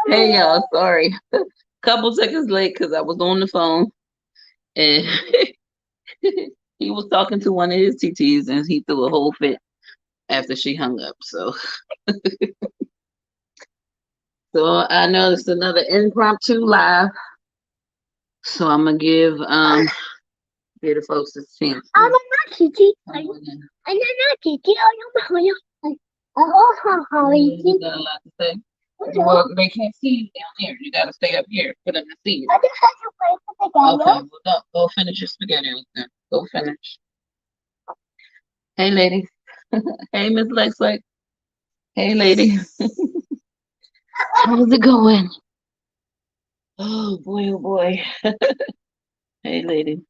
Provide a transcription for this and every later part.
Hey y'all, sorry. Couple seconds late because I was on the phone and he was talking to one of his TTs and he threw a whole fit after she hung up. So I know it's another impromptu live. So I'm gonna give the folks a chance. I'm not kitty. I'm not kitty. You got a lot to say. Well, they can't see you down there. You gotta stay up here for them to see you. I just have to play with the Okay, well go finish your spaghetti then. Go finish. Hey ladies. Hey Miss Lex Lex. Hey lady. How's it going? Oh boy, oh boy. Hey lady.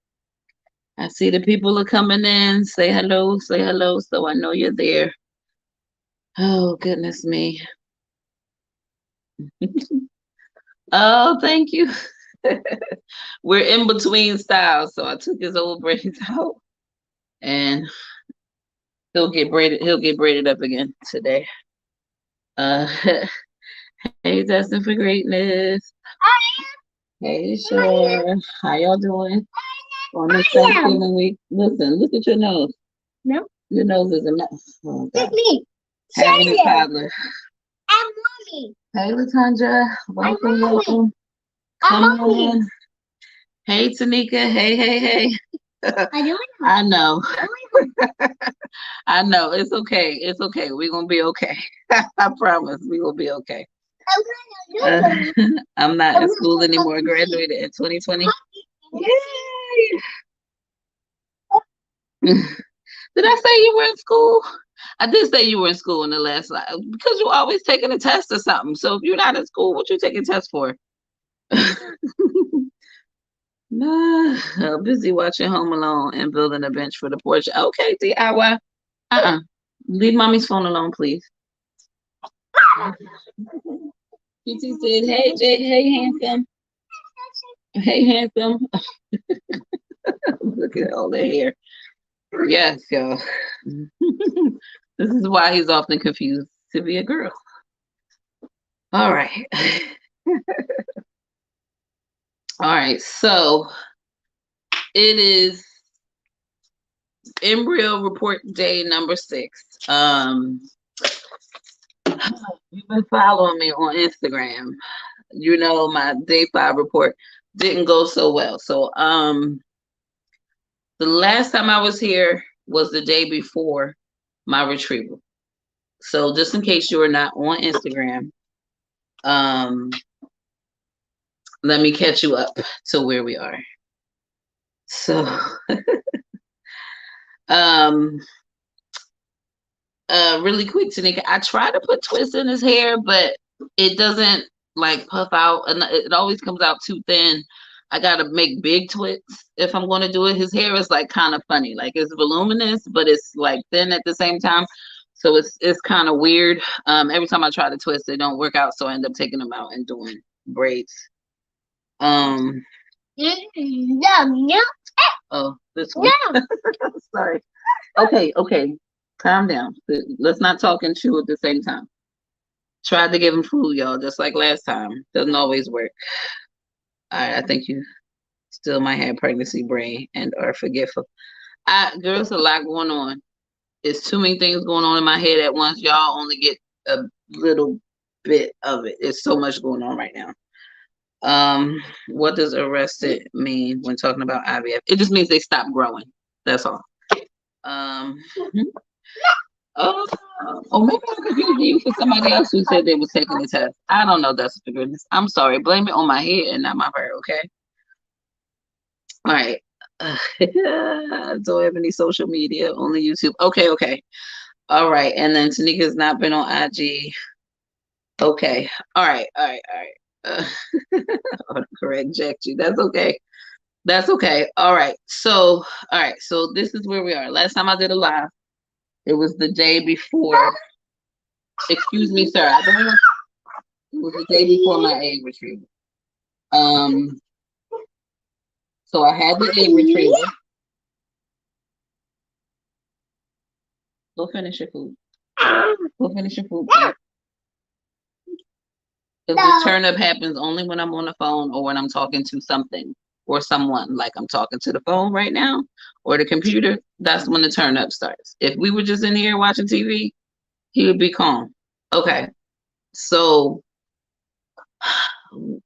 I see the people are coming in. Say hello, so I know you're there. Oh goodness me. Oh, thank you. We're in between styles, so I took his old braids out and he'll get braided up again today. Uh hey, destined for greatness. Hey Sure. How y'all doing on this Thanksgiving week? Listen, look at your nose. No. Your nose is a mess. Oh, It's me. having a toddler. I'm mommy. Hey Latanja. Welcome, welcome. I'm Come on mommy. in. Hey Tanika. Hey. I know. I know. It's okay. It's okay. We're gonna be okay. I promise we're gonna be okay. I'm not in school anymore. I graduated in 2020. Yay! Did I say you were in school? I did say you were in school in the last slide because you're always taking a test or something. So if you're not in school, what you taking tests for? Nah, busy watching Home Alone and building a bench for the porch. Okay, DIY. Leave mommy's phone alone, please. PT said, "Hey, Jay, hey, handsome. Hey, handsome." Look at all the hair. Yes, y'all. This is why he's often confused to be a girl. All right. All right. So it is embryo report day number 6. You've been following me on Instagram. You know my day 5 report didn't go so well. So the last time I was here was the day before my retrieval. So just in case you are not on Instagram, let me catch you up to where we are. So really quick, Tanika, I try to put twists in his hair, but it doesn't like puff out, and it always comes out too thin. I gotta make big twists if I'm gonna do it. His hair is like kind of funny, like it's voluminous, but it's like thin at the same time. So it's kind of weird. Every time I try to twist, they don't work out, so I end up taking them out and doing braids. Um. Oh, this one. Sorry. Okay. Calm down. Let's not talk and chew at the same time. Tried to give him food, y'all, just like last time. Doesn't always work. I think you still might have pregnancy brain and are forgetful. Girls, a lot going on. It's too many things going on in my head at once. Y'all only get a little bit of it. It's so much going on right now. What does arrested mean when talking about IVF? It just means they stop growing. That's all. Oh, or maybe I confused you for somebody else who said they was taking the test. I don't know. That's for goodness. I'm sorry. Blame it on my head and not my heart. Okay. All right. Don't have any social media. Only YouTube. Okay. All right. And then Tanika's not been on IG. Okay. All right. Uh, correct, Jack. You. That's okay. That's okay. All right. So, this is where we are. Last time I did a live, it was the day before. Excuse me, sir. I don't know. It was the day before my egg retrieval. So I had the egg retrieval. Go finish your food. Go finish your food. Please. If this turn up happens only when I'm on the phone or when I'm talking to something or someone, like I'm talking to the phone right now or the computer, that's when the turn up starts. If we were just in here watching TV, he would be calm. Okay, so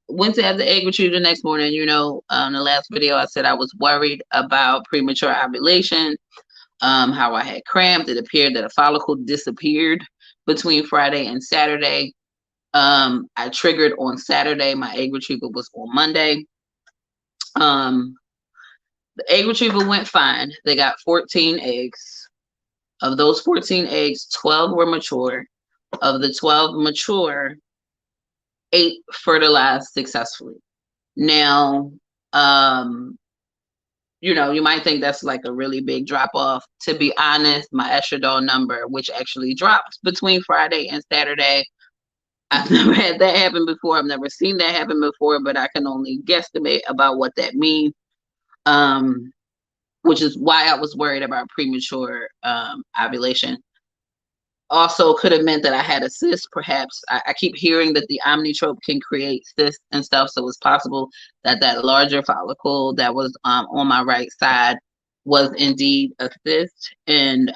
went to have the egg retrieval the next morning. You know, the last video I said I was worried about premature ovulation, how I had cramped. It appeared that a follicle disappeared between Friday and Saturday. I triggered on Saturday. My egg retrieval was on Monday. The egg retrieval went fine. They got 14 eggs. Of those 14 eggs, 12 were mature. Of the 12 mature, 8 fertilized successfully. Now, you know, you might think that's like a really big drop off. To be honest, my estradiol number, which actually dropped between Friday and Saturday, I've never had that happen before. I've never seen that happen before, but I can only guesstimate about what that means. Which is why I was worried about premature ovulation. Also could have meant that I had a cyst, perhaps. I keep hearing that the omnitrope can create cysts and stuff, so it's possible that that larger follicle that was on my right side was indeed a cyst, and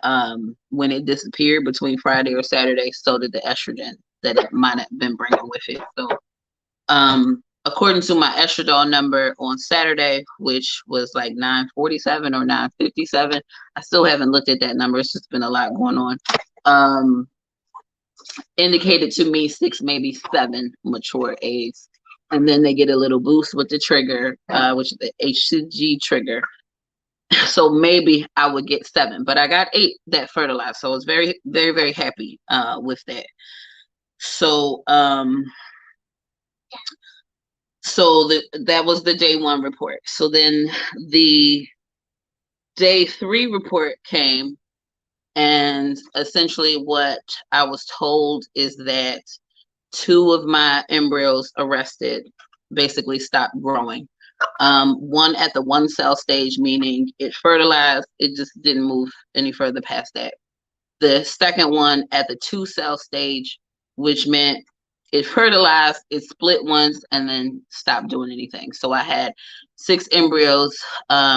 when it disappeared between Friday or Saturday, so did the estrogen that it might have been bringing with it. So according to my estradiol number on Saturday, which was like 947 or 957, I still haven't looked at that number. It's just been a lot going on. Indicated to me 6, maybe 7 mature eggs. And then they get a little boost with the trigger, which is the HCG trigger. So maybe I would get 7, but I got 8 that fertilized. So I was very, very, very happy with that. So, that was the day 1 report. So then the day 3 report came, and essentially what I was told is that 2 of my embryos arrested, basically stopped growing. One at the 1 cell stage, meaning it fertilized, it just didn't move any further past that. The second one at the 2 cell stage, which meant it fertilized, it split once, and then stopped doing anything. So I had 6 embryos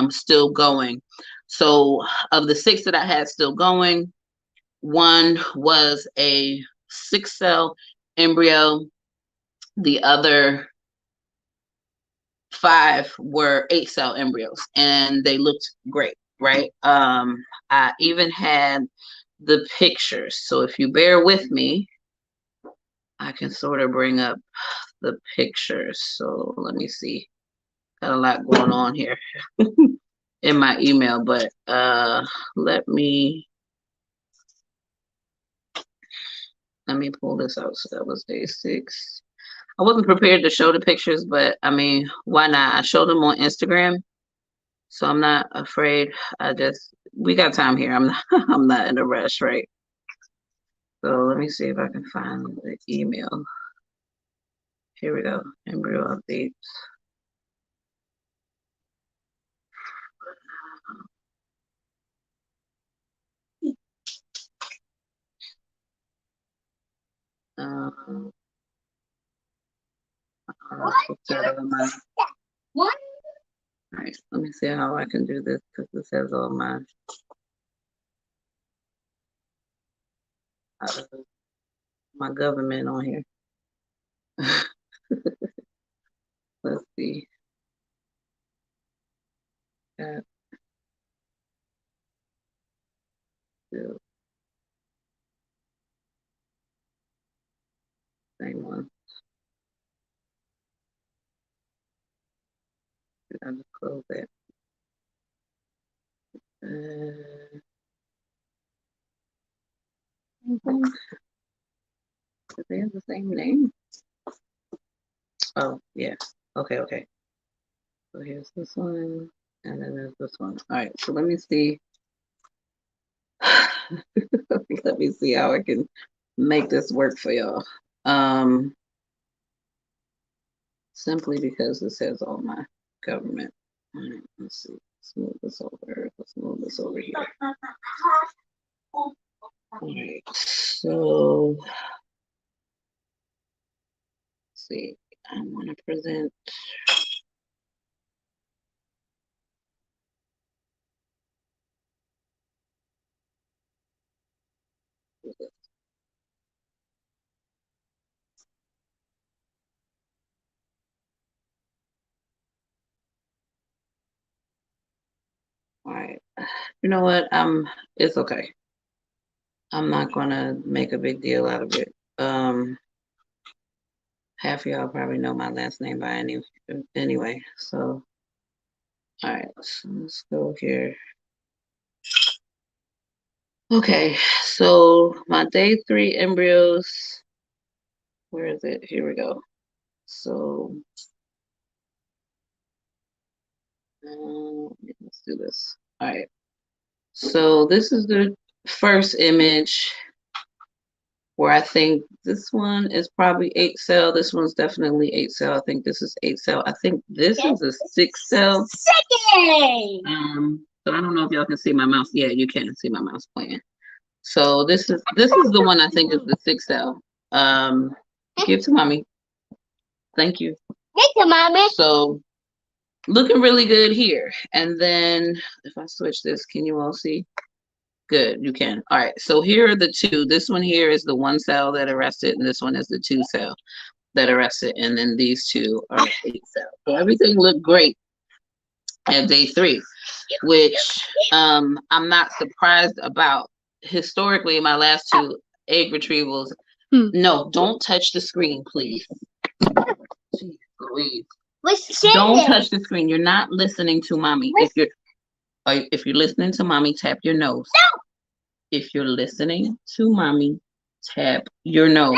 still going. So of the 6 that I had still going, 1 was a 6 cell embryo. The other 5 were 8 cell embryos, and they looked great, right? I even had the pictures. So if you bear with me, I can sort of bring up the pictures. So let me see. Got a lot going on here in my email, but let me pull this out. So that was day 6. I wasn't prepared to show the pictures, but I mean, why not? I showed them on Instagram, so I'm not afraid. We got time here. I'm not, I'm not in a rush, right? So let me see if I can find the email. Here we go. Embryo updates. What? All right, let me see how I can do this, because this has all my government on here. Let's see. Same one. I just close that. Do they have the same name? Oh, yeah. Okay. So here's this one, and then there's this one. All right, so let me see. Let me see how I can make this work for y'all. Simply because this has all my government. All right, let's see. Let's move this over. Let's move this over here. All right, so see. I want to present. All right. You know what? It's okay. I'm not gonna make a big deal out of it. Half of y'all probably know my last name by anyway. So, all right, so let's go here. Okay, so my day 3 embryos. Where is it? Here we go. So, let's do this. All right. So this is the first image where I think this one is probably 8 cell. This one's definitely 8 cell. I think this is 8 cell. I think this is a 6 cell. So I don't know if y'all can see my mouse. Yeah, you can see my mouse playing. So this is the one I think is the 6 cell. Give to mommy. Thank you. Thank you, mommy. So looking really good here. And then if I switch this, can you all see? Good, you can. All right, so here are the two. This one here is the 1 cell that arrested, and this one is the 2 cell that arrested, and then these two are 8 cell. So everything looked great at day 3, which I'm not surprised about. Historically, my last 2 egg retrievals. No, don't touch the screen, please. Jeez, Louise. Don't touch the screen. You're not listening to mommy. If you're listening to mommy, tap your nose. No. If you're listening to mommy, tap your nose.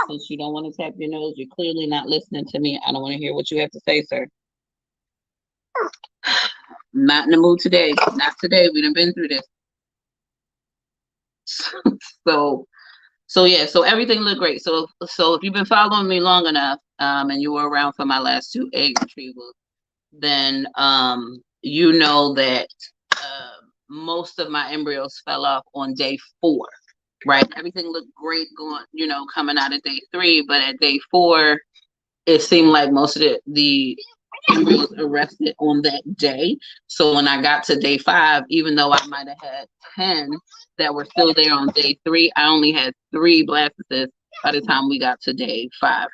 Since you don't want to tap your nose, you're clearly not listening to me. I don't want to hear what you have to say, sir. Not in the mood today. Not today. We done been through this. So yeah, so everything looked great. So if you've been following me long enough, and you were around for my last 2 egg retrievals, then you know that most of my embryos fell off on day 4, right? Everything looked great going, coming out of day 3, but at day 4, it seemed like most of the embryos arrested on that day. So when I got to day 5, even though I might have had 10 that were still there on day 3, I only had 3 blastocysts by the time we got to day 5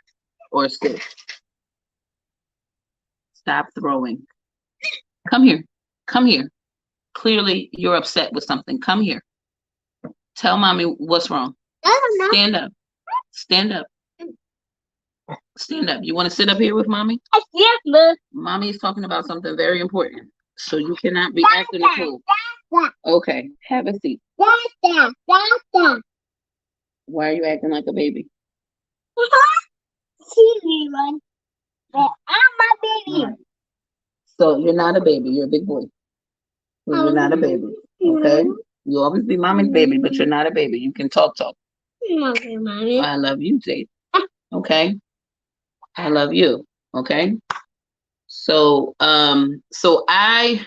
or 6. Stop throwing. Come here. Come here. Clearly, you're upset with something. Come here. Tell mommy what's wrong. Stand up. Stand up. Stand up. You want to sit up here with mommy? Yes, Mom. Mommy is talking about something very important. So you cannot be acting a fool. Okay. Have a seat. Why are you acting like a baby? See me, I'm a baby. Right. So you're not a baby. You're a big boy. So you're not a baby. Okay? You always be mommy's baby, but you're not a baby. You can talk. Okay, mommy. I love you, Jade. Okay? I love you. Okay? So I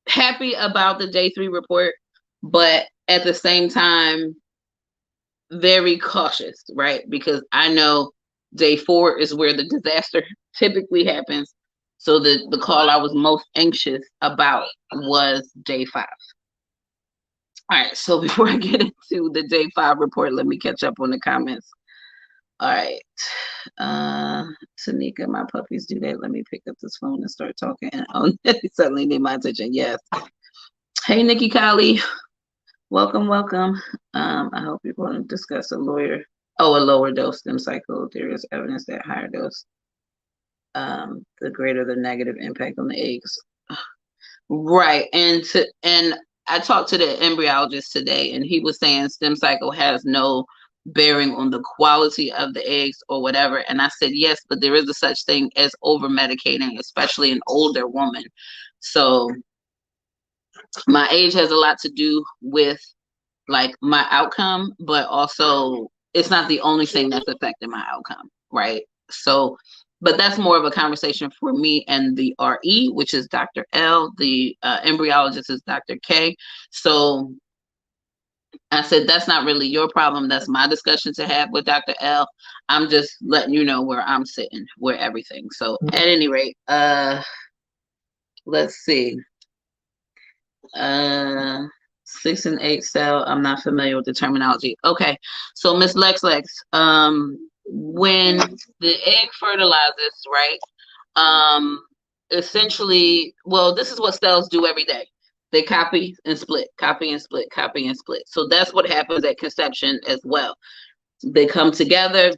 happy about the day 3 report, but at the same time, very cautious, right? Because I know day 4 is where the disaster typically happens. So the call I was most anxious about was day 5. All right, so before I get into the day 5 report, let me catch up on the comments. All right, Tanika, my puppies do that. Let me pick up this phone and start talking. Oh, they suddenly need my attention. Yes. Hey, Nikki Colley. Welcome. I hope you're going to discuss a lower dose stem cycle. There is evidence that higher dose, the greater the negative impact on the eggs. Right, and I talked to the embryologist today, and he was saying stem cycle has no bearing on the quality of the eggs or whatever. And I said, yes, but there is a such thing as over medicating, especially an older woman. So my age has a lot to do with like my outcome, but also it's not the only thing that's affecting my outcome, right? So, but that's more of a conversation for me and the RE, which is Dr. L. The embryologist is Dr. K. So I said, that's not really your problem. That's my discussion to have with Dr. L. I'm just letting you know where I'm sitting, where everything. So at any rate, let's see. 6 and 8 cell. I'm not familiar with the terminology. Okay. So Miss when the egg fertilizes, right? Essentially, well, this is what cells do every day. They copy and split, copy and split, copy and split. So that's what happens at conception as well. They come together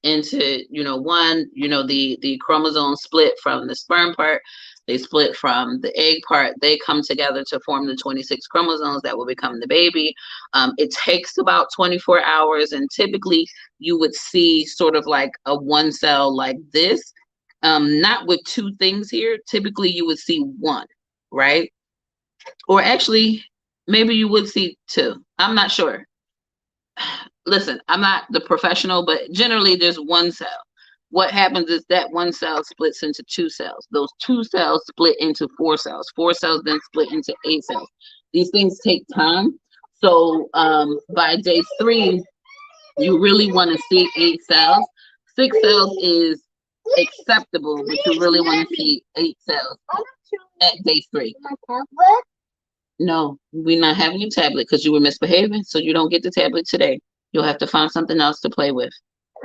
into one, the chromosomes split from the sperm part, they split from the egg part, they come together to form the 26 chromosomes that will become the baby. It takes about 24 hours, and typically you would see sort of like a one cell like this, not with two things here. Typically you would see one, right? Or actually maybe you would see two, I'm not sure. Listen, I'm not the professional, but generally there's one cell. What happens is that one cell splits into two cells. Those two cells split into four cells. Four cells then split into 8 cells. These things take time. So by day 3, you really want to see 8 cells. 6 cells is acceptable, but you really want to see 8 cells at day 3. No, we're not having your tablet because you were misbehaving, so you don't get the tablet today. You'll have to find something else to play with.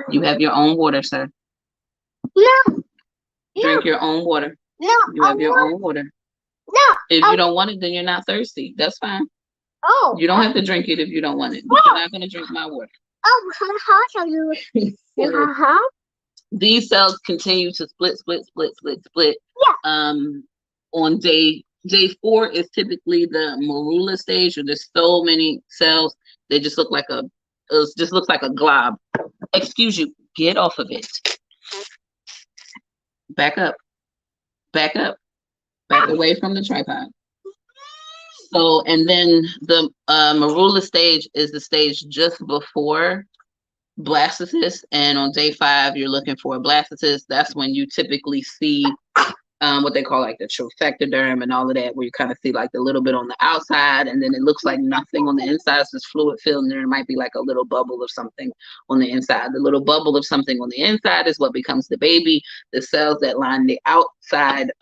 You have your own water, sir. No. Drink your own water. No. You have your own water. No. If you don't want it, then you're not thirsty. That's fine. Oh. You don't have to drink it if you don't want it. But you're not going to drink my water. Oh, how you? So, these cells continue to split. Yeah. On day 4 is typically the marula stage, where there's so many cells. They just look like just looks like a glob. Excuse you. Get off of it. Back up. Back up. Back away from the tripod. So, and then the marula stage is the stage just before blastocyst, and on day 5 you're looking for a blastocyst. That's when you typically see what they call like the trophectoderm and all of that, where you kind of see like a little bit on the outside, and then it looks like nothing on the inside. It's just fluid filled, and there might be like a little bubble of something on the inside. The little bubble of something on the inside is what becomes the baby. The cells that line the outside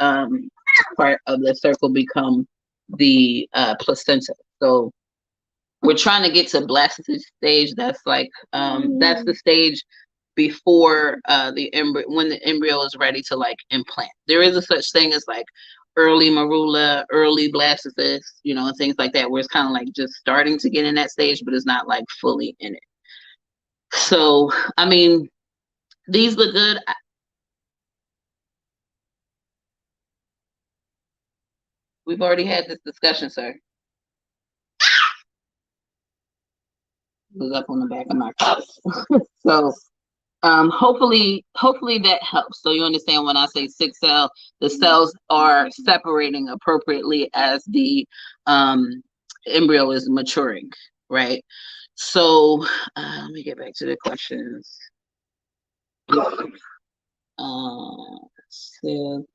part of the circle become the placenta. So we're trying to get to blastocyst stage. That's like that's the stage before the embryo, when the embryo is ready to like implant. There is a such thing as like early marula, early blastocyst, and things like that, where it's kind of like just starting to get in that stage, but it's not like fully in it. So, I mean, these look good. We've already had this discussion, sir. It was up on the back of my car. So hopefully that helps. So you understand when I say 6 cell, the cells are separating appropriately as the embryo is maturing, right? So let me get back to the questions. Cells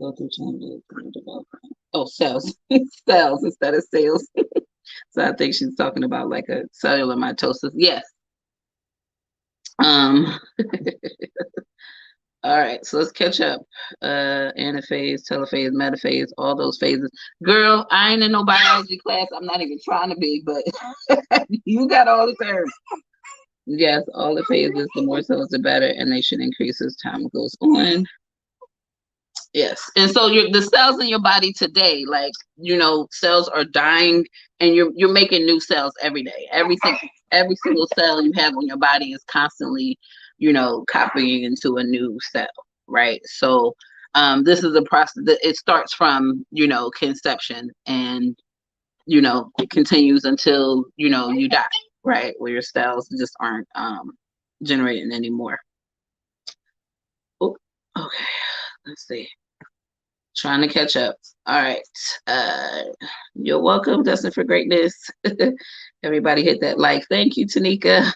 go through changes in development. Oh, cells. Cells instead of sales. So I think she's talking about like a cellular mitosis. Yes. All right, so let's catch up. Anaphase, telophase, metaphase, all those phases. Girl, I ain't in no biology class. I'm not even trying to be, but you got all the terms. Yes, all the phases, the more cells, the better, and they should increase as time goes on. Yes, and so the cells in your body today, like cells are dying, and you're making new cells every day. Every single cell you have on your body is constantly, copying into a new cell, right? So, this is a process that it starts from conception, and it continues until you die, right? Where your cells just aren't generating anymore. Oh, okay, let's see. Trying to catch up. All right. You're welcome. Destined for greatness. Everybody hit that like. Thank you, Tanika.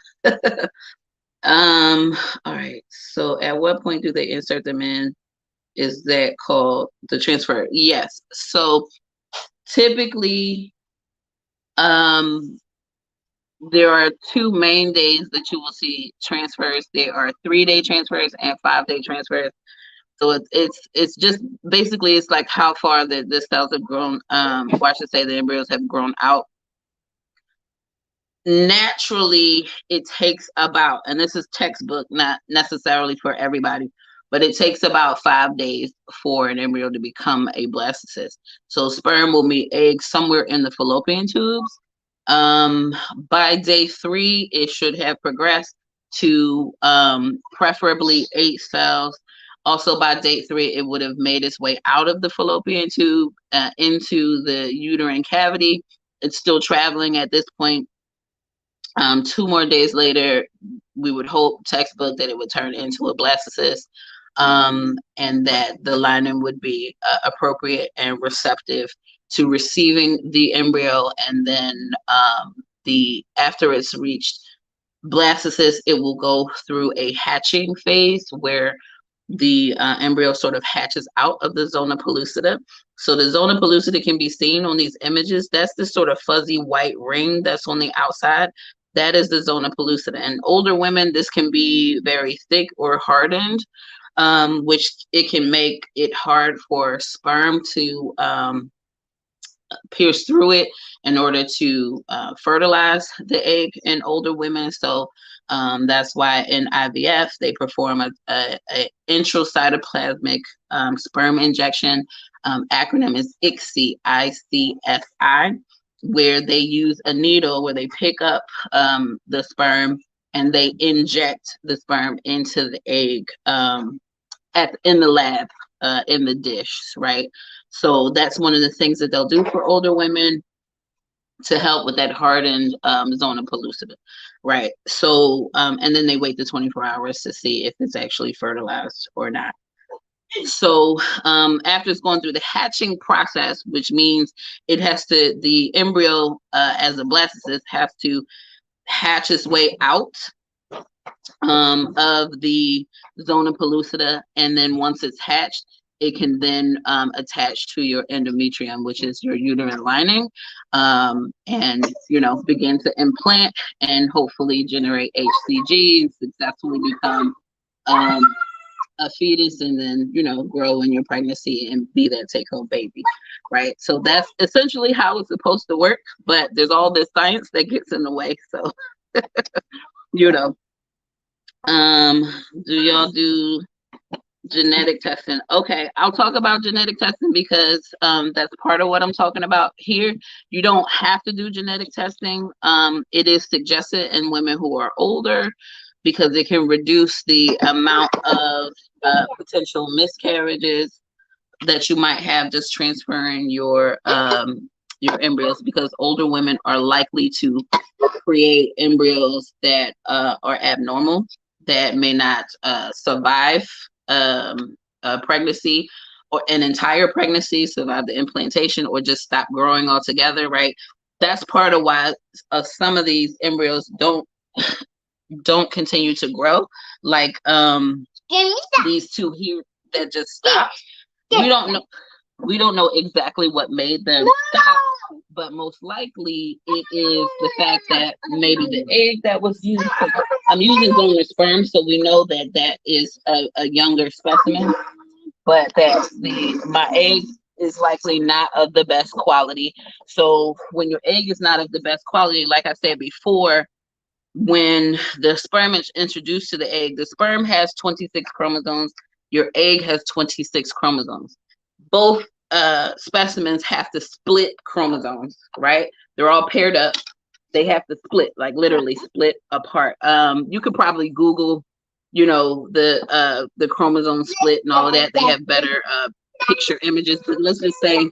All right. So at what point do they insert them in? Is that called the transfer? Yes. So typically, there are two main days that you will see transfers. There are 3-day transfers and 5-day transfers. So it's just basically it's like how far the cells have grown. Or I should say the embryos have grown out. Naturally, it takes about, and this is textbook, not necessarily for everybody, but it takes about 5 days for an embryo to become a blastocyst. So sperm will meet eggs somewhere in the fallopian tubes. By day 3, it should have progressed to preferably 8 cells. Also, by day 3, it would have made its way out of the fallopian tube into the uterine cavity. It's still traveling at this point. 2 more days later, we would hope textbook that it would turn into a blastocyst, and that the lining would be appropriate and receptive to receiving the embryo. And then the after it's reached blastocyst, it will go through a hatching phase where the embryo sort of hatches out of the zona pellucida. So the zona pellucida can be seen on these images. That's this sort of fuzzy white ring that's on the outside. That is the zona pellucida. And older women, this can be very thick or hardened, which it can make it hard for sperm to pierce through it in order to fertilize the egg in older women. So that's why in IVF they perform a intracytoplasmic sperm injection. Acronym is ICSI, ICSI, where they use a needle where they pick up the sperm and they inject the sperm into the egg in the lab, in the dish, right? So that's one of the things that they'll do for older women to help with that hardened zona pellucida, right? So, and then they wait the 24 hours to see if it's actually fertilized or not. So after it's going through the hatching process, which means the embryo as a blastocyst has to hatch its way out of the zona pellucida, and then once it's hatched, it can then attach to your endometrium, which is your uterine lining, and begin to implant and hopefully generate HCG and successfully become a fetus, and then grow in your pregnancy and be that take-home baby, right? So that's essentially how it's supposed to work, but there's all this science that gets in the way. So do y'all do genetic testing? Okay, I'll talk about genetic testing because that's part of what I'm talking about here. You don't have to do genetic testing. It is suggested in women who are older because it can reduce the amount of potential miscarriages that you might have just transferring your embryos, because older women are likely to create embryos that are abnormal, that may not survive a pregnancy or an entire pregnancy, survive the implantation, or just stop growing altogether, right? That's part of why some of these embryos don't continue to grow, like these two here that just stopped. We don't know exactly what made them stop, but most likely it is the fact that maybe the egg that was used. I'm using donor sperm, so we know that is a younger specimen, but that my egg is likely not of the best quality. So when your egg is not of the best quality, like I said before, when the sperm is introduced to the egg, the sperm has 26 chromosomes, your egg has 26 chromosomes. Both specimens have to split chromosomes, right? They're all paired up. They have to split, like literally split apart. You could probably Google, the chromosome split and all of that. They have better picture images, but let's just say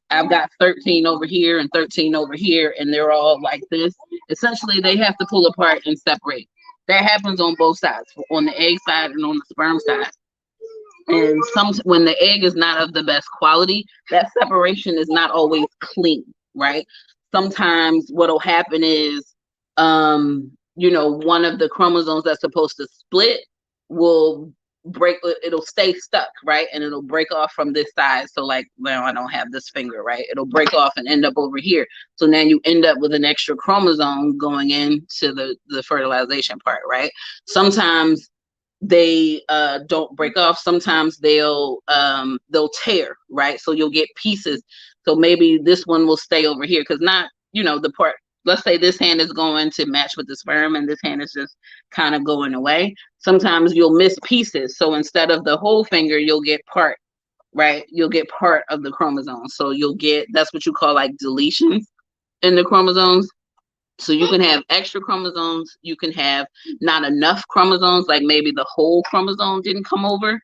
I've got 13 over here and 13 over here, and they're all like this. Essentially, they have to pull apart and separate. That happens on both sides, on the egg side and on the sperm side. And when the egg is not of the best quality, that separation is not always clean, right? Sometimes what'll happen is, one of the chromosomes that's supposed to split will it'll stay stuck, right? And it'll break off from this side. So like now I don't have this finger, right? It'll break off and end up over here. So now you end up with an extra chromosome going into the fertilization part, right? Sometimes they don't break off. Sometimes they'll tear, right? So you'll get pieces. So maybe this one will stay over here because not, the part, let's say this hand is going to match with the sperm and this hand is just kind of going away. Sometimes you'll miss pieces. So instead of the whole finger, you'll get part, right? You'll get part of the chromosome. So that's what you call like deletions in the chromosomes. So you can have extra chromosomes. You can have not enough chromosomes, like maybe the whole chromosome didn't come over.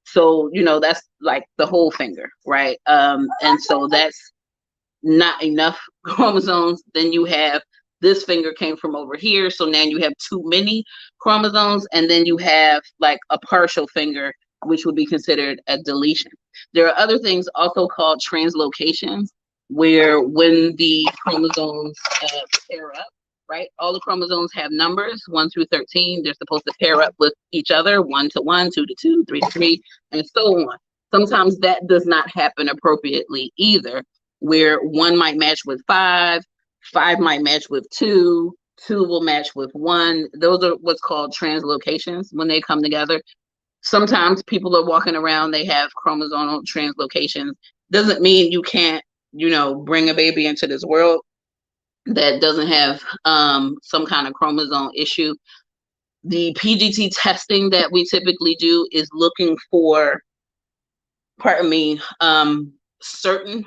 So, that's like the whole finger, right? And so that's not enough chromosomes. Then you have this finger came from over here. So now you have too many chromosomes. And then you have like a partial finger, which would be considered a deletion. There are other things also called translocations, where when the chromosomes pair up, right? All the chromosomes have numbers 1 through 13. They're supposed to pair up with each other, 1 to 1, 2 to 2, 3 to 3, and so on. Sometimes that does not happen appropriately either, where 1 might match with 5, 5 might match with 2, 2 will match with 1. Those are what's called translocations when they come together. Sometimes people are walking around, they have chromosomal translocations. Doesn't mean you can't bring a baby into this world that doesn't have some kind of chromosome issue. The PGT testing that we typically do is looking for, certain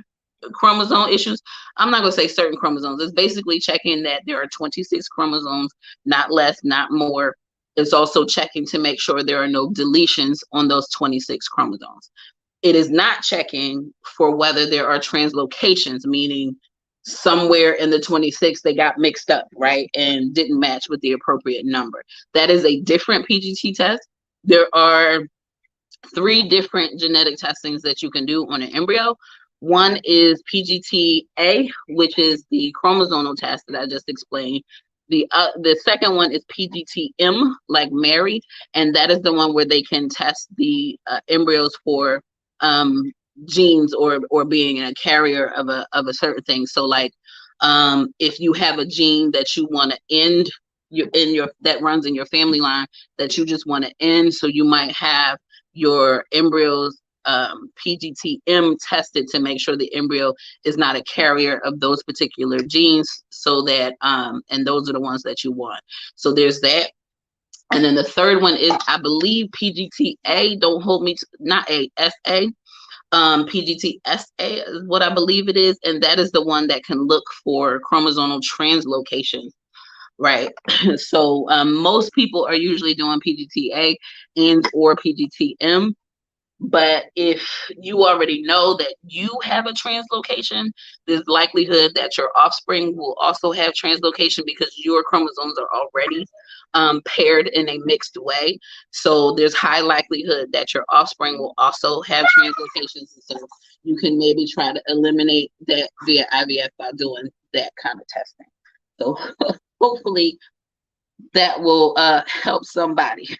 chromosome issues. I'm not going to say certain chromosomes. It's basically checking that there are 26 chromosomes, not less, not more. It's also checking to make sure there are no deletions on those 26 chromosomes. It is not checking for whether there are translocations, meaning somewhere in the 26 they got mixed up, right, and didn't match with the appropriate number. That is a different PGT test. There are 3 different genetic testings that you can do on an embryo. One is PGT-A, which is the chromosomal test that I just explained. The second one is PGT-M, like Mary, and that is the one where they can test the embryos for genes or being a carrier of a certain thing. So like if you have a gene that you want to end that runs in your family line that you just want to end, so you might have your embryos PGT-M tested to make sure the embryo is not a carrier of those particular genes, so that and those are the ones that you want. So there's that. And then the third one is, I believe, PGT-A, don't hold me to, not A, SA. PGT-SA is what I believe it is, and that is the one that can look for chromosomal translocation, right? So most people are usually doing PGT-A and or PGT-M. But if you already know that you have a translocation, there's likelihood that your offspring will also have translocation because your chromosomes are already paired in a mixed way. So there's high likelihood that your offspring will also have translocations. So you can maybe try to eliminate that via IVF by doing that kind of testing. So hopefully that will help somebody.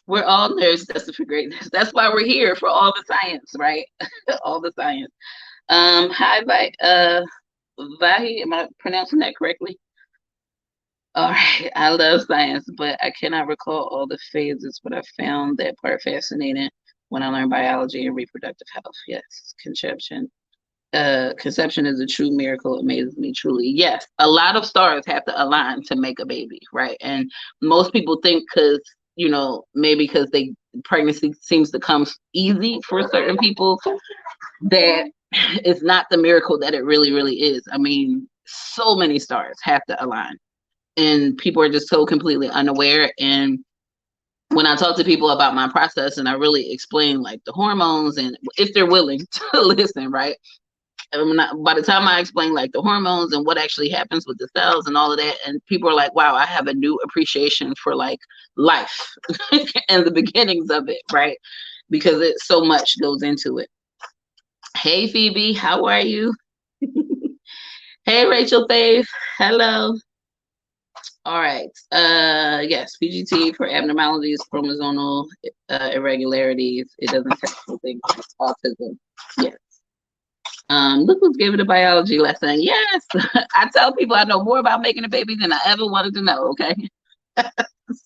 We're all nerds destined for greatness. That's why we're here, for all the science, right? All the science. Hi, Vahi, am I pronouncing that correctly? All right, I love science, but I cannot recall all the phases, but I found that part fascinating when I learned biology and reproductive health. Yes, conception. Conception is a true miracle. It amazes me truly. Yes, a lot of stars have to align to make a baby, right? And most people think because maybe because pregnancy seems to come easy for certain people, that it's not the miracle that it really, really is. I mean, so many stars have to align, and people are just so completely unaware. And when I talk to people about my process and I really explain like the hormones, and if they're willing to listen, right? By the time I explain like the hormones and what actually happens with the cells and all of that, and people are like, wow, I have a new appreciation for like life and the beginnings of it, right? Because so much goes into it. Hey, Phoebe, how are you? Hey, Rachel Faith, hello. All right. Yes, PGT for abnormalities, chromosomal irregularities. It doesn't test for things like autism. Yes. Look who's giving a biology lesson. Yes. I tell people I know more about making a baby than I ever wanted to know, okay?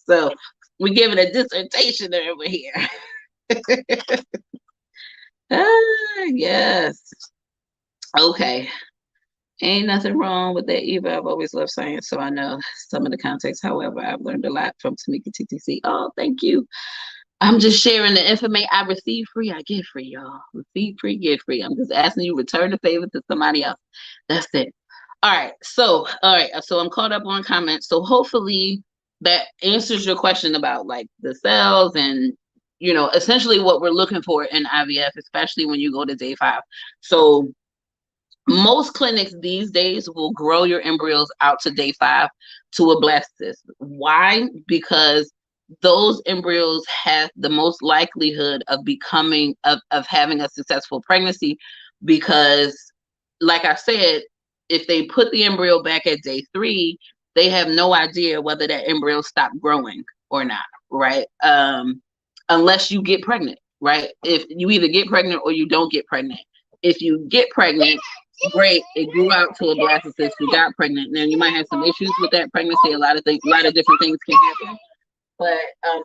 So we're giving a dissertation over here. Yes. Okay. Ain't nothing wrong with that either. I've always loved science, so I know some of the context. However, I've learned a lot from TamikiaTT. Oh, thank you. I'm just sharing the information. I receive free, I give free, y'all. Receive free, give free. I'm just asking you to return the favor to somebody else. That's it. All right. So I'm caught up on comments. So hopefully that answers your question about like the cells and essentially what we're looking for in IVF, especially when you go to day 5. So most clinics these days will grow your embryos out to day 5 to a blastocyst. Why? Because those embryos have the most likelihood of becoming of having a successful pregnancy, because like I said, if they put the embryo back at day 3, they have no idea whether that embryo stopped growing or not, right? Unless you get pregnant, right? If you either get pregnant or you don't get pregnant. If you get pregnant, great, it grew out to a blastocyst, you got pregnant. Now you might have some issues with that pregnancy. A lot of different things can happen, but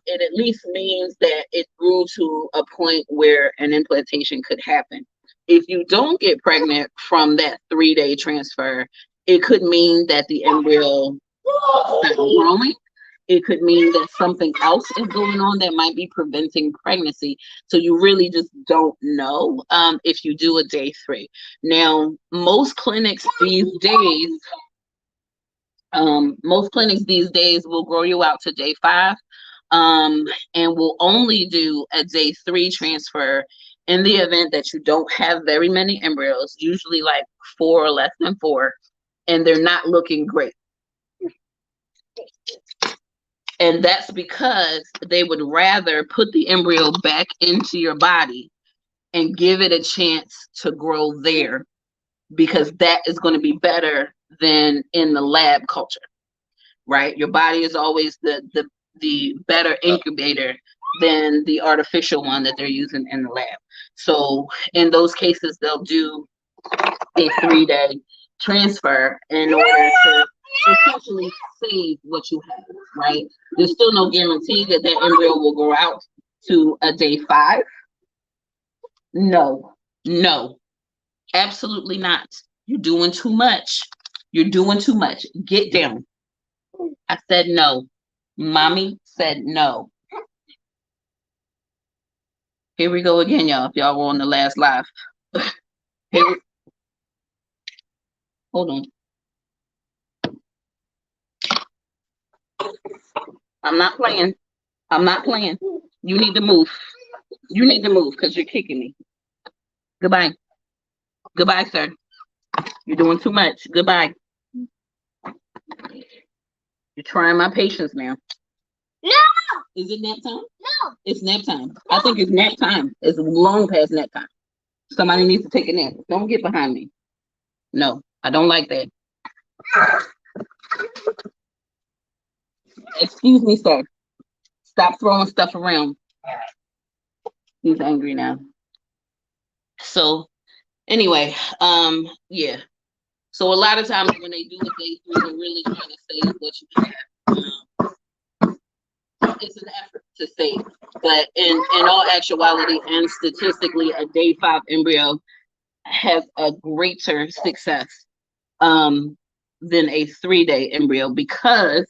it at least means that it grew to a point where an implantation could happen. If you don't get pregnant from that 3-day transfer, it could mean that the embryo stopped growing. It could mean that something else is going on that might be preventing pregnancy. So you really just don't know if you do a day 3. Now, most clinics these days will grow you out to day 5, and will only do a day 3 transfer in the event that you don't have very many embryos, usually like 4 or less than 4, and they're not looking great. And that's because they would rather put the embryo back into your body and give it a chance to grow there, because that is going to be better than in the lab culture, right? Your body is always the better incubator than the artificial one that they're using in the lab. So in those cases, they'll do a 3-day transfer in order to essentially save what you have, right? There's still no guarantee that that embryo will grow out to a day 5. No, absolutely not. You're doing too much. You're doing too much. Get down. I said no. Mommy said no. Here we go again, y'all. If y'all were on the last live. Hold on. I'm not playing. You need to move. Because you're kicking me. Goodbye. Goodbye, sir. You're doing too much. Goodbye. You're trying my patience now. No! Is it nap time? No. It's nap time. I think it's nap time. It's long past nap time. Somebody needs to take a nap. Don't get behind me. No, I don't like that. Excuse me, sir. Stop throwing stuff around. He's angry now. So, anyway, yeah. So a lot of times when they do what they do, they're really trying to save what you have. It's an effort to save, but in all actuality and statistically, a day 5 embryo has a greater success than a 3-day embryo, because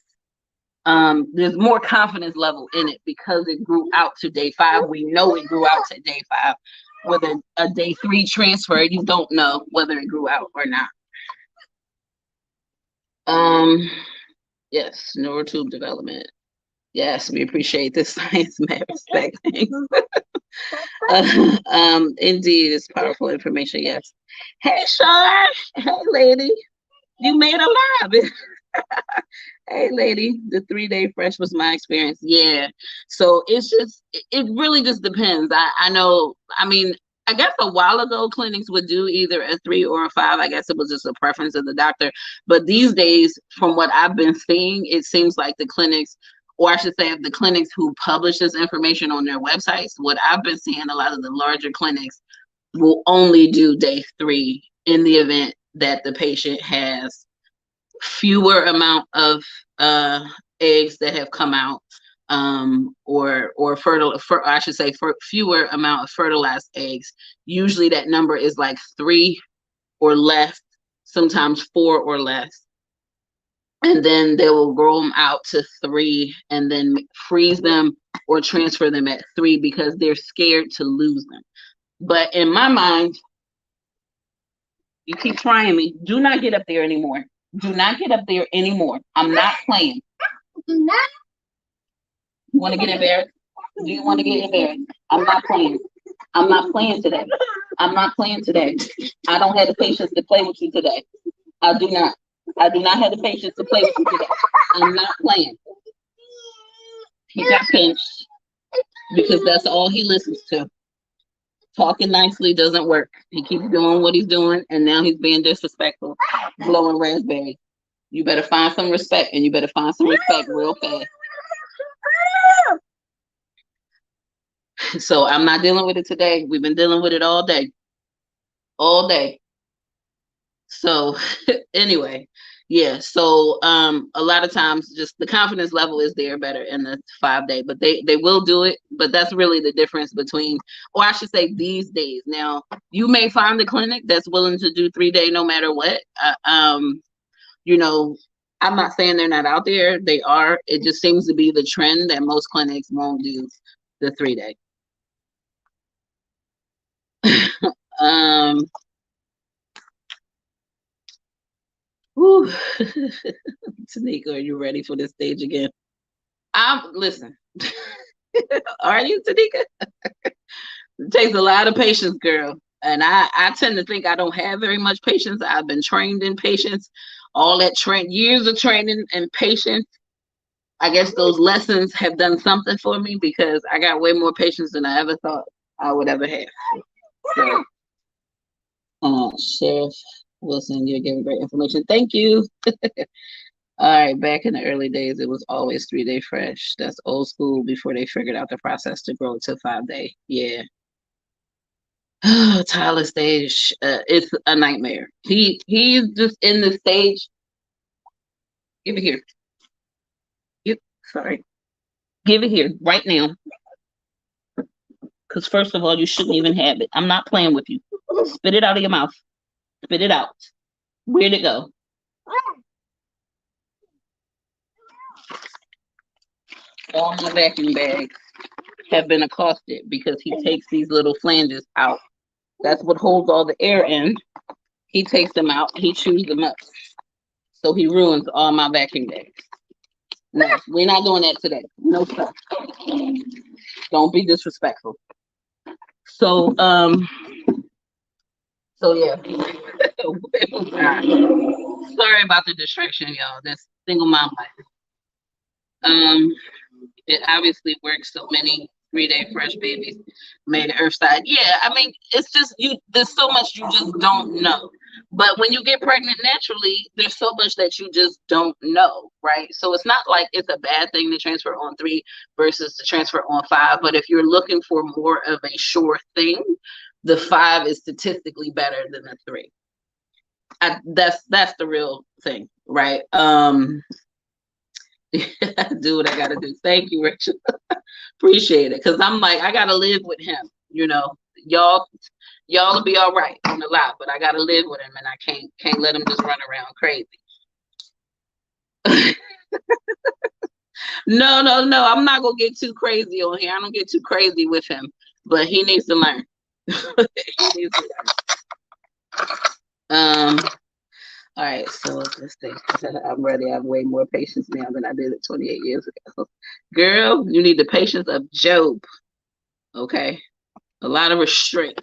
there's more confidence level in it, because it grew out to day 5. We know it grew out to day 5. With a day 3 transfer, you don't know whether it grew out or not. Yes, neurotube development. Yes, we appreciate this science, math, respect. Indeed, it's powerful information. Yes. Hey, Sean. Hey, lady. You made a live. Hey, lady. The 3-day fresh was my experience. Yeah. So it really just depends. I know. I mean, I guess a while ago, clinics would do either a 3 or a 5. I guess it was just a preference of the doctor. But these days, from what I've been seeing, it seems like the clinics, or I should say, the clinics who publish this information on their websites, what I've been seeing, a lot of the larger clinics will only do day 3 in the event that the patient has fewer amount of eggs that have come out, or I should say, for fewer amount of fertilized eggs. Usually that number is like 3 or less, sometimes 4 or less. And then they will grow them out to 3 and then freeze them or transfer them at 3 because they're scared to lose them. But in my mind, you keep trying me. Do not get up there anymore. Do not get up there anymore. I'm not playing. You want to get embarrassed? Do you want to get embarrassed? I'm not playing. I'm not playing today. I'm not playing today. I don't have the patience to play with you today. I do not. I do not have the patience to play with you today. I'm not playing. He got pinched because that's all he listens to. Talking nicely doesn't work. He keeps doing what he's doing, and now he's being disrespectful, blowing raspberry. You better find some respect, and you better find some respect real fast. So I'm not dealing with it today. We've been dealing with it all day. All day. So anyway, yeah. So a lot of times just the confidence level is there better in the 5-day, but they will do it. But that's really the difference between, or I should say, these days. Now you may find the clinic that's willing to do 3-day no matter what. You know, I'm not saying they're not out there. They are. It just seems to be the trend that most clinics won't do the 3-day. Whew. Tanika, are you ready for this stage again? Listen. Are you, Tanika? It takes a lot of patience, girl. And I tend to think I don't have very much patience. I've been trained in patience, all that years of training and patience. I guess those lessons have done something for me because I got way more patience than I ever thought I would ever have. So, Chef Wilson, you're giving great information. Thank you. All right, back in the early days, it was always 3-day fresh. That's old school before they figured out the process to grow it to 5-day. Yeah. Tyler stage, it's a nightmare. He's just in the stage. Give it here. Sorry. Give it here right now. Because first of all, you shouldn't even have it. I'm not playing with you. Spit it out of your mouth. Spit it out. Where'd it go? All my vacuum bags have been accosted because he takes these little flanges out. That's what holds all the air in. He takes them out. He chews them up. So he ruins all my vacuum bags. No, we're not doing that today. No stuff. Don't be disrespectful. So yeah. Sorry about the distraction, y'all. That's single mom life. It obviously works. So many 3-day fresh babies made Earthside. Yeah, I mean, it's just there's so much you just don't know. But when you get pregnant naturally, there's so much that you just don't know, right? So it's not like it's a bad thing to transfer on 3 versus to transfer on 5. But if you're looking for more of a sure thing, the 5 is statistically better than the 3. That's the real thing, right? Do what I gotta do. Thank you, Richard. Appreciate it. Cause I'm like, I gotta live with him. Y'all will be all right on the lot, but I gotta live with him, and I can't let him just run around crazy. No. I'm not gonna get too crazy on here. I don't get too crazy with him, but he needs to learn. He needs to learn. All right, so let's see. I'm ready. I have way more patience now than I did it 28 years ago. Girl, you need the patience of Job. Okay? A lot of restraint.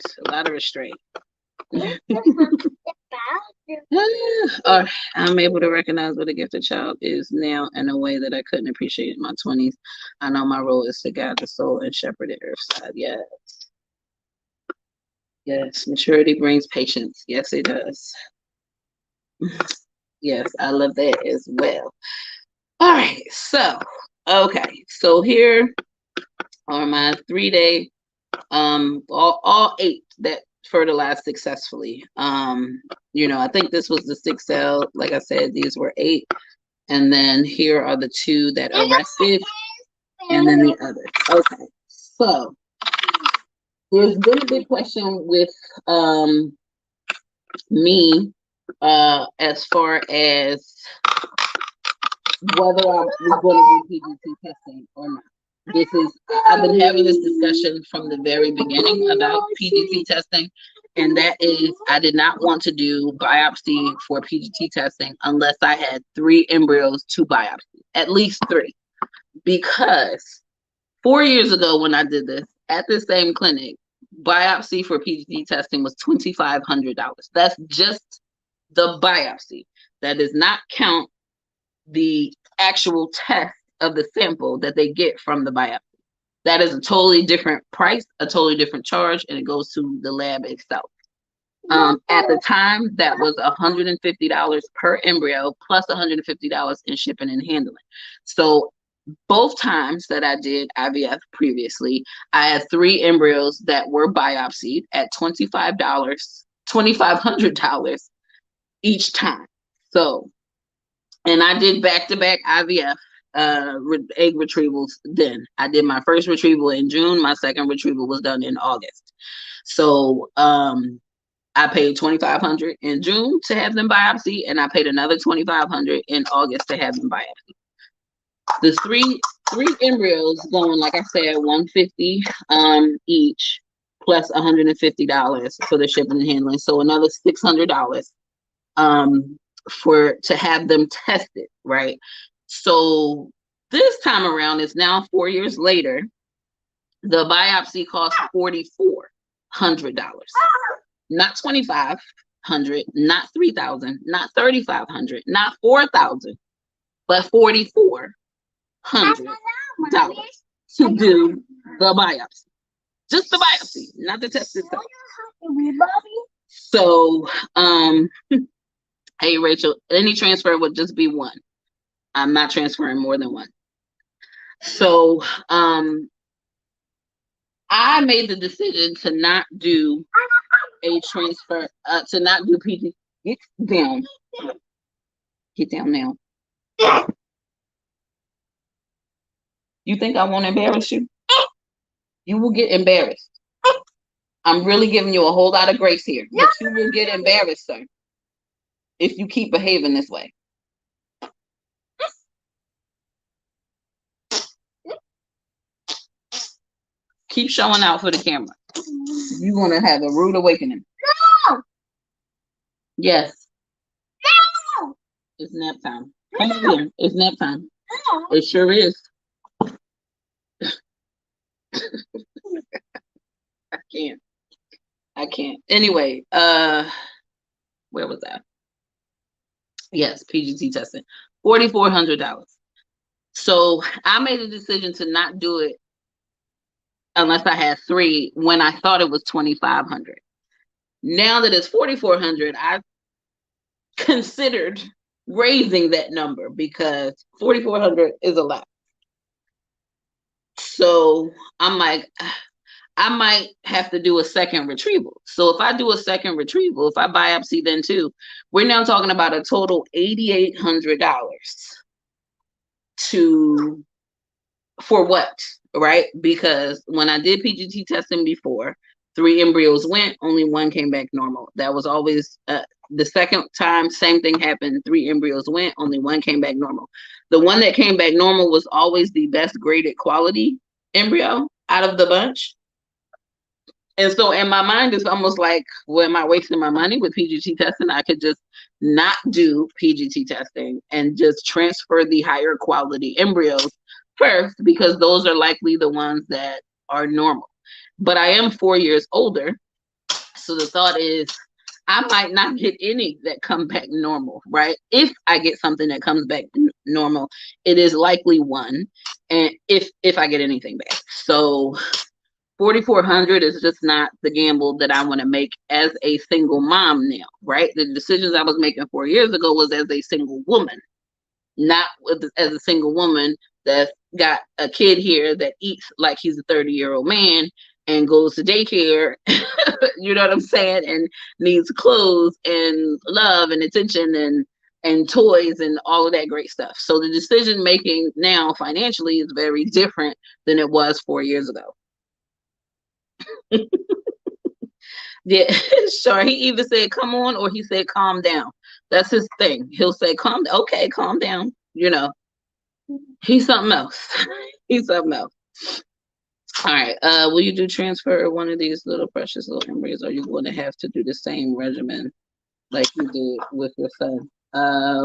I'm able to recognize what a gifted child is now in a way that I couldn't appreciate in my 20s. I know my role is to guide the soul and shepherd the earth side. Yes. Yes, maturity brings patience. Yes, it does. Yes, I love that as well. All right, so okay, so here are my 3-day, all 8 that fertilized successfully. I think this was the 6 cell. Like I said, these were 8, and then here are the 2 that arrested, and then the others. Okay, so there's been a big question with me as far as whether I was going to do PGT testing or not. I've been having this discussion from the very beginning about PGT testing, and that is I did not want to do biopsy for PGT testing unless I had 3 embryos to biopsy, at least 3, because 4 years ago when I did this at the same clinic, biopsy for PGT testing was $2,500. That's just the biopsy. That does not count the actual test of the sample that they get from the biopsy. That is a totally different price, a totally different charge, and it goes to the lab itself. At the time, that was $150 per embryo plus $150 in shipping and handling. So both times that I did IVF previously, I had 3 embryos that were biopsied at $2,500 each time. So, and I did back-to-back IVF egg retrievals then. I did my first retrieval in June. My second retrieval was done in August. So I paid $2,500 in June to have them biopsy, and I paid another $2,500 in August to have them biopsy. The three embryos going, like I said, $150 each plus $150 for the shipping and handling. So another $600 to have them tested, right? So this time around, it's now 4 years later. The biopsy costs $4,400, not $2,500, not $3,000, not $3,500, not $4,000, but $4,400 to do the biopsy. Just the biopsy, not the test itself. So, hey Rachel, any transfer would just be 1. I'm not transferring more than 1. So, I made the decision to not do a transfer, to not do PG. Get down. Get down now. You think I won't embarrass you? You will get embarrassed. I'm really giving you a whole lot of grace here, but you will get embarrassed, sir, if you keep behaving this way. Keep showing out for the camera. You're going to have a rude awakening. No! Yes. No! It's nap time. Come here. It's nap time. No. It sure is. I can't. Anyway, where was I? Yes, PGT testing. $4,400. So I made a decision to not do it unless I had 3 when I thought it was $2,500. Now that it's $4,400, I considered raising that number because $4,400 is a lot. So I'm like, I might have to do a second retrieval. So if I do a second retrieval, if I biopsy then too, we're now talking about a total $8,800 for what, right? Because when I did PGT testing before, 3 embryos went, only 1 came back normal. That was always the second time, same thing happened. 3 embryos went, only 1 came back normal. The one that came back normal was always the best graded quality embryo out of the bunch. And so in my mind, it's almost like, well, am I wasting my money with PGT testing? I could just not do PGT testing and just transfer the higher quality embryos first, because those are likely the ones that are normal. But I am 4 years older. So the thought is, I might not get any that come back normal, right? If I get something that comes back normal, it is likely 1. And if I get anything back. So $4,400 is just not the gamble that I want to make as a single mom now, right? The decisions I was making 4 years ago was as a single woman, not as a single woman that's got a kid here that eats like he's a 30-year-old man and goes to daycare, you know what I'm saying, and needs clothes and love and attention and toys and all of that great stuff. So the decision making now financially is very different than it was 4 years ago. Yeah, sure. He either said come on or he said calm down. That's his thing. He'll say okay, calm down. You know, he's something else. He's something else. All right. Will you do transfer one of these little precious little embryos, or are you going to have to do the same regimen like you did with your son?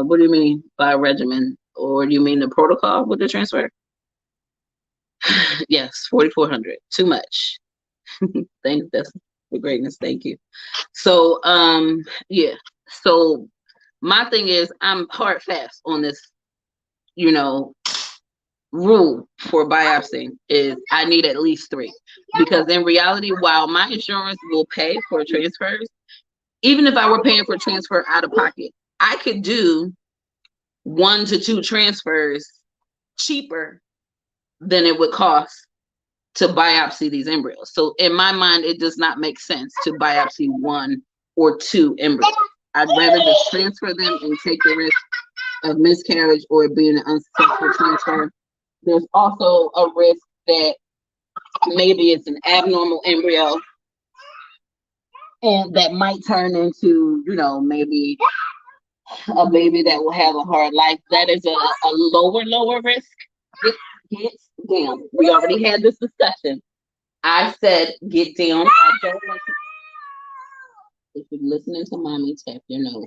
What do you mean by regimen? Or do you mean the protocol with the transfer? Yes, 4,400. Too much. That's for greatness. Thank you. So, yeah. So my thing is, I'm hard fast on this, you know, rule for biopsy is I need at least 3, because in reality, while my insurance will pay for transfers, even if I were paying for transfer out of pocket, I could do 1 to 2 transfers cheaper than it would cost to biopsy these embryos. So in my mind, it does not make sense to biopsy 1 or 2 embryos. I'd rather just transfer them and take the risk of miscarriage or being an unsuccessful transfer. There's also a risk that maybe it's an abnormal embryo and that might turn into, you know, maybe a baby that will have a hard life. That is a lower risk. Get down. We already had this discussion. I said get down. I don't want to. If you're listening to mommy, tap your nose.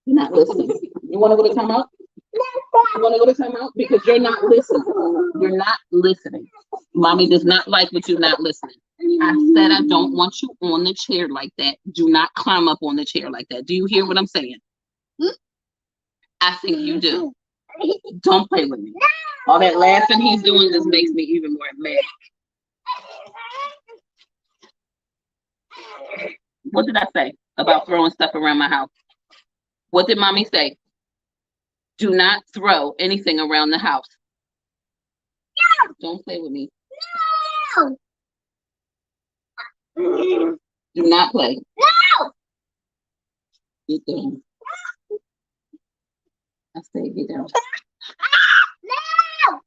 You're not listening. You want to go to timeout? You want to go to timeout? Because you're not listening. You're not listening. Mommy does not like what you're not listening. I said I don't want you on the chair like that. Do not climb up on the chair like that. Do you hear what I'm saying? I think you do. Don't play with me. All that laughing he's doing just makes me even more mad. What did I say about throwing stuff around my house? What did mommy say? Do not throw anything around the house. No. Don't play with me. No. Do not play. No. Get down. I say get down. No.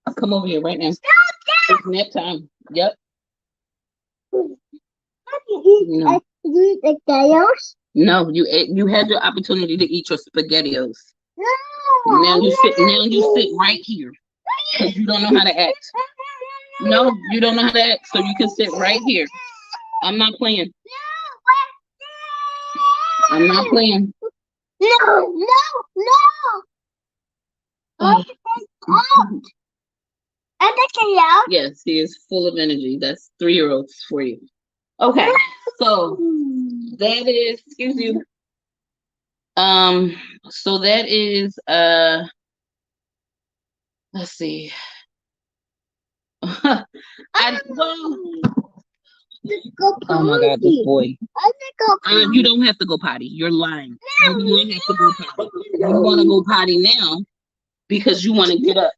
I'll come over here right now. It's nap time. Yep. No. No, you had your opportunity to eat your SpaghettiOs. No. Now you sit right here because you don't know how to act. No, you don't know how to act, so you can sit right here. I'm not playing. I'm not playing. No. Yes, he is full of energy. That's 3-year-olds for you. Okay, so that is, excuse you. So that is let's see. Oh my God, this boy. You don't have to go potty. You're lying. You don't have to go potty. You want to go potty now because you want to get up.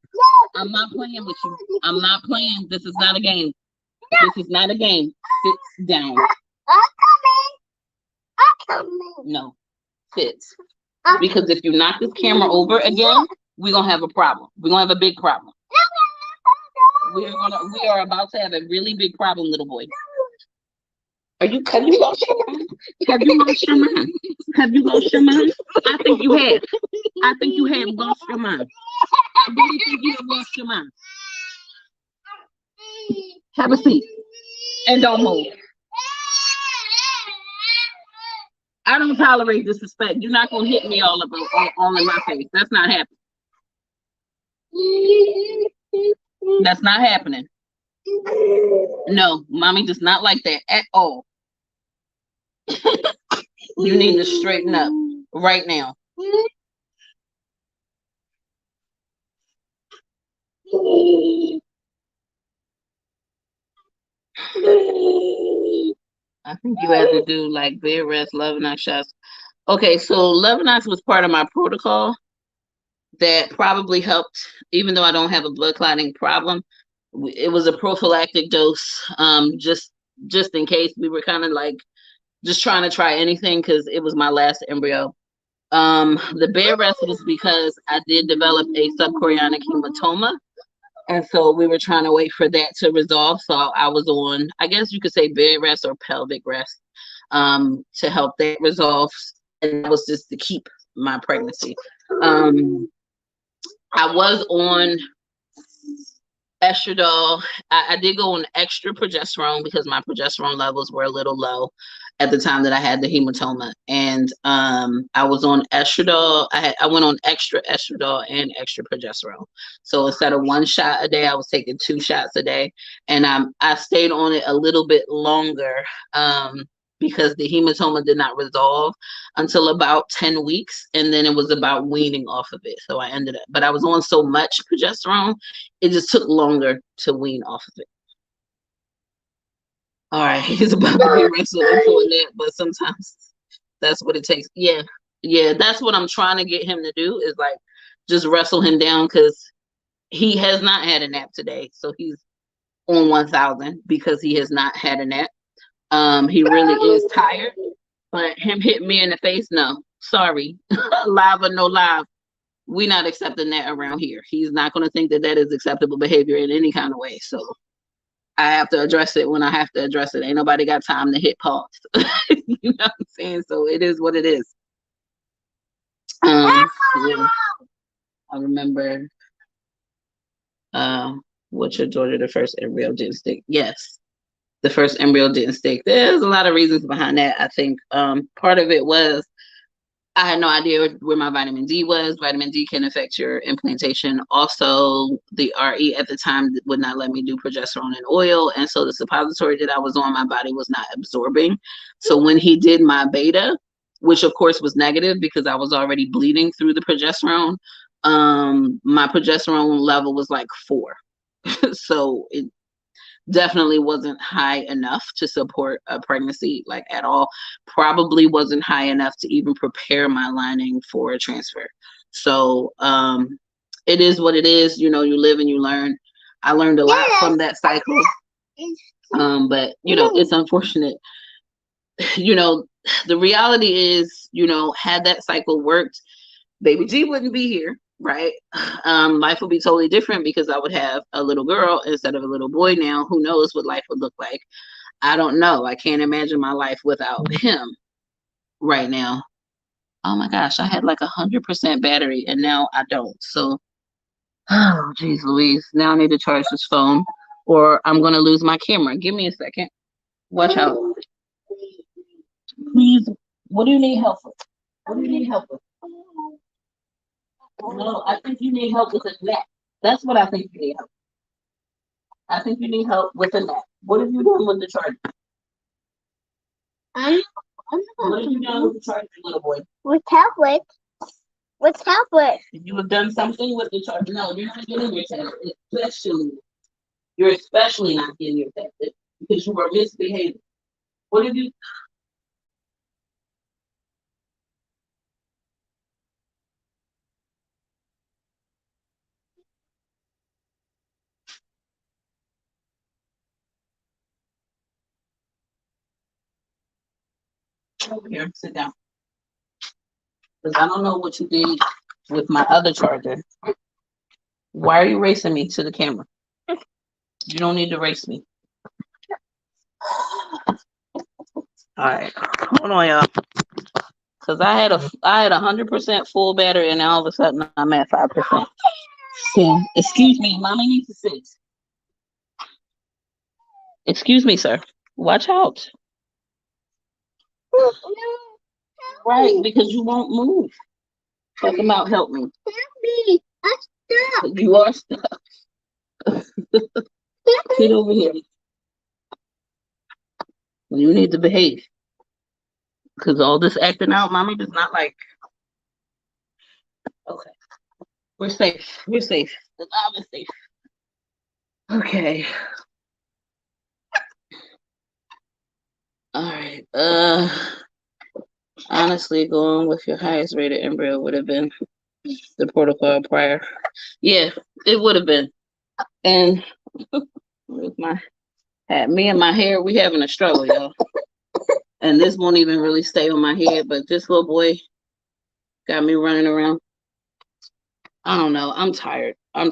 I'm not playing with you. I'm not playing. This is not a game. This is not a game. Sit down. I'm coming. No, sit. Because if you knock this camera over again, we're gonna have a problem. We're gonna have a big problem. We are about to have a really big problem, little boy. Have you lost your mind? Have you lost your mind? Have you lost your mind? I think you have. I think you have lost your mind. I really think you have lost your mind. Have a seat. And don't move. I don't tolerate disrespect. You're not gonna hit me all in my face. That's not happening. That's not happening. No, mommy does not like that at all. You need to straighten up right now. I think you had to do like bed rest, Lovenox shots. Okay, so Lovenox was part of my protocol that probably helped, even though I don't have a blood clotting problem. It was a prophylactic dose, just in case. We were kind of like just trying to try anything because it was my last embryo. The bed rest was because I did develop a subchorionic hematoma. And so we were trying to wait for that to resolve. So I was on, I guess you could say bed rest or pelvic rest, to help that resolve. And that was just to keep my pregnancy. I was on estradiol. I did go on extra progesterone because my progesterone levels were a little low at the time that I had the hematoma. And I was on estradiol. I went on extra estradiol and extra progesterone. So instead of 1 shot a day, I was taking 2 shots a day. And I stayed on it a little bit longer. Because the hematoma did not resolve until about 10 weeks. And then it was about weaning off of it. So I ended up, but I was on so much progesterone, it just took longer to wean off of it. All right, he's about to be wrestling for that, but sometimes that's what it takes. Yeah, that's what I'm trying to get him to do is like just wrestle him down because he has not had a nap today. So he's on 1,000 because he has not had a nap. He really is tired, but him hitting me in the face, no, sorry, live or no live, we not accepting that around here. He's not going to think that that is acceptable behavior in any kind of way. So I have to address it when I have to address it. Ain't nobody got time to hit pause. You know what I'm saying? So it is what it is. Yeah. I remember what's your daughter, the first embryo didn't stick. Yes. The first embryo didn't stick. There's a lot of reasons behind that. I think part of it was I had no idea where my vitamin D was. Vitamin D can affect your implantation. Also, the RE at the time would not let me do progesterone and oil. And so the suppository that I was on, my body was not absorbing. So when he did my beta, which of course was negative because I was already bleeding through the progesterone, my progesterone level was like 4. So it definitely wasn't high enough to support a pregnancy, like at all. Probably wasn't high enough to even prepare my lining for a transfer. So it is what it is. You know, you live and you learn. I learned a lot from that cycle. But you know, it's unfortunate. You know, the reality is, you know, had that cycle worked, baby G wouldn't be here, right? Life would be totally different because I would have a little girl instead of a little boy now. Who knows what life would look like? I don't know. I can't imagine my life without him right now. Oh my gosh, I had like 100% battery and now I don't. So, oh geez Louise, now I need to charge this phone or I'm gonna lose my camera. Give me a second. Watch out. Please, what do you need help with? What do you need help with? No, I think you need help with a nap. That's what I think you need help. I think you need help with a nap. What have you done with the charger? What have you done with the charger, little boy? With tablet. With tablet. You have done something with the charger. No, you're not getting your tablet. You're especially not getting your tablet because you were misbehaving. What have you? Over here, sit down. Because I don't know what you did with my other charger. Why are you racing me to the camera? You don't need to race me. All right, hold on, y'all. Because I had 100% full battery, and all of a sudden I'm at 5%. So, excuse me, mommy needs to sit. Excuse me, sir. Watch out. Right, because you won't move. Talk about help me. I'm stuck. You are stuck. Get over here. You need to behave. Because all this acting out, mommy does not like. Okay. We're safe. We're safe. The dog is safe. Okay. All right. Honestly, going with your highest rated embryo would have been the protocol prior. Yeah, it would have been. And with my hat, me and my hair, we having a struggle, y'all. And this won't even really stay on my head, but this little boy got me running around. I don't know. I'm tired. I've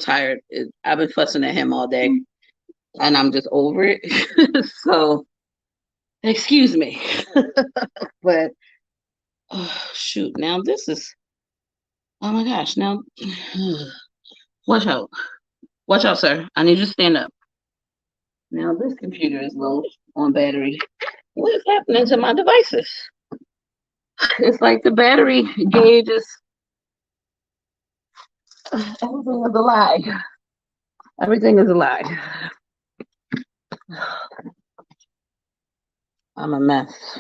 been fussing at him all day, and I'm just over it. So, excuse me. But oh, shoot, now this is. Oh my gosh! Now, watch out, sir. I need you to stand up. Now this computer is low on battery. What is happening to my devices? It's like the battery gauge is. Everything is a lie. Everything is a lie. I'm a mess.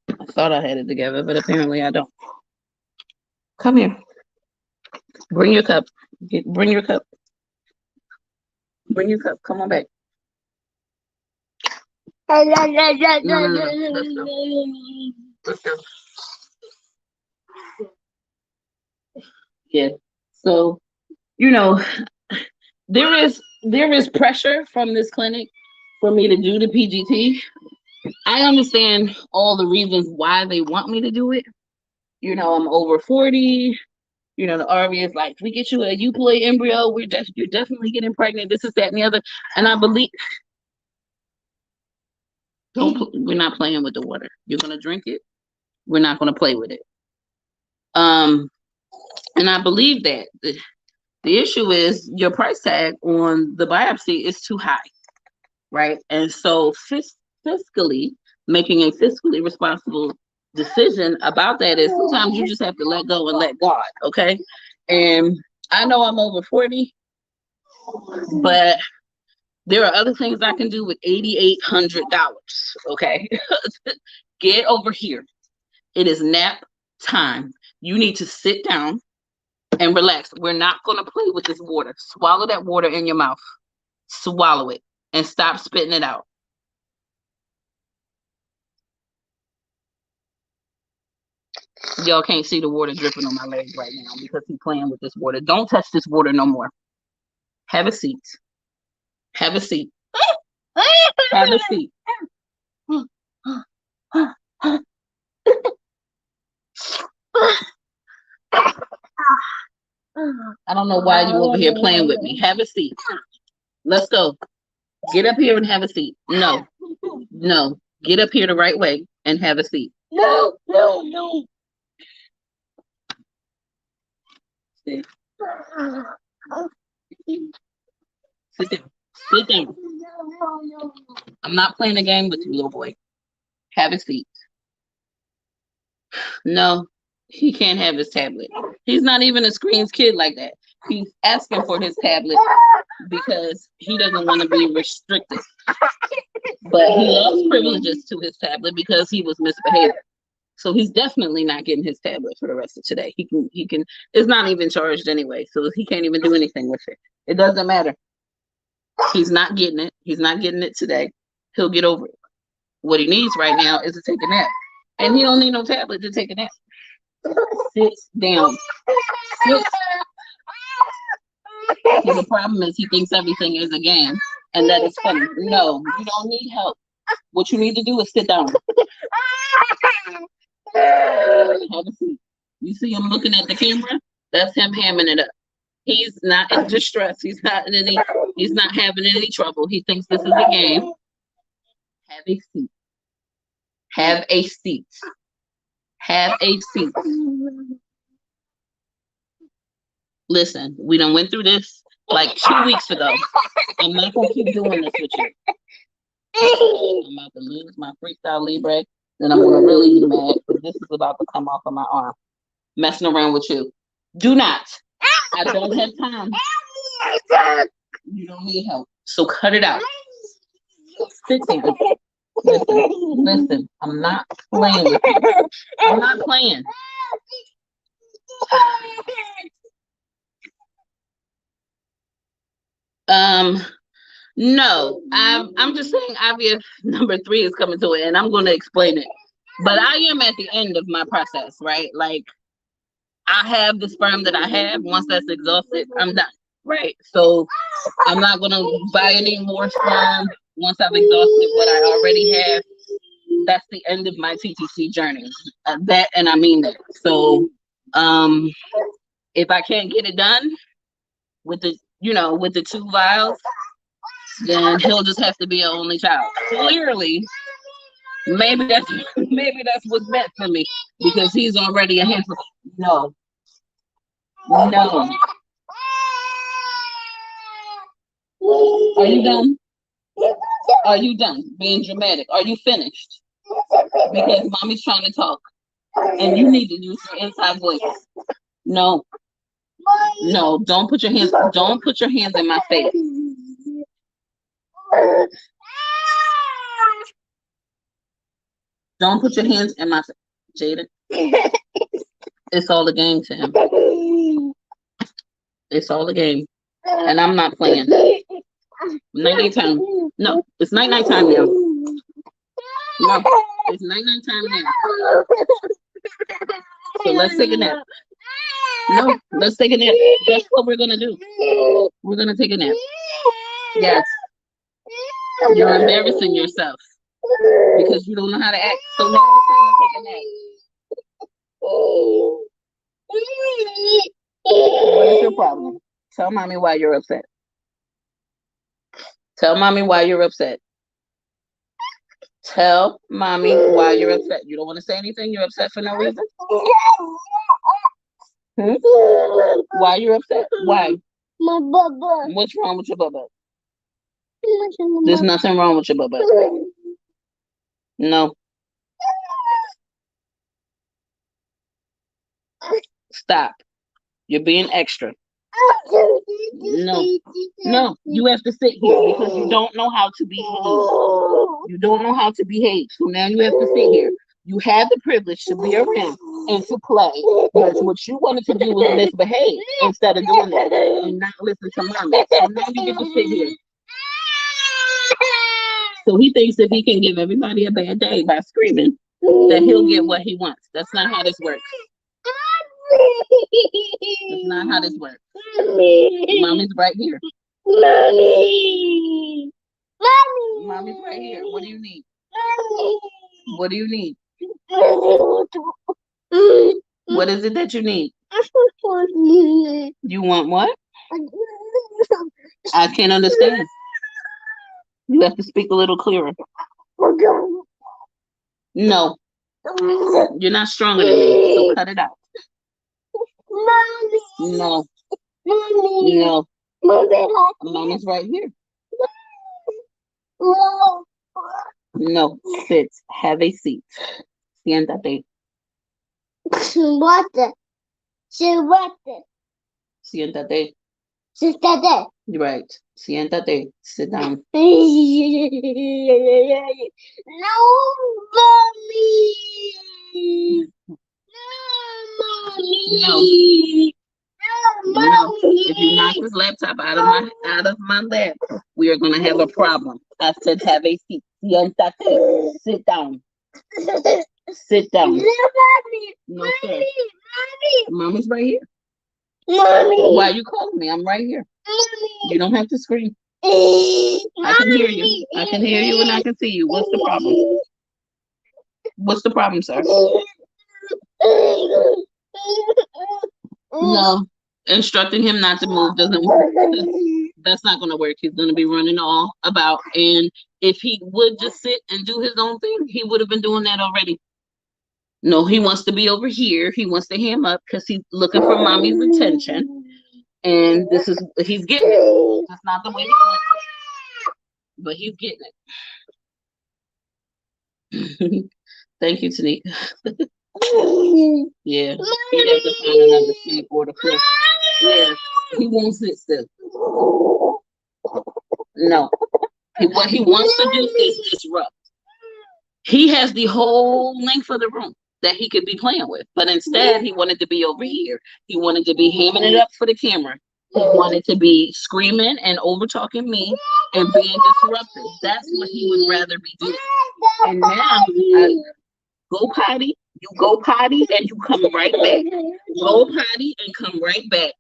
I thought I had it together, but apparently I don't. Come here. Bring your cup. Bring your cup. Bring your cup. Come on back. No. Let's go. Let's go. Yeah. So, there is pressure from this clinic for me to do the PGT. I understand all the reasons why they want me to do it. I'm over 40. The RV is like, we get you a euploid embryo, you're definitely getting pregnant. This is that and the other. And I believe we're not playing with the water. You're gonna drink it. We're not gonna play with it. And I believe that the issue is your price tag on the biopsy is too high, right? And so fiscally, making a fiscally responsible decision about that is sometimes you just have to let go and let God, okay? And I know I'm over 40, but there are other things I can do with $8,800, okay? Get over here. It is nap time. You need to sit down and relax. We're not going to play with this water. Swallow that water in your mouth. Swallow it and stop spitting it out. Y'all can't see the water dripping on my leg right now because he's playing with this water. Don't touch this water no more. Have a seat. Have a seat. Have a seat. I don't know why you over here playing with me. Have a seat. Let's go. Get up here and have a seat. No. Get up here the right way and have a seat. No. Sit down. Sit down. I'm not playing a game with you, little boy. Have a seat. No, he can't have his tablet. He's not even a screens kid like that. He's asking for his tablet because he doesn't want to be restricted. But he lost privileges to his tablet because he was misbehaving. So he's definitely not getting his tablet for the rest of today. He can. It's not even charged anyway, so he can't even do anything with it. It doesn't matter. He's not getting it. He's not getting it today. He'll get over it. What he needs right now is to take a nap. And he don't need no tablet to take a nap. Sit down. Sit. So the problem is he thinks everything is a game and that it's funny. No, you don't need help. What you need to do is sit down. Have a seat. You see him looking at the camera? That's him hamming it up. He's not in distress. He's not having any trouble. He thinks this is a game. Have a seat. Have a seat. Have a seat. Listen, we done went through this like 2 weeks ago. I'm not gonna keep doing this with you. I'm about to lose my freestyle Libre. Then I'm gonna really be mad because this is about to come off of my arm. Messing around with you. Do not. I don't have time. You don't need help. So cut it out. Sit down. Listen, I'm not playing with you. I'm not playing. No, I'm just saying IVF number 3 is coming to it, and I'm going to explain it. But I am at the end of my process, right? Like, I have the sperm that I have. Once that's exhausted, I'm done, right? So I'm not going to buy any more sperm once I've exhausted what I already have. That's the end of my TTC journey. That, and I mean that. So, if I can't get it done with with the 2 vials, then he'll just have to be an only child. Clearly, maybe that's what's meant for me, because he's already a handful. No, no. Are you done? Are you done being dramatic? Are you finished? Because mommy's trying to talk, and you need to use your inside voice. No, no, don't put your hands in my face. Don't put your hands in my face, Jaden. It's all a game to him. It's all a game, and I'm not playing. Night time. No, it's night time now. No, it's night time now. So let's take a nap. No, let's take a nap. That's what we're gonna do. We're gonna take a nap. Yes. You're embarrassing yourself because you don't know how to act. So now it's time to take a nap. What is your problem? Tell mommy why you're upset. Tell mommy why you're upset. Tell mommy why you're upset. You don't want to say anything? You're upset for no reason? Why you're upset? Why? My bubba. What's wrong with your bubba? There's nothing wrong with your bubba. No. Stop. You're being extra. No. No. You have to sit here because you don't know how to behave. You don't know how to behave. So now you have to sit here. You have the privilege to be around and to play. But what you wanted to do was misbehave instead of doing that and not listen to mommy. So now you get to sit here. So he thinks if he can give everybody a bad day by screaming, that he'll get what he wants. That's not how this works. That's not how this works. Mommy's right here. Mommy's right here. What do you need? What do you need? What is it that you need? You want what? I can't understand. You have to speak a little clearer. No. You're not stronger than me, so cut it out. No. No. Mommy's right here. No. Sit. Have a seat. Siéntate. Siéntate. Right. Siéntate. Sit down. No, mommy. No. No. If you knock this laptop out of my lap, we are gonna have a problem. I said have a seat. Siéntate. Sit down. Sit down. No, sir. Mommy's right here. Mommy. Why are you calling me? I'm right here. Mommy. You don't have to scream. I can hear you. I can hear you and I can see you. What's the problem? What's the problem, sir? No. Instructing him not to move doesn't work. That's not going to work. He's going to be running all about. And if he would just sit and do his own thing, he would have been doing that already. No, he wants to be over here. He wants to ham up because he's looking for mommy's attention. And he's getting it. That's not the way he wants it. But he's getting it. Thank you, Tamikia. Yeah. He has to find another seat or the flip. Yeah. He won't sit still. No. What he wants to do is disrupt. He has the whole length of the room that he could be playing with. But instead, he wanted to be over here. He wanted to be hamming it up for the camera. He wanted to be screaming and over talking me and being disruptive. That's what he would rather be doing. And now I go potty, you go potty, and you come right back. Go potty and come right back.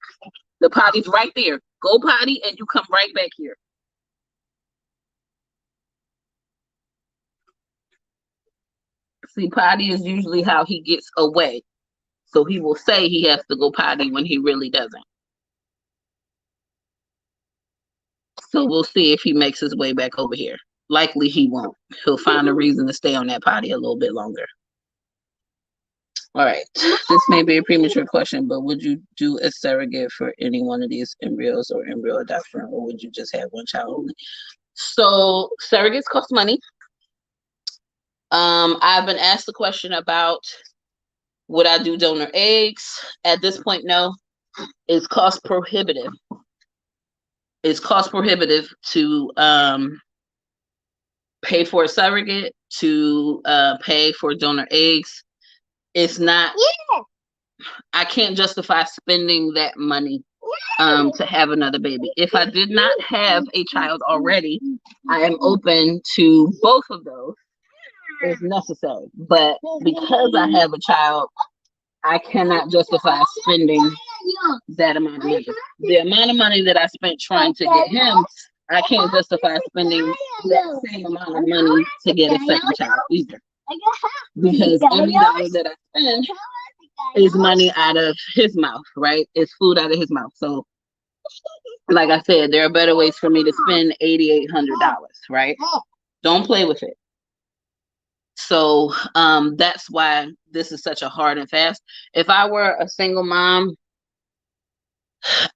The potty's right there. Go potty and you come right back here. See, potty is usually how he gets away. So he will say he has to go potty when he really doesn't. So we'll see if he makes his way back over here. Likely he won't. He'll find a reason to stay on that potty a little bit longer. All right. This may be a premature question, but would you do a surrogate for any one of these embryos or embryo adoption, or would you just have one child only? So surrogates cost money. I've been asked the question about would I do donor eggs? At this point, no. It's cost prohibitive. It's cost prohibitive to pay for a surrogate, to pay for donor eggs. It's not. Yeah. I can't justify spending that money to have another baby. If I did not have a child already, I am open to both of those if necessary. But because I have a child, I cannot justify spending that amount of money. The amount of money that I spent trying to get him, I can't justify spending that same amount of money to get a second child either. Because every dollar that I spend is money out of his mouth, right? It's food out of his mouth. So, like I said, there are better ways for me to spend $8,800, right? Don't play with it. So that's why this is such a hard and fast. If I were a single mom,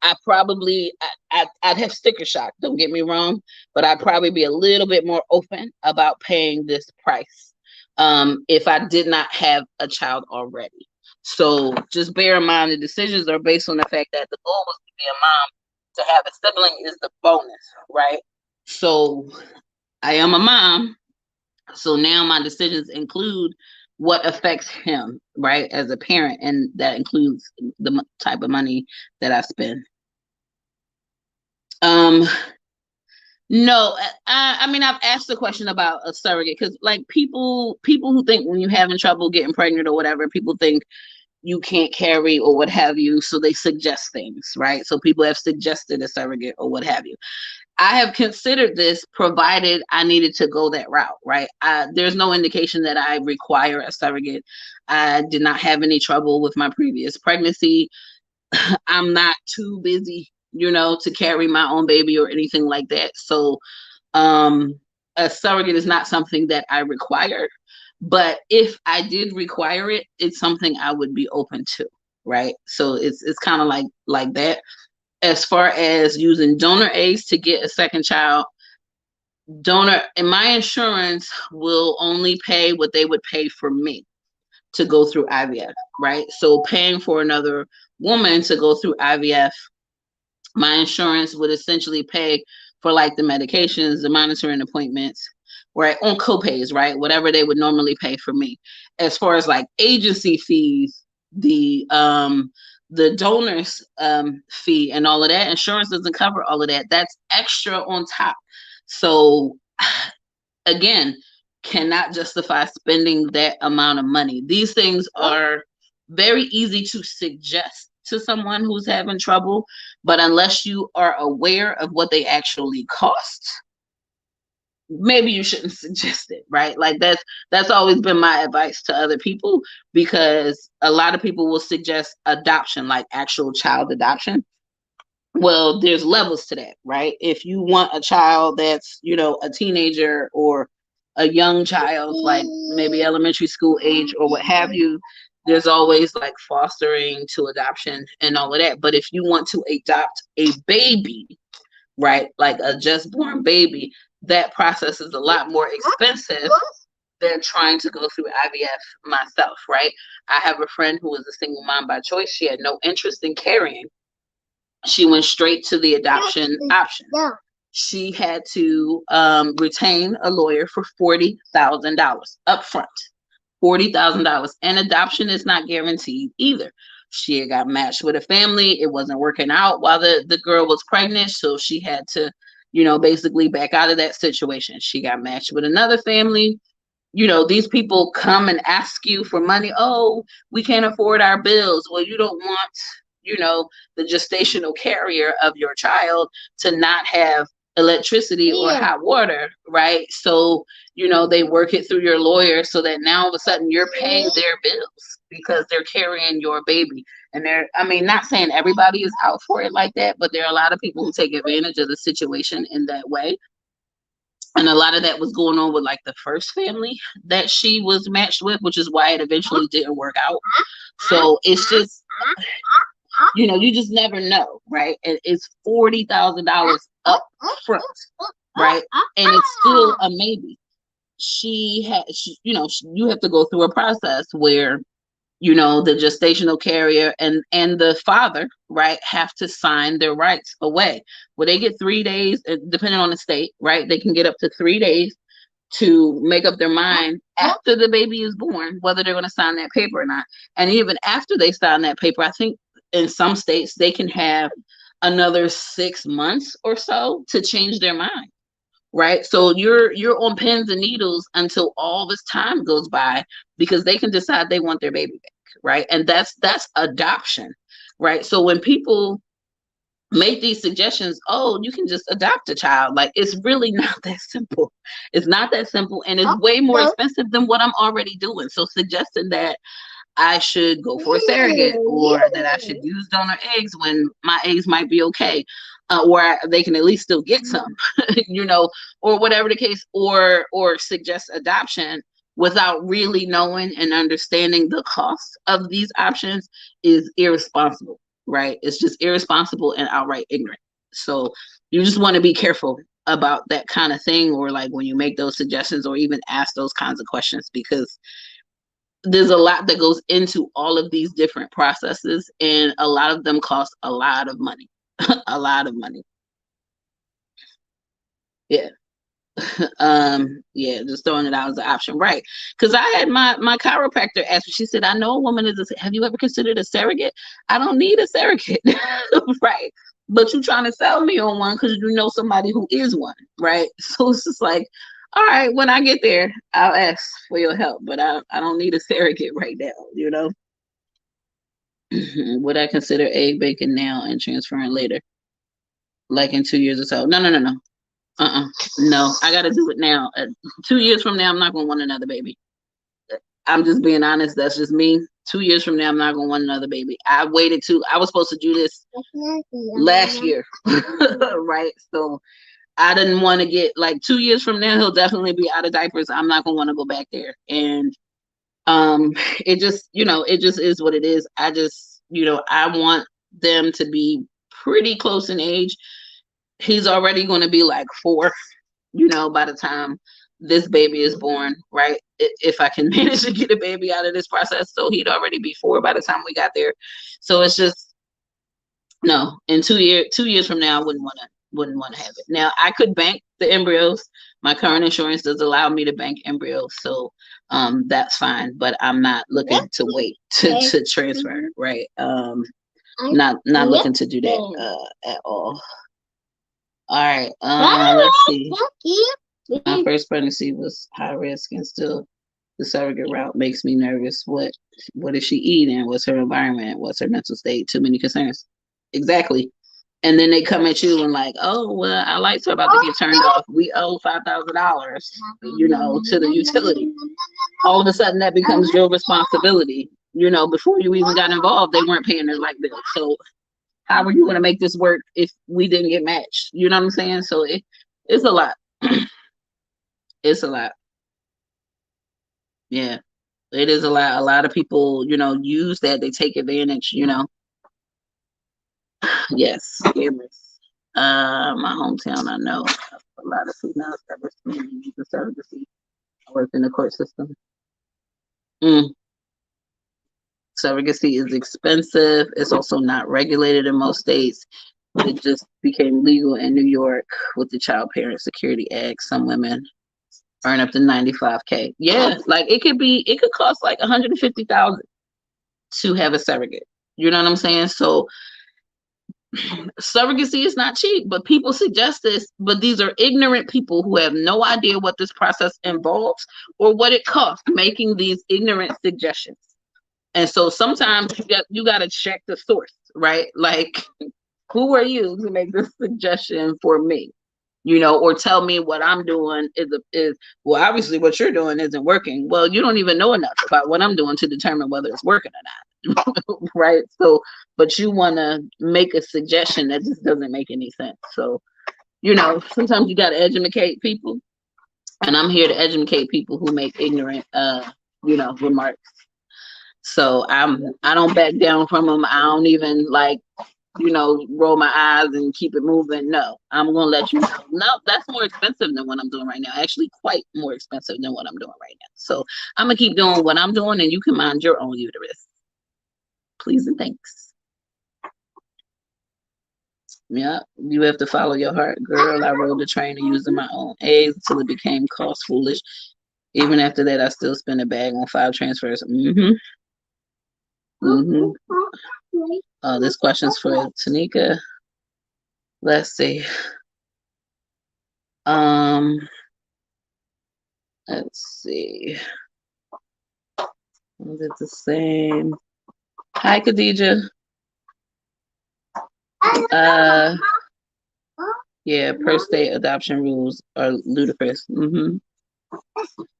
I'd have sticker shock. Don't get me wrong, but I'd probably be a little bit more open about paying this price if I did not have a child already. So just bear in mind the decisions are based on the fact that the goal was to be a mom. To have a sibling is the bonus, right? So I am a mom. So now my decisions include what affects him, right, as a parent, and that includes the type of money that I spend. No, I mean, I've asked the question about a surrogate because, like, people who think when you're having trouble getting pregnant or whatever, people think you can't carry or what have you, so they suggest things, right? So people have suggested a surrogate or what have you. I have considered this provided I needed to go that route, right? There's no indication that I require a surrogate. I did not have any trouble with my previous pregnancy. I'm not too busy, to carry my own baby or anything like that. So a surrogate is not something that I required. But if I did require it, it's something I would be open to, right? So it's kind of like that. As far as using donor eggs to get a second child, and my insurance will only pay what they would pay for me to go through IVF, right? So paying for another woman to go through IVF, my insurance would essentially pay for like the medications, the monitoring appointments, right? On copays, right? Whatever they would normally pay for me. As far as like agency fees, the donors fee and all of that, insurance doesn't cover all of that. That's extra on top. So again, cannot justify spending that amount of money. These things are very easy to suggest to someone who's having trouble, but unless you are aware of what they actually cost, maybe you shouldn't suggest it, right? Like that's always been my advice to other people, because a lot of people will suggest adoption, like actual child adoption. Well, there's levels to that, right? If you want a child that's, a teenager or a young child, like maybe elementary school age or what have you, there's always like fostering to adoption and all of that. But if you want to adopt a baby, right, like a just born baby, that process is a lot more expensive than trying to go through IVF myself, right? I have a friend who was a single mom by choice. She had no interest in carrying. She went straight to the adoption option. She had to retain a lawyer for $40,000 up front. $40,000. And adoption is not guaranteed either. She had got matched with a family. It wasn't working out while the girl was pregnant, so she had to, basically back out of that situation. She got matched with another family. These people come and ask you for money. Oh, we can't afford our bills. Well, you don't want, the gestational carrier of your child to not have electricity or hot water, right? So, they work it through your lawyer so that now all of a sudden you're paying their bills because they're carrying your baby. And not saying everybody is out for it like that, but there are a lot of people who take advantage of the situation in that way. And a lot of that was going on with like the first family that she was matched with, which is why it eventually didn't work out. So it's just, you just never know, right? And it's $40,000 up front, right? And it's still a maybe. You have to go through a process where, the gestational carrier and the father, right, have to sign their rights away. Well, they get 3 days, depending on the state, right? They can get up to 3 days to make up their mind after the baby is born, whether they're going to sign that paper or not. And even after they sign that paper, I think in some states they can have another 6 months or so to change their mind. Right. So you're on pins and needles until all this time goes by because they can decide they want their baby back. Right. And that's adoption. Right. So when people make these suggestions, oh, you can just adopt a child, like it's really not that simple. It's not that simple. And it's way more expensive than what I'm already doing. So suggesting that I should go for a surrogate or that I should use donor eggs when my eggs might be okay, or they can at least still get some, or whatever the case, or suggest adoption without really knowing and understanding the cost of these options is irresponsible, right? It's just irresponsible and outright ignorant. So you just want to be careful about that kind of thing, or like when you make those suggestions or even ask those kinds of questions, because there's a lot that goes into all of these different processes, and a lot of them cost a lot of money. A lot of money. Yeah. Yeah, just throwing it out as an option, right? Because I had my chiropractor ask me, she said, I know a woman have you ever considered a surrogate? I don't need a surrogate. Right. But you trying to sell me on one because you know somebody who is one, right? So it's just like, all right, when I get there, I'll ask for your help, but I don't need a surrogate right now, Would I consider egg bacon now and transferring later? Like in 2 years or so? No. No, I got to do it now. 2 years from now, I'm not going to want another baby. I'm just being honest. That's just me. 2 years from now, I'm not going to want another baby. I was supposed to do this last year, right? So I didn't want to get, like, 2 years from now, he'll definitely be out of diapers. I'm not going to want to go back there. And it just is what it is. I just, I want them to be pretty close in age. He's already going to be like 4, by the time this baby is born, right? If I can manage to get a baby out of this process. So he'd already be 4 by the time we got there. So it's just, no, in 2 years from now, I wouldn't want to have it. Now I could bank the embryos. My current insurance does allow me to bank embryos. So that's fine, but I'm not looking to wait to transfer, right? Not looking to do that at all. All right. Let's see. My first pregnancy was high risk, and still the surrogate route makes me nervous. What is she eating? What's her environment? What's her mental state? Too many concerns. Exactly. And then they come at you and like, oh, well, our lights are about to get turned off. We owe $5,000, to the utility. All of a sudden, that becomes your responsibility. Before you even got involved, they weren't paying their light bill. So how are you going to make this work if we didn't get matched? You know what I'm saying? So it's a lot. It's a lot. Yeah, it is a lot. A lot of people, use that. They take advantage, Yes, scammers. My hometown, I know a lot of females that were screaming the surrogacy. I worked in the court system. Surrogacy is expensive. It's also not regulated in most states. It just became legal in New York with the Child Parent Security Act. Some women earn up to $95K. Yeah, like it could cost like $150,000 to have a surrogate. You know what I'm saying? So surrogacy is not cheap, but people suggest this, but these are ignorant people who have no idea what this process involves or what it costs making these ignorant suggestions. And so sometimes you got to check the source, right? Like, who are you to make this suggestion for me? You know, or tell me what I'm doing is well, obviously what you're doing isn't working. Well, you don't even know enough about what I'm doing to determine whether it's working or not. Right? So, but you want to make a suggestion that just doesn't make any sense. So, you know, sometimes you got to educate people, and I'm here to educate people who make ignorant, you know, remarks. So I don't back down from them. I don't even like, you know, roll my eyes and keep it moving. No, I'm gonna let you know. No, that's more expensive than what I'm doing right now. Actually, quite more expensive than what I'm doing right now. So I'm gonna keep doing what I'm doing, and you can mind your own uterus. Please and thanks. Yeah, you have to follow your heart, girl. I rode the train and using my own eggs until it became cost foolish. Even after that, I still spent a bag on 5 transfers. This question's for Tanika. Let's see. Let's see. Is it the same? Hi, Khadija. Yeah, per state adoption rules are ludicrous.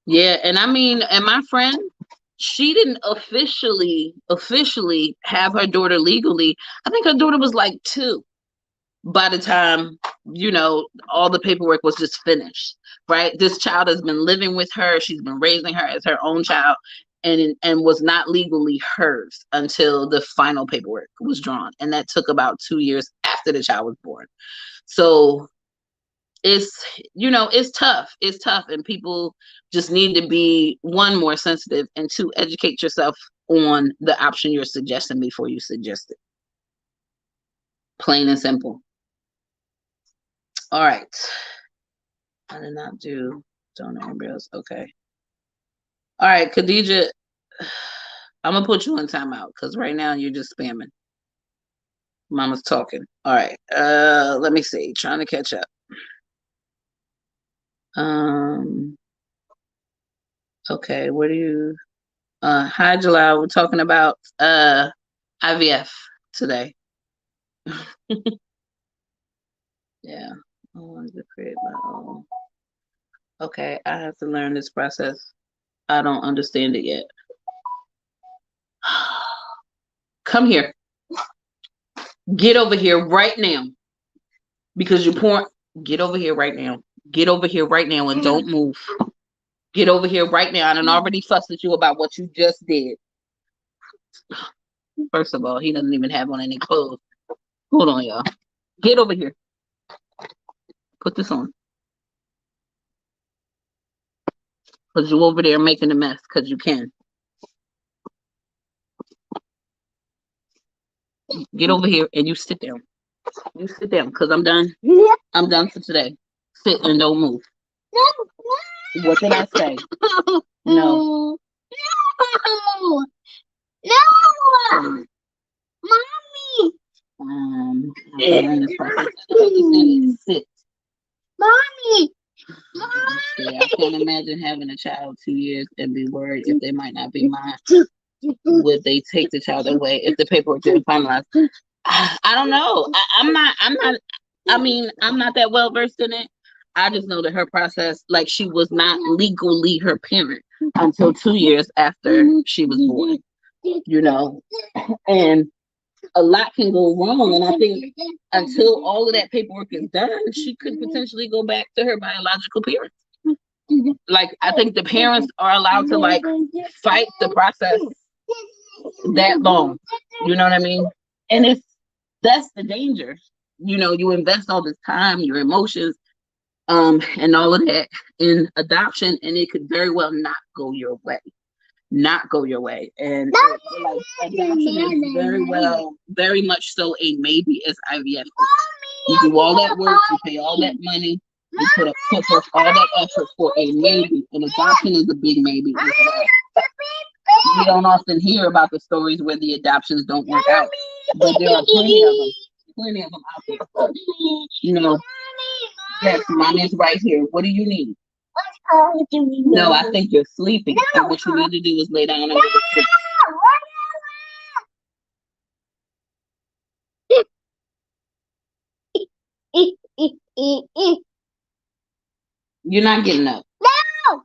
Yeah, and I mean, and my friend, she didn't officially have her daughter legally. I think her daughter was like 2 by the time, you know, all the paperwork was just finished, right? This child has been living with her. She's been raising her as her own child, and was not legally hers until the final paperwork was drawn. And that took about 2 years after the child was born. So it's, you know, it's tough. It's tough. And people just need to be, 1, more sensitive, and 2, educate yourself on the option you're suggesting before you suggest it. Plain and simple. All right. I did not do donor embryos. Okay. All right, Khadija, I'm gonna put you in timeout because right now you're just spamming. Mama's talking. All right. Let me see. Trying to catch up. Okay, what do you hi July, we're talking about IVF today. Yeah. I wanted to create my own. Okay, I have to learn this process. I don't understand it yet. Come here. Get over here right now. Because you're pouring. Get over here right now. Get over here right now and don't move. Get over here right now. I done already fussed at you about what you just did. First of all, he doesn't even have on any clothes. Hold on, y'all. Get over here. Put this on. Because you over there making a mess because you can. Get over here and you sit down. You sit down because I'm done. I'm done for today. Sit and don't move. What did I say? No. No. Mommy. Sit. Mommy. See, I can't imagine having a child 2 years and be worried if they might not be mine. Would they take the child away if the paperwork didn't finalize? I don't know. I'm not. I mean, I'm not that well versed in it. I just know that her process, like, she was not legally her parent until 2 years after she was born. You know, and a lot can go wrong. And I think until all of that paperwork is done, she could potentially go back to her biological parents. Like, I think the parents are allowed to, like, fight the process that long. You know what I mean? And that's the danger. You know, you invest all this time, your emotions, and all of that in adoption, and it could very well not go your way. Not go your way. And like, adoption is very much so a maybe as IVF. You do all that work, you pay all that money, you put forth all that effort for a maybe. And adoption is a big maybe as well. We don't often hear about the stories where the adoptions don't work out, but there are plenty of them out there. You know, yes, mommy's right here. What do you need? No, I think you're sleeping. And what you need to do is lay down and go to sleep. You're not getting up. No.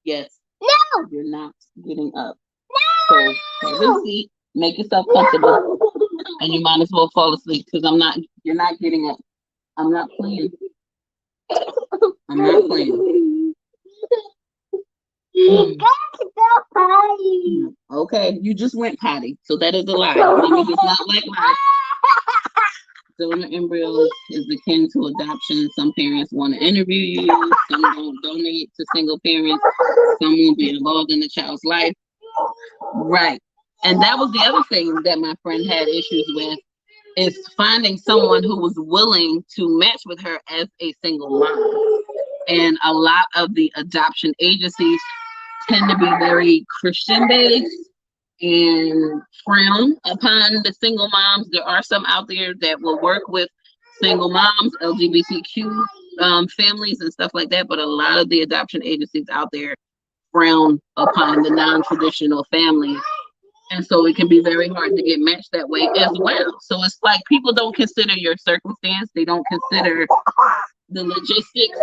Yes. No. You're not getting up. So have a seat, make yourself comfortable, and you might as well fall asleep because you're not getting up. I'm not playing. I'm not playing. You got to go potty. Okay, you just went potty, so that is a lie. Mommy does not like lies. Donor embryos is akin to adoption. Some parents want to interview you. Some don't donate to single parents. Some won't be involved in the child's life. Right. And that was the other thing that my friend had issues with, is finding someone who was willing to match with her as a single mom. And a lot of the adoption agencies tend to be very Christian based and frown upon the single moms. There are some out there that will work with single moms, LGBTQ families and stuff like that, but a lot of the adoption agencies out there frown upon the non-traditional families, and so it can be very hard to get matched that way as well. So it's like people don't consider your circumstance, they don't consider the logistics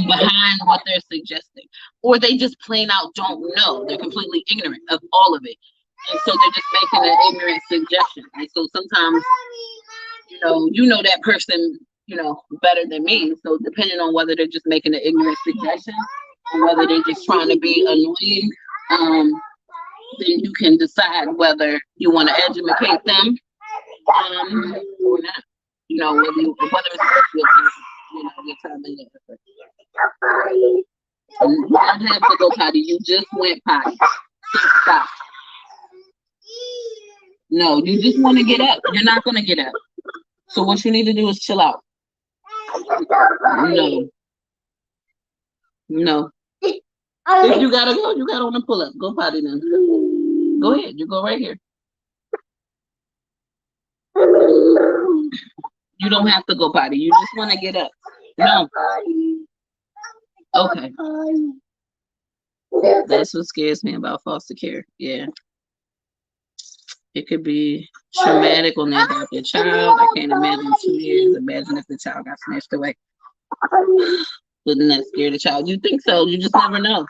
behind what they're suggesting, or they just plain out don't know. They're completely ignorant of all of it, and so they're just making an ignorant suggestion. And so sometimes, you know that person, better than me. So depending on whether they're just making an ignorant suggestion or whether they're just trying to be annoying, then you can decide whether you want to educate them or not. Whether it's your time and your effort. You don't have to go potty. You just went potty. So stop. No, you just want to get up. You're not going to get up. So what you need to do is chill out. No. If you gotta go, you gotta want to pull up. Go potty then. Go ahead. You go right here. You don't have to go potty. You just want to get up. No. Okay. That's what scares me about foster care. Yeah. It could be traumatic on the adopted child. I can't imagine 2 years. Imagine if the child got snatched away. Wouldn't that scare the child? You think so? You just never know.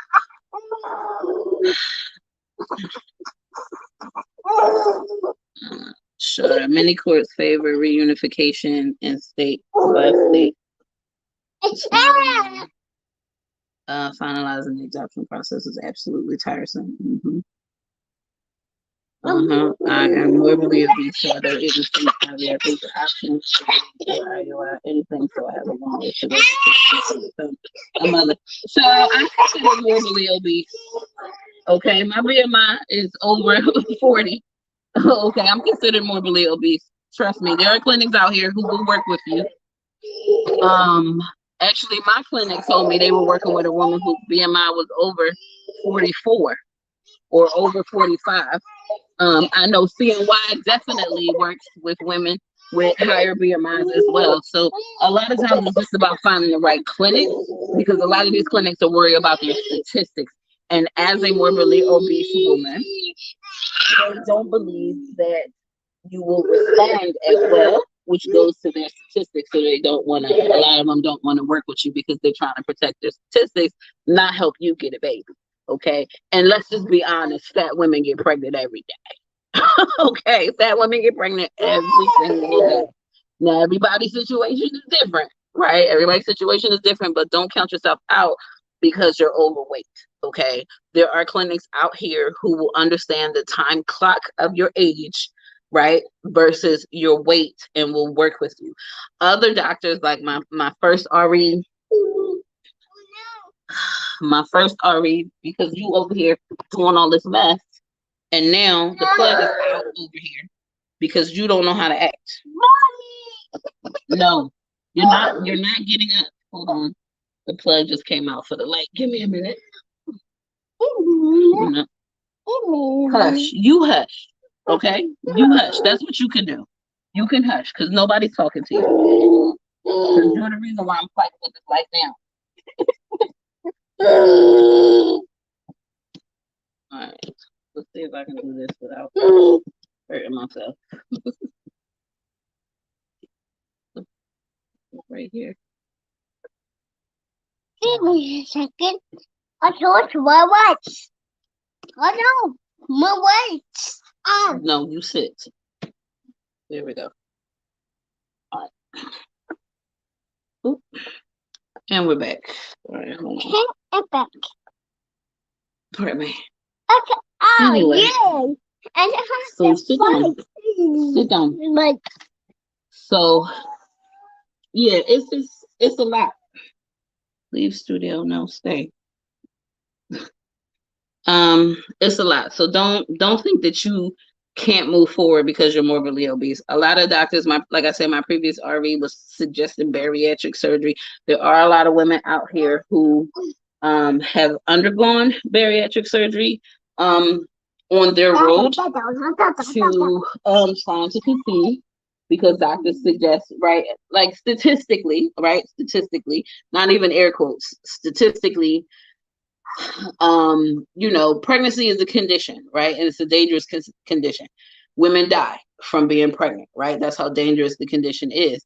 Sure. Many courts favor reunification in state by state. Finalizing the adoption process is absolutely tiresome. I am morbidly obese, so I don't even think IVF is an option for IUI, anything, so I have a long way to go. A mother. So I'm considered morbidly obese. Okay, my BMI is over 40. Okay, I'm considered morbidly obese. Trust me, there are clinics out here who will work with you. Actually, my clinic told me they were working with a woman whose BMI was over 44 or over 45. I know CNY definitely works with women with higher BMIs as well. So a lot of times it's just about finding the right clinic, because a lot of these clinics are worried about their statistics. And as a morbidly obese woman, they don't believe that you will respond as well, which goes to their statistics. So they don't want to, a lot of them don't want to work with you because they're trying to protect their statistics, not help you get a baby. Okay. And let's just be honest, fat women get pregnant every day. Okay. Fat women get pregnant every single day. Now, everybody's situation is different, right? Everybody's situation is different, but don't count yourself out because you're overweight. Okay. There are clinics out here who will understand the time clock of your age, right, versus your weight, and will work with you. Other doctors, like my first RE, because you over here doing all this mess, and now the plug is out over here because you don't know how to act. No, you're not getting up. Hold on. The plug just came out for the light. Give me a minute. No. Hush. You hush. Okay? You hush. That's what you can do. You can hush because nobody's talking to you. Because you're the reason why I'm fighting with this light now. All right. Let's see if I can do this without hurting myself. Right here. Give me a second. I thought my words. Oh no, my words. No, you sit. There we go. All right. Oop. And we're back. All right, hold on. I'm back. Pardon me. Okay. Oh, Anyway. yeah. And So sit down. Sit down. Like, so yeah, it's a lot. Leave studio, no, stay. It's a lot. So don't think that you can't move forward because you're morbidly obese. A lot of doctors, like I said, my previous RV was suggesting bariatric surgery. There are a lot of women out here who have undergone bariatric surgery on their road to trying to conceive, because doctors suggest, right, like statistically, not even air quotes, statistically, pregnancy is a condition, right? And it's a dangerous condition. Women die from being pregnant, right? That's how dangerous the condition is.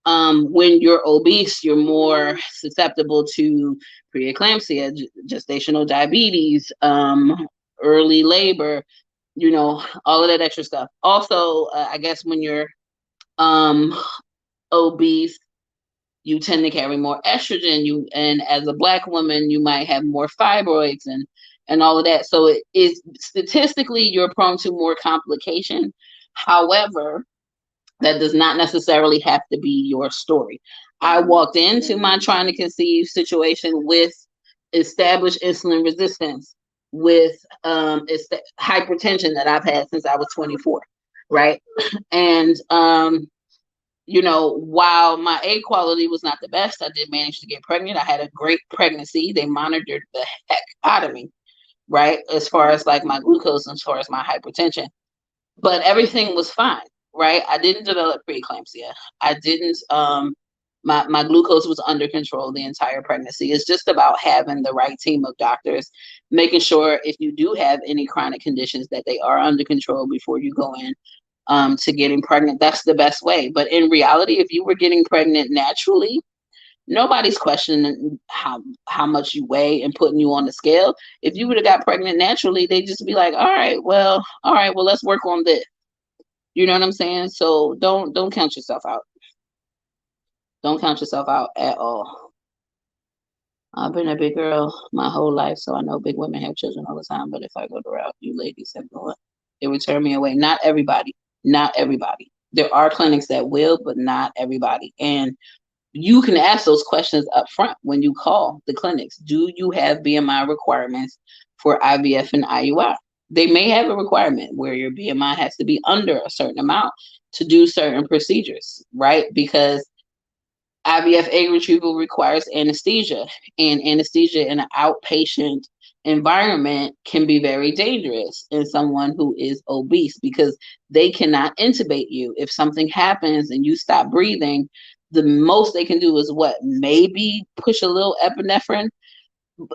When you're obese, you're more susceptible to preeclampsia, gestational diabetes, early labor, all of that extra stuff. Also, I guess when you're obese, you tend to carry more estrogen. And as a Black woman, you might have more fibroids and all of that. So it is statistically you're prone to more complication. However, that does not necessarily have to be your story. I walked into my trying to conceive situation with established insulin resistance, with hypertension that I've had since I was 24, right? And while my egg quality was not the best, I did manage to get pregnant. I had a great pregnancy. They monitored the heck out of me, right? As far as like my glucose, as far as my hypertension, but everything was fine, right? I didn't develop preeclampsia. I didn't, my glucose was under control the entire pregnancy. It's just about having the right team of doctors, making sure if you do have any chronic conditions that they are under control before you go in to getting pregnant. That's the best way. But in reality, if you were getting pregnant naturally, nobody's questioning how much you weigh and putting you on the scale. If you would have got pregnant naturally, they'd just be like, all right, well, let's work on this. You know what I'm saying? So don't count yourself out. Don't count yourself out at all. I've been a big girl my whole life, so I know big women have children all the time. But if I go the route you ladies have gone, it would turn me away. Not everybody. Not everybody. There are clinics that will, but not everybody. And you can ask those questions up front when you call the clinics. Do you have BMI requirements for IVF and IUI? They may have a requirement where your BMI has to be under a certain amount to do certain procedures, right? Because IVF egg retrieval requires anesthesia, and anesthesia in an outpatient environment can be very dangerous in someone who is obese because they cannot intubate you. If something happens and you stop breathing, the most they can do is what? Maybe push a little epinephrine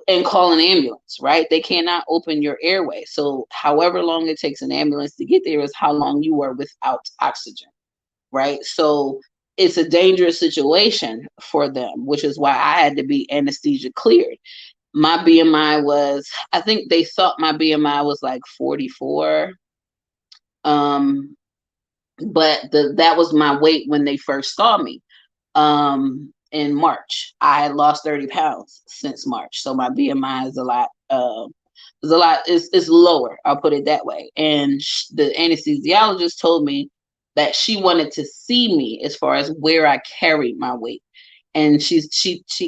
and call an ambulance, right? They cannot open your airway. So however long it takes an ambulance to get there is how long you are without oxygen, right? So it's a dangerous situation for them, which is why I had to be anesthesia cleared. My BMI was, I think they thought my BMI was like 44. But that was my weight when they first saw me in March. I had lost 30 pounds since March. So my BMI is it's lower, I'll put it that way. And the anesthesiologist told me that she wanted to see me as far as where I carried my weight. And she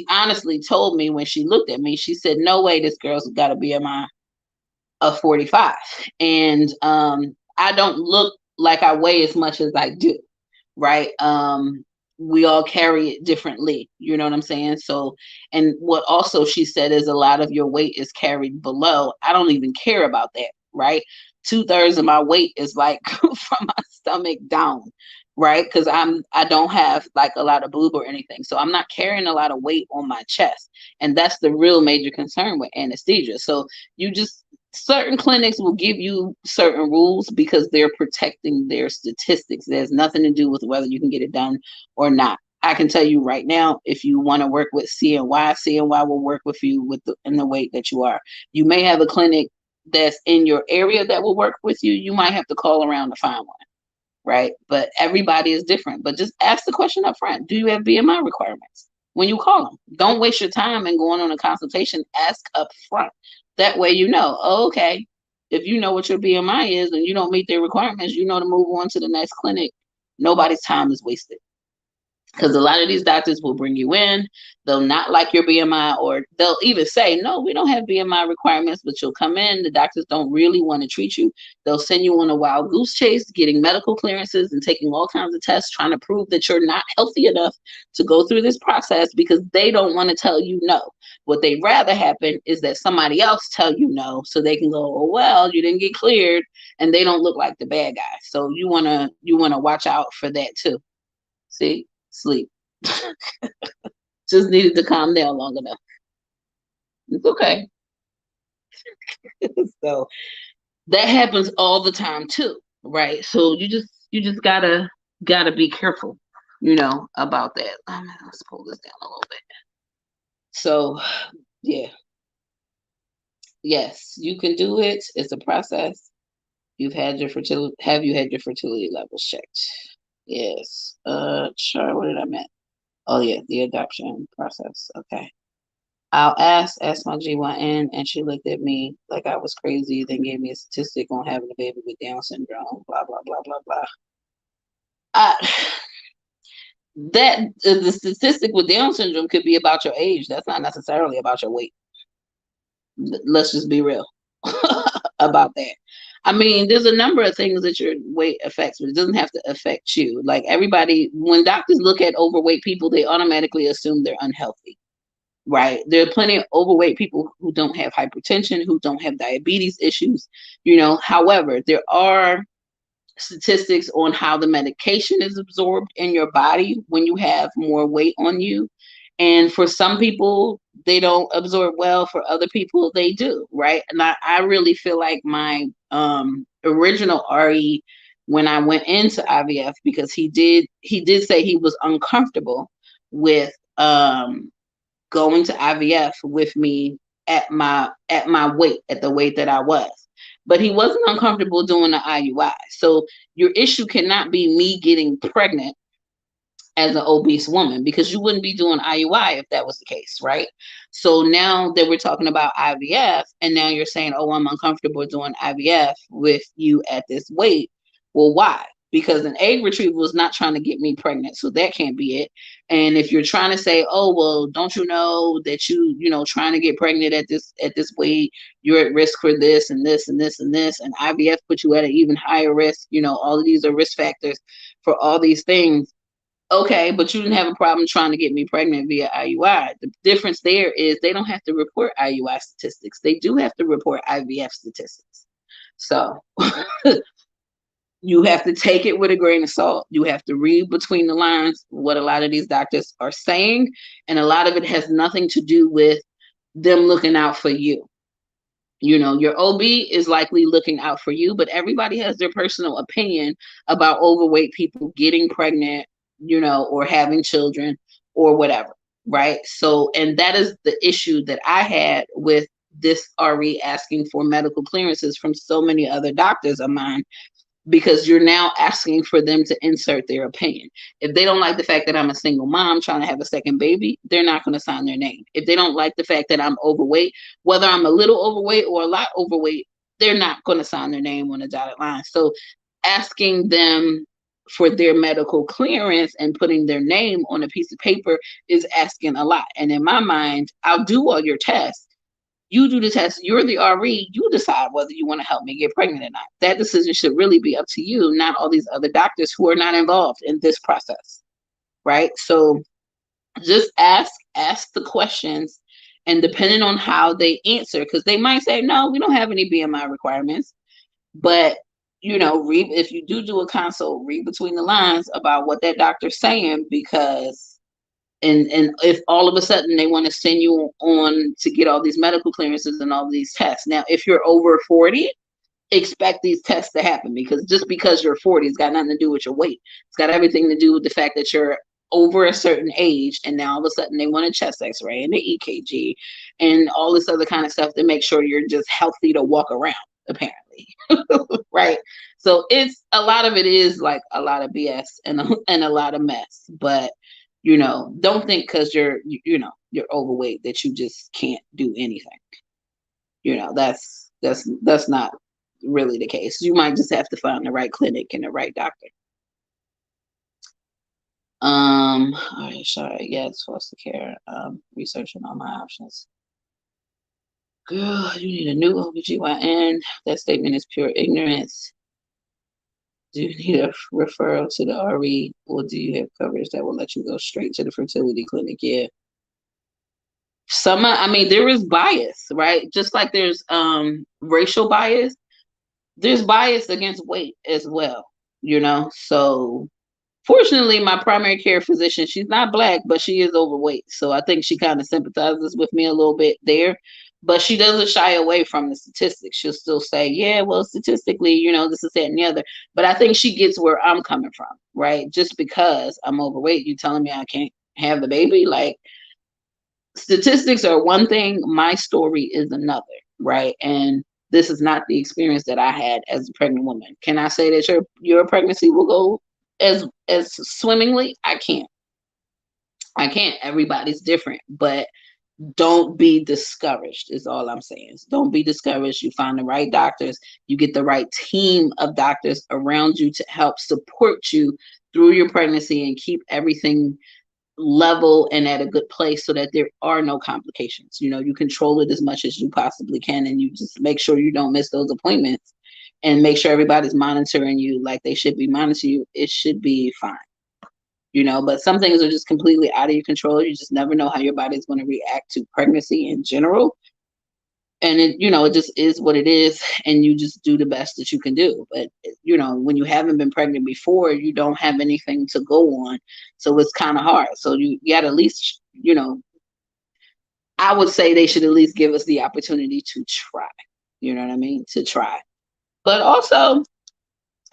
honestly told me when she looked at me, she said, no way this girl's got a BMI of 45. And I don't look like I weigh as much as I do, right? we all carry it differently. You know what I'm saying? So, and what also she said is a lot of your weight is carried below. I don't even care about that, right? 2/3 of my weight is like from my stomach down, right? Because I don't have like a lot of boob or anything. So I'm not carrying a lot of weight on my chest. And that's the real major concern with anesthesia. So you just certain clinics will give you certain rules because they're protecting their statistics. There's nothing to do with whether you can get it done or not. I can tell you right now, if you want to work with CNY, CNY will work with you with in the weight that you are. You may have a clinic that's in your area that will work with you. You might have to call around to find one, right? But everybody is different. But just ask the question up front. Do you have BMI requirements? When you call them, don't waste your time and going on a consultation. Ask up front. That way you know, oh, okay, if you know what your BMI is and you don't meet their requirements, you know to move on to the next clinic. Nobody's time is wasted. Because a lot of these doctors will bring you in, they'll not like your BMI, or they'll even say, no, we don't have BMI requirements, but you'll come in. The doctors don't really want to treat you. They'll send you on a wild goose chase, getting medical clearances and taking all kinds of tests, trying to prove that you're not healthy enough to go through this process because they don't want to tell you no. What they'd rather happen is that somebody else tell you no so they can go, oh, well, you didn't get cleared, and they don't look like the bad guy. So you wanna watch out for that too. See? Sleep. Just needed to calm down long enough. It's okay. So that happens all the time too, right? So you just gotta be careful, about that. Let's pull this down a little bit. So yeah, yes, you can do it. It's a process. Have you had your fertility levels checked? Yes. Sure. What did I mean? Oh yeah, the adoption process. Okay. I'll ask my GYN, and she looked at me like I was crazy, then gave me a statistic on having a baby with Down syndrome, blah, blah, blah, blah, blah. The statistic with Down syndrome could be about your age. That's not necessarily about your weight. Let's just be real about that. I mean, there's a number of things that your weight affects, but it doesn't have to affect you. Like everybody, when doctors look at overweight people, they automatically assume they're unhealthy. Right. There are plenty of overweight people who don't have hypertension, who don't have diabetes issues, However, there are statistics on how the medication is absorbed in your body when you have more weight on you. And for some people, they don't absorb well. For other people, they do. Right. And I really feel like my original RE, when I went into IVF, because he did say he was uncomfortable with going to IVF with me at my weight, at the weight that I was. But he wasn't uncomfortable doing the IUI. So your issue cannot be me getting pregnant as an obese woman, because you wouldn't be doing IUI if that was the case, right? So now that we're talking about IVF, and now you're saying, oh, I'm uncomfortable doing IVF with you at this weight. Well, why? Because an egg retrieval is not trying to get me pregnant, so that can't be it. And if you're trying to say, oh, well, don't you know that trying to get pregnant at this weight, you're at risk for this and this and this and this, and IVF puts you at an even higher risk. All of these are risk factors for all these things. Okay, but you didn't have a problem trying to get me pregnant via IUI. The difference there is they don't have to report IUI statistics. They do have to report IVF statistics. So you have to take it with a grain of salt. You have to read between the lines what a lot of these doctors are saying. And a lot of it has nothing to do with them looking out for you. Your OB is likely looking out for you, but everybody has their personal opinion about overweight people getting pregnant, or having children or whatever, right? So, and that is the issue that I had with this RE asking for medical clearances from so many other doctors of mine, because you're now asking for them to insert their opinion. If they don't like the fact that I'm a single mom trying to have a second baby, they're not going to sign their name. If they don't like the fact that I'm overweight, whether I'm a little overweight or a lot overweight, they're not going to sign their name on a dotted line. So asking them for their medical clearance and putting their name on a piece of paper is asking a lot. And in my mind, I'll do all your tests. You do the test, you're the RE, you decide whether you want to help me get pregnant or not. That decision should really be up to you, not all these other doctors who are not involved in this process. right? So just ask the questions, and depending on how they answer, because they might say, no, we don't have any BMI requirements, but read, if you do a consult, read between the lines about what that doctor's saying, because and if all of a sudden they want to send you on to get all these medical clearances and all these tests. Now, if you're over 40, expect these tests to happen, because just because you're 40, it's got nothing to do with your weight. It's got everything to do with the fact that you're over a certain age, and now all of a sudden they want a chest x-ray and the EKG and all this other kind of stuff to make sure you're just healthy to walk around, apparently. Right? So it's a lot of it is like a lot of BS and a lot of mess. But don't think because you're overweight that you just can't do anything. That's not really the case. You might just have to find the right clinic and the right doctor. All right, sorry. Yes, foster care. Researching all my options. Girl, you need a new OBGYN. That statement is pure ignorance. Do you need a referral to the RE, or do you have coverage that will let you go straight to the fertility clinic? Yeah. I mean, there is bias, right? Just like there's racial bias, there's bias against weight as well, So fortunately, my primary care physician, she's not Black, but she is overweight. So I think she kind of sympathizes with me a little bit there. But she doesn't shy away from the statistics. She'll still say, yeah, well, statistically, this is that and the other. But I think she gets where I'm coming from, right? Just because I'm overweight, you telling me I can't have the baby? Like, statistics are one thing, my story is another, right? And this is not the experience that I had as a pregnant woman. Can I say that your pregnancy will go as swimmingly? I can't. Everybody's different, but don't be discouraged is all I'm saying. Don't be discouraged. You find the right doctors, you get the right team of doctors around you to help support you through your pregnancy and keep everything level and at a good place so that there are no complications. You control it as much as you possibly can, and you just make sure you don't miss those appointments and make sure everybody's monitoring you like they should be monitoring you. It should be fine. But some things are just completely out of your control. You just never know how your body's going to react to pregnancy in general. And it just is what it is, and you just do the best that you can do. But when you haven't been pregnant before, you don't have anything to go on, so it's kind of hard. So you got to at least, I would say they should at least give us the opportunity to try. You know what I mean? To try. But also,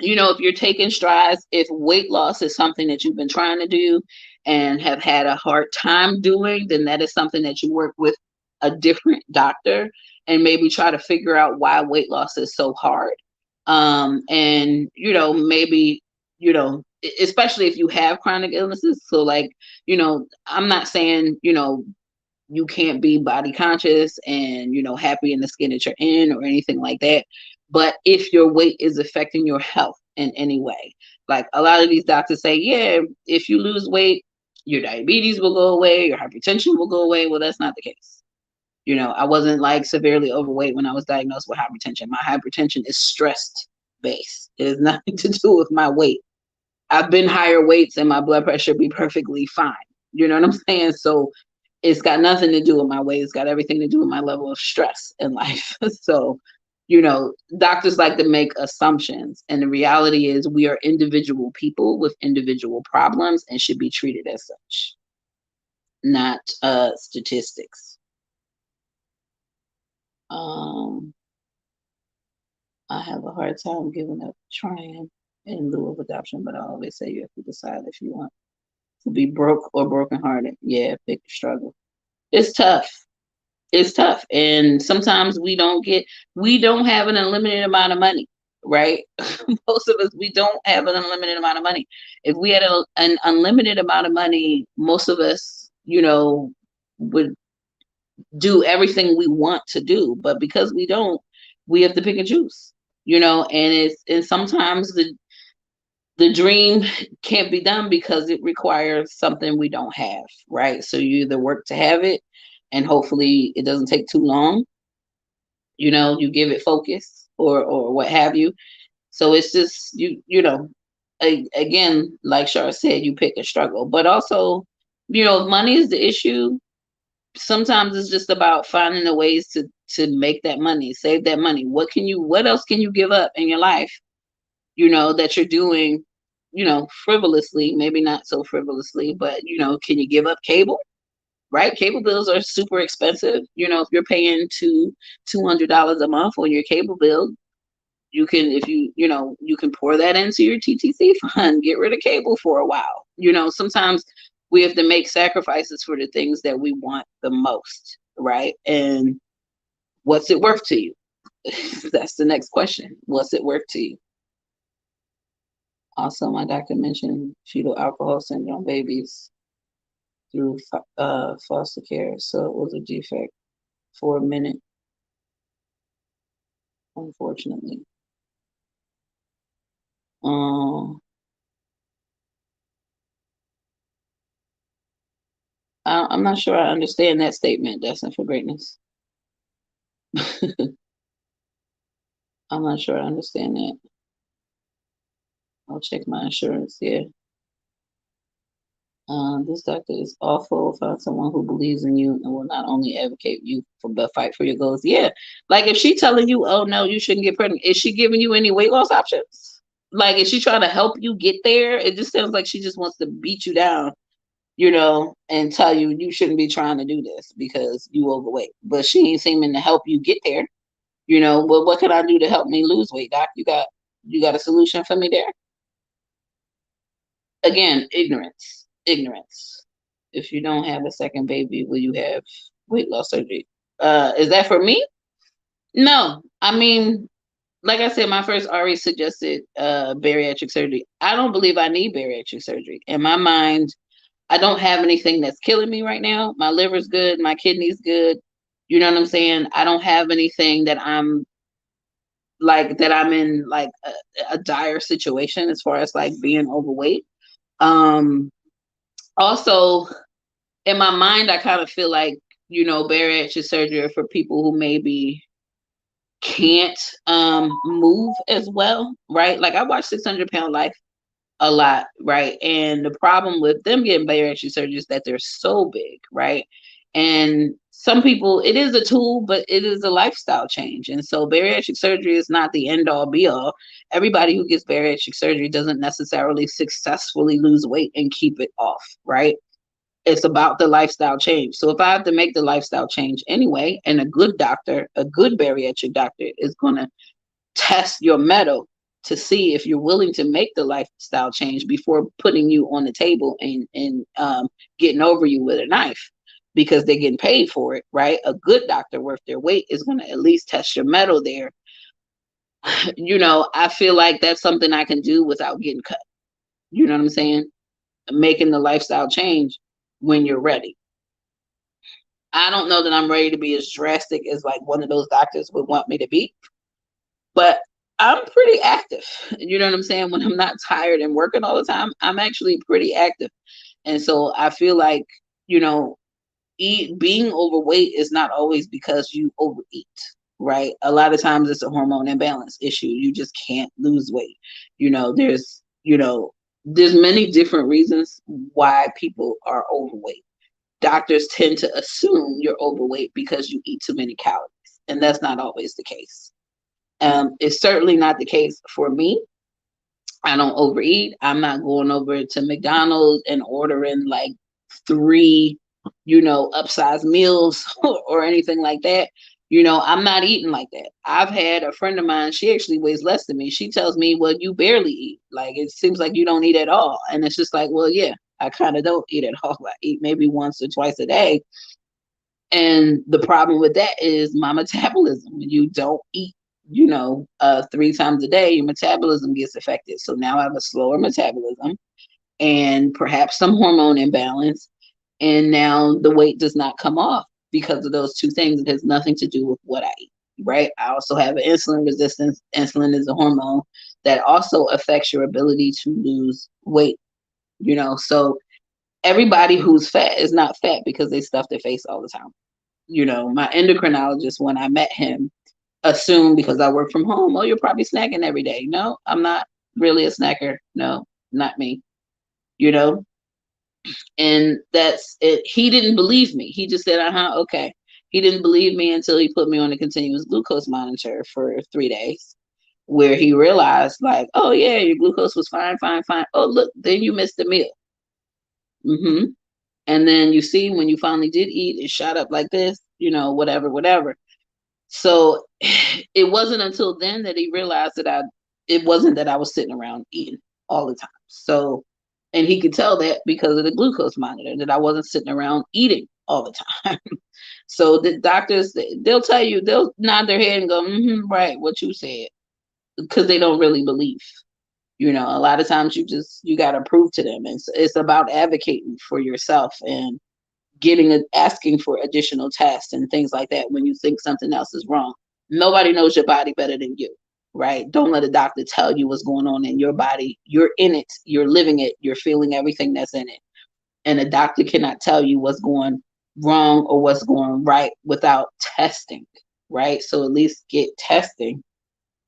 if you're taking strides, if weight loss is something that you've been trying to do and have had a hard time doing, then that is something that you work with a different doctor and maybe try to figure out why weight loss is so hard. And maybe, especially if you have chronic illnesses. So like, I'm not saying, you can't be body conscious and, happy in the skin that you're in or anything like that. But if your weight is affecting your health in any way, like a lot of these doctors say, yeah, if you lose weight, your diabetes will go away, your hypertension will go away. Well, that's not the case. I wasn't like severely overweight when I was diagnosed with hypertension. My hypertension is stress based. It has nothing to do with my weight. I've been higher weights and my blood pressure be perfectly fine. You know what I'm saying? So it's got nothing to do with my weight. It's got everything to do with my level of stress in life. So, doctors like to make assumptions. And the reality is we are individual people with individual problems and should be treated as such, not statistics. I have a hard time giving up trying in lieu of adoption, but I always say you have to decide if you want to be broke or brokenhearted. Yeah, big struggle. It's tough. It's tough. And sometimes we don't have an unlimited amount of money, right? Most of us, we don't have an unlimited amount of money. If we had an unlimited amount of money, most of us, would do everything we want to do. But because we don't, we have to pick and choose, and sometimes the dream can't be done because it requires something we don't have, right? So you either work to have it, and hopefully it doesn't take too long. You give it focus or what have you. So it's just again, like Shar said, you pick a struggle, but also, money is the issue. Sometimes it's just about finding the ways to make that money, save that money. What else can you give up in your life, that you're doing, frivolously, maybe not so frivolously, but can you give up cable? Right? Cable bills are super expensive. If you're paying $200 a month on your cable bill, you can, if you can pour that into your TTC fund, get rid of cable for a while. Sometimes we have to make sacrifices for the things that we want the most, right? And what's it worth to you? That's the next question. What's it worth to you? Also, my doctor mentioned fetal alcohol syndrome babies through foster care, so it was a defect for a minute, unfortunately. I'm not sure I understand that statement. Destined for greatness. I'm not sure I understand that. I'll check my insurance. Yeah. This doctor is awful. Find someone who believes in you and will not only advocate you for but fight for your goals. Yeah. Like if she telling you, oh no, you shouldn't get pregnant, is she giving you any weight loss options? Like is she trying to help you get there? It just sounds like she just wants to beat you down, and tell you you shouldn't be trying to do this because you overweight. But she ain't seeming to help you get there. Well, what can I do to help me lose weight, doc? You got a solution for me there? Again, ignorance. If you don't have a second baby, will you have weight loss surgery? Is that for me? No. I mean, like I said, my first already suggested bariatric surgery. I don't believe I need bariatric surgery. In my mind, I don't have anything that's killing me right now. My liver's good, my kidney's good. You know what I'm saying? I don't have anything that I'm in like a dire situation as far as like being overweight. Also in my mind, I kind of feel like, bariatric surgery for people who maybe can't move as well, right? Like I watch 600-Pound Life a lot, right? And the problem with them getting bariatric surgery is that they're so big, right? And some people, it is a tool, but it is a lifestyle change. And so bariatric surgery is not the end all be all. Everybody who gets bariatric surgery doesn't necessarily successfully lose weight and keep it off, right? It's about the lifestyle change. So if I have to make the lifestyle change anyway, and a good bariatric doctor is going to test your mettle to see if you're willing to make the lifestyle change before putting you on the table and getting over you with a knife because they're getting paid for it, right? A good doctor worth their weight is going to at least test your mettle there. I feel like that's something I can do without getting cut. You know what I'm saying? Making the lifestyle change when you're ready. I don't know that I'm ready to be as drastic as like one of those doctors would want me to be, but I'm pretty active. You know what I'm saying? When I'm not tired and working all the time, I'm actually pretty active. And so I feel like, being overweight is not always because you overeat, right? A lot of times it's a hormone imbalance issue. You just can't lose weight. There's many different reasons why people are overweight. Doctors tend to assume you're overweight because you eat too many calories, and that's not always the case. It's certainly not the case for me. I don't overeat. I'm not going over to McDonald's and ordering like 3, upsized meals or anything like that. I'm not eating like that. I've had a friend of mine, she actually weighs less than me. She tells me, well, you barely eat. Like, it seems like you don't eat at all. And it's just like, well, yeah, I kind of don't eat at all. I eat maybe once or twice a day. And the problem with that is my metabolism. When you don't eat, 3 times a day, your metabolism gets affected. So now I have a slower metabolism and perhaps some hormone imbalance. And now the weight does not come off because of those two things. It has nothing to do with what I eat, right? I also have an insulin resistance. Insulin is a hormone that also affects your ability to lose weight, So everybody who's fat is not fat because they stuff their face all the time. My endocrinologist, when I met him, assumed because I work from home, oh, you're probably snacking every day. No, I'm not. really a snacker? No, not me. You know, and that's it. He didn't believe me. He just said, okay. He didn't believe me until he put me on a continuous glucose monitor for 3 days, where he realized, like, oh yeah, your glucose was fine, fine, fine. Oh look, then you missed a meal. And then you see when you finally did eat, it shot up like this, whatever, whatever. So it wasn't until then that he realized that it wasn't that I was sitting around eating all the time. So, and he could tell that because of the glucose monitor, that I wasn't sitting around eating all the time. So the doctors, they'll tell you, they'll nod their head and go, right, what you said, because they don't really believe. A lot of times you got to prove to them. It's about advocating for yourself and asking for additional tests and things like that when you think something else is wrong. Nobody knows your body better than you, right? Don't let a doctor tell you what's going on in your body. You're in it, you're living it, you're feeling everything that's in it. And a doctor cannot tell you what's going wrong or what's going right without testing, right? So at least get testing.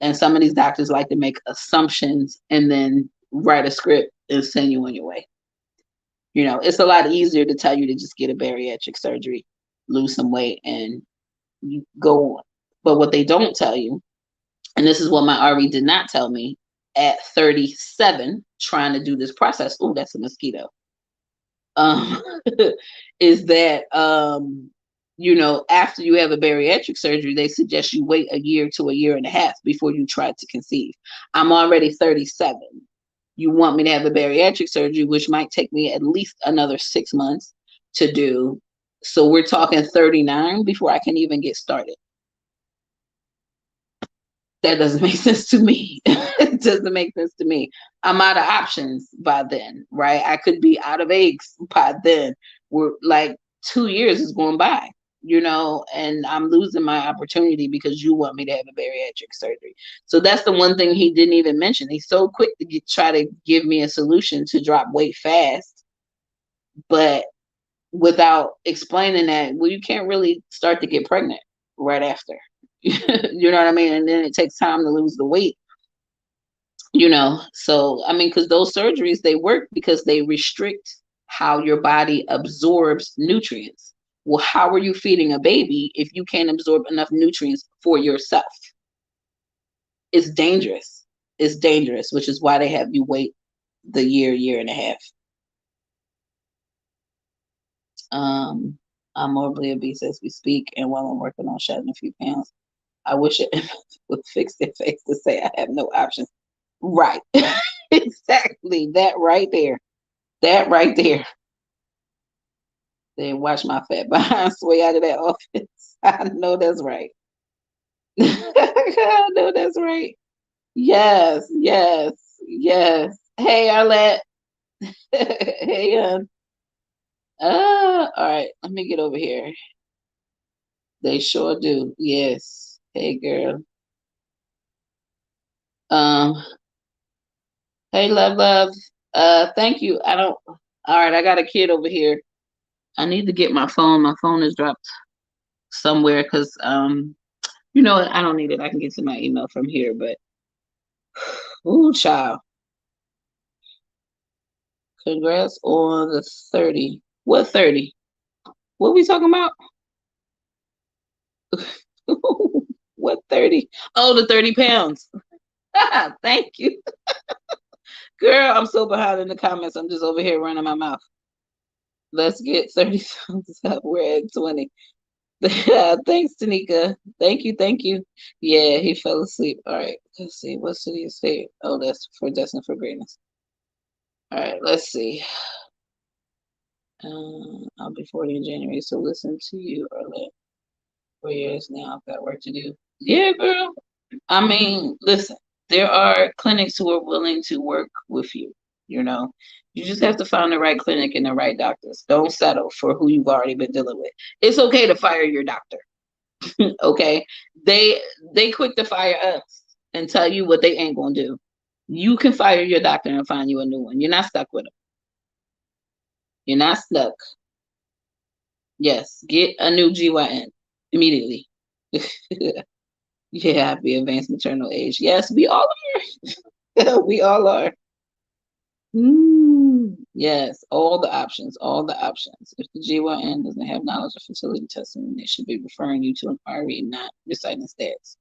And some of these doctors like to make assumptions and then write a script and send you on your way. It's a lot easier to tell you to just get a bariatric surgery, lose some weight, and you go on. But what they don't tell you, and this is what my RE did not tell me at 37, trying to do this process. Oh, that's a mosquito. Is that after you have a bariatric surgery, they suggest you wait a year to a year and a half before you try to conceive. I'm already 37. You want me to have a bariatric surgery, which might take me at least another 6 months to do. So we're talking 39 before I can even get started. That doesn't make sense to me. It doesn't make sense to me. I'm out of options by then, right? I could be out of eggs by then. We're like 2 years is going by, and I'm losing my opportunity because you want me to have a bariatric surgery. So that's the one thing he didn't even mention. He's so quick to try to give me a solution to drop weight fast, but without explaining that, well, you can't really start to get pregnant right after. You know what I mean? And then it takes time to lose the weight, So, I mean, because those surgeries, they work because they restrict how your body absorbs nutrients. Well, how are you feeding a baby if you can't absorb enough nutrients for yourself? It's dangerous. It's dangerous, which is why they have you wait the year and a half. I'm morbidly obese as we speak, and while I'm working on shedding a few pounds, I wish it would fix their face to say I have no options. Right. Exactly. That right there. That right there. Then watch my fat behind sway out of that office. I know that's right. I know that's right. Yes, yes, yes. Hey, Arlette. Hey, all right. Let me get over here. They sure do. Yes. Hey, girl. Hey, love. Thank you. All right. I got a kid over here. I need to get my phone. My phone is dropped somewhere because, I don't need it. I can get to my email from here, but, ooh, child. Congrats on the 30. What 30? What are we talking about? What 30? Oh, the 30 pounds. Thank you. Girl, I'm so behind in the comments. I'm just over here running my mouth. Let's get 30 thumbs up. We're at 20. Thanks, Tanika. Thank you. Yeah, he fell asleep. All right, let's see. What city is state? Oh, that's for Destined for Greatness. All right, let's see. I'll be 40 in January, so listen to you, Arlette. 4 years now, I've got work to do. Yeah, girl. I mean, listen, there are clinics who are willing to work with you. You just have to find the right clinic and the right doctors. Don't settle for who you've already been dealing with. It's okay to fire your doctor. Okay, they quick to fire us and tell you what they ain't gonna do. You can fire your doctor and find you a new one. You're not stuck with them. You're not stuck. Yes, get a new GYN immediately. Yeah, be advanced maternal age. Yes, we all are. We all are. Yes, all the options, all the options. If the GYN doesn't have knowledge of fertility testing, they should be referring you to an RE, not reciting stats.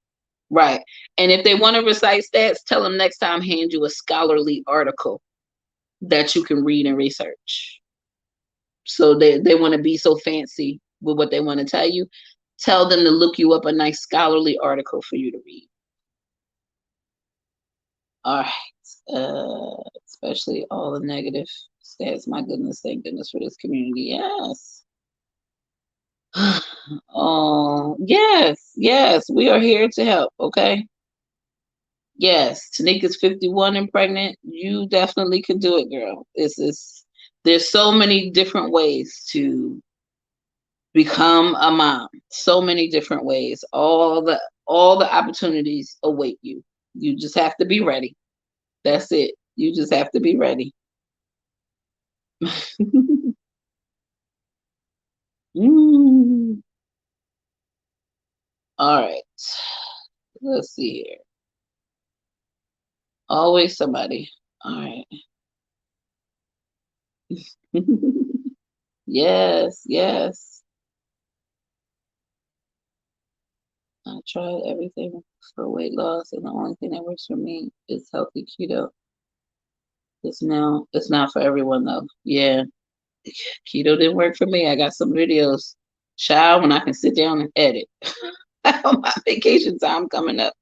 Right. And if they want to recite stats, tell them next time hand you a scholarly article that you can read and research. So they want to be so fancy with what they want to tell you. Tell them to look you up a nice scholarly article for you to read. All right. Especially all the negative stats. My goodness, thank goodness for this community. Yes. Oh, yes, yes. We are here to help. Okay. Yes, Tanika's 51 and pregnant. You definitely can do it, girl. There's so many different ways to become a mom. So many different ways. All the opportunities await you. You just have to be ready. That's it. You just have to be ready. Mm. All right. Let's see here. Always somebody. All right. Yes, yes. I tried everything for weight loss, and the only thing that works for me is healthy keto. It's not for everyone though. Yeah, keto didn't work for me. I got some videos, child, when I can sit down and edit. On my vacation time coming up,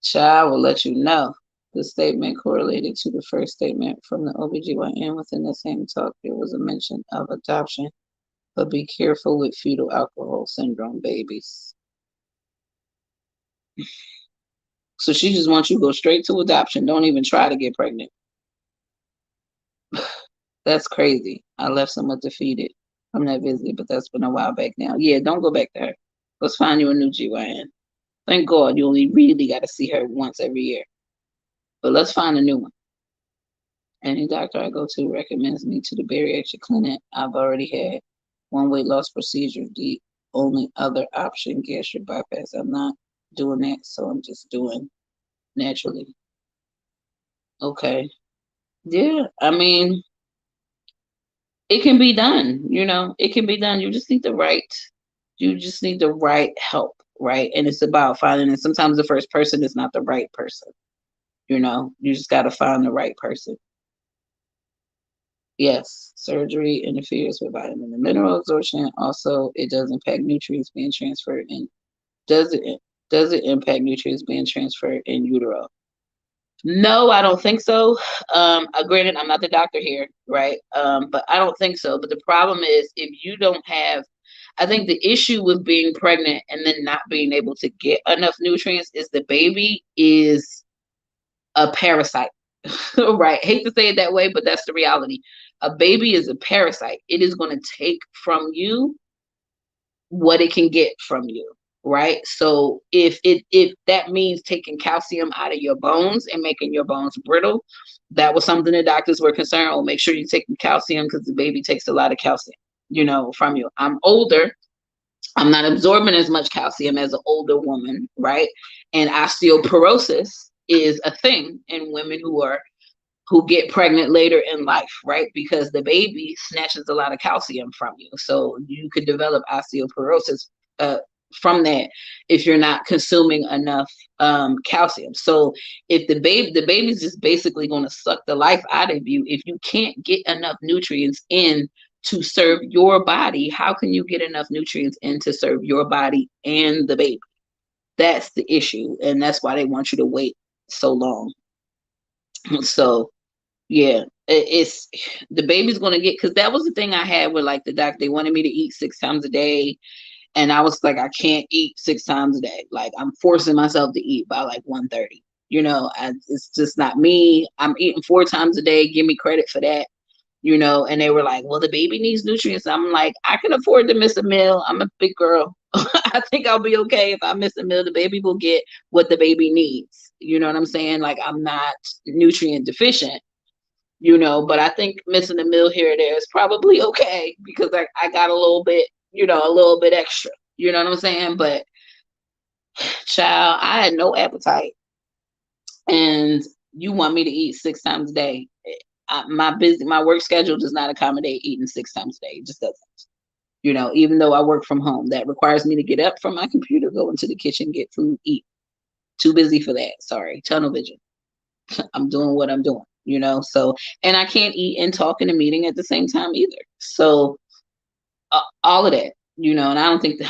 child will let you know. The statement correlated to the first statement from the OBGYN within the same talk. There was a mention of adoption, but be careful with fetal alcohol syndrome babies. So she just wants you to go straight to adoption. Don't even try to get pregnant. That's crazy. I left somewhat defeated from that visit, but that's been a while back now. Yeah, don't go back to her. Let's find you a new GYN. Thank God you only really got to see her once every year. But let's find a new one. Any doctor I go to recommends me to the bariatric clinic. I've already had one weight loss procedure. The only other option, gastric bypass. I'm not doing that, so I'm just doing naturally. Okay. Yeah, I mean, it can be done, it can be done. You just need the right help, right? And it's about finding, and sometimes the first person is not the right person. You just got to find the right person. Yes, surgery interferes with vitamin and mineral absorption. Also, it does impact nutrients being transferred in. Does it impact nutrients being transferred in utero? No, I don't think so. Granted, I'm not the doctor here, right? But I don't think so. But the problem is if you don't have, I think the issue with being pregnant and then not being able to get enough nutrients is the baby is a parasite, right? Hate to say it that way, but that's the reality. A baby is a parasite. It is going to take from you what it can get from you, right? So if that means taking calcium out of your bones and making your bones brittle, that was something the doctors were concerned. Oh, make sure you take calcium because the baby takes a lot of calcium, from you. I'm older. I'm not absorbing as much calcium as an older woman, right? And osteoporosis is a thing in women who get pregnant later in life, right? Because the baby snatches a lot of calcium from you. So you could develop osteoporosis from that if you're not consuming enough calcium. So if the baby's just basically going to suck the life out of you. If you can't get enough nutrients in to serve your body, how can you get enough nutrients in to serve your body and the baby? That's the issue. And that's why they want you to wait so long. So yeah, it's the baby's gonna get, because that was the thing I had with like the doctor. They wanted me to eat 6 times a day, and I was like, I can't eat 6 times a day. Like I'm forcing myself to eat by like 1:30. It's just not me. I'm eating 4 times a day. Give me credit for that. And they were like, well, the baby needs nutrients. I'm like, I can afford to miss a meal. I'm a big girl. I think I'll be okay if I miss a meal. The baby will get what the baby needs. You know what I'm saying? Like I'm not nutrient deficient, but I think missing a meal here or there is probably okay because I got a little bit extra. You know what I'm saying? But child, I had no appetite. And you want me to eat 6 times a day. My work schedule does not accommodate eating 6 times a day. It just doesn't. Even though I work from home, that requires me to get up from my computer, go into the kitchen, get food, eat. Too busy for that. Sorry, tunnel vision. I'm doing what I'm doing. So, and I can't eat and talk in a meeting at the same time either. So, all of that. And I don't think the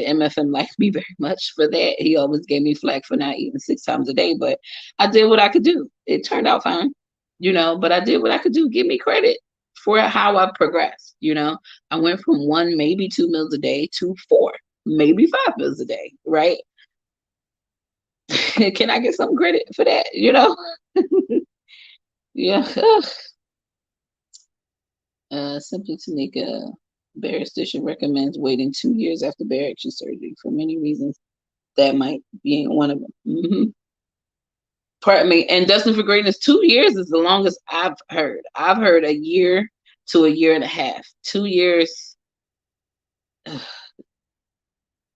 MFM liked me very much for that. He always gave me flack for not eating 6 times a day, but I did what I could do. It turned out fine, but I did what I could do. Give me credit for how I've progressed. I went from 1, maybe 2 meals a day to 4, maybe 5 meals a day, right? Can I get some credit for that? Yeah. Simply Tamika. Barestician recommends waiting 2 years after bariatric surgery for many reasons. That might be one of them. Pardon me. And Dustin for Greatness, 2 years is the longest I've heard. I've heard a year to a year and a half. 2 years.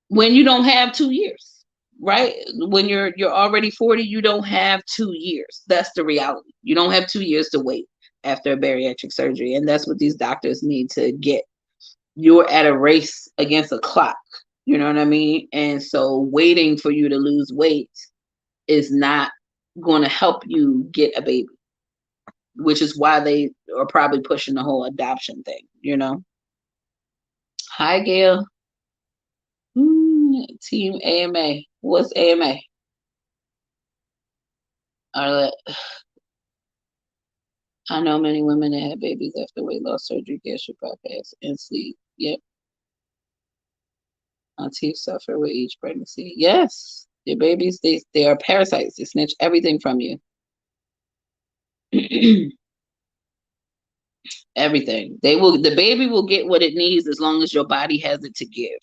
When you don't have 2 years, right? When you're already 40, you don't have 2 years. That's the reality. You don't have 2 years to wait after a bariatric surgery, and that's what these doctors need to get. You're at a race against a clock. You know what I mean? And so waiting for you to lose weight is not going to help you get a baby, which is why they are probably pushing the whole adoption thing. Hi, Gail. Team AMA. What's AMA? I know many women that have babies after weight loss surgery, gastric bypass, and sleep. Yep. Teeth suffer with each pregnancy. Yes. Your babies, they are parasites. They snatch everything from you. Everything. The baby will get what it needs as long as your body has it to give.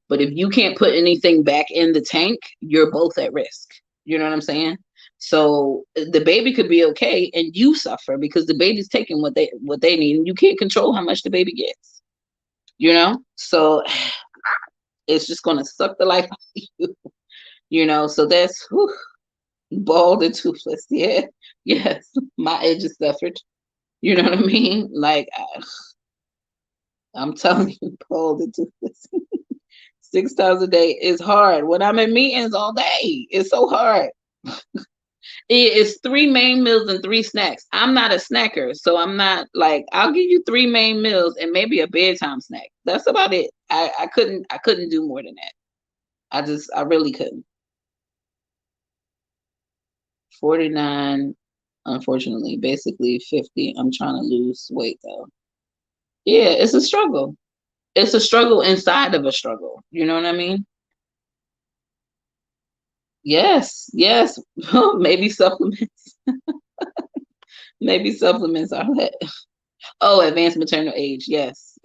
But if you can't put anything back in the tank, you're both at risk. You know what I'm saying? So the baby could be okay and you suffer because the baby's taking what they need, and you can't control how much the baby gets. So it's just gonna suck the life out of you. So that's bald and toothless. Yeah. Yes. My edges suffered. You know what I mean? Like I'm telling you, bald and toothless. 6 times a day is hard. When I'm in meetings all day, it's so hard. It's 3 main meals and 3 snacks. I'm not a snacker, so I'm not like, I'll give you 3 main meals and maybe a bedtime snack. That's about it. I couldn't do more than that. I really couldn't. 49, unfortunately, basically 50. I'm trying to lose weight though. Yeah, it's a struggle. It's a struggle inside of a struggle. You know what I mean? Yes. Maybe supplements. Maybe supplements are that. Oh, advanced maternal age. Yes.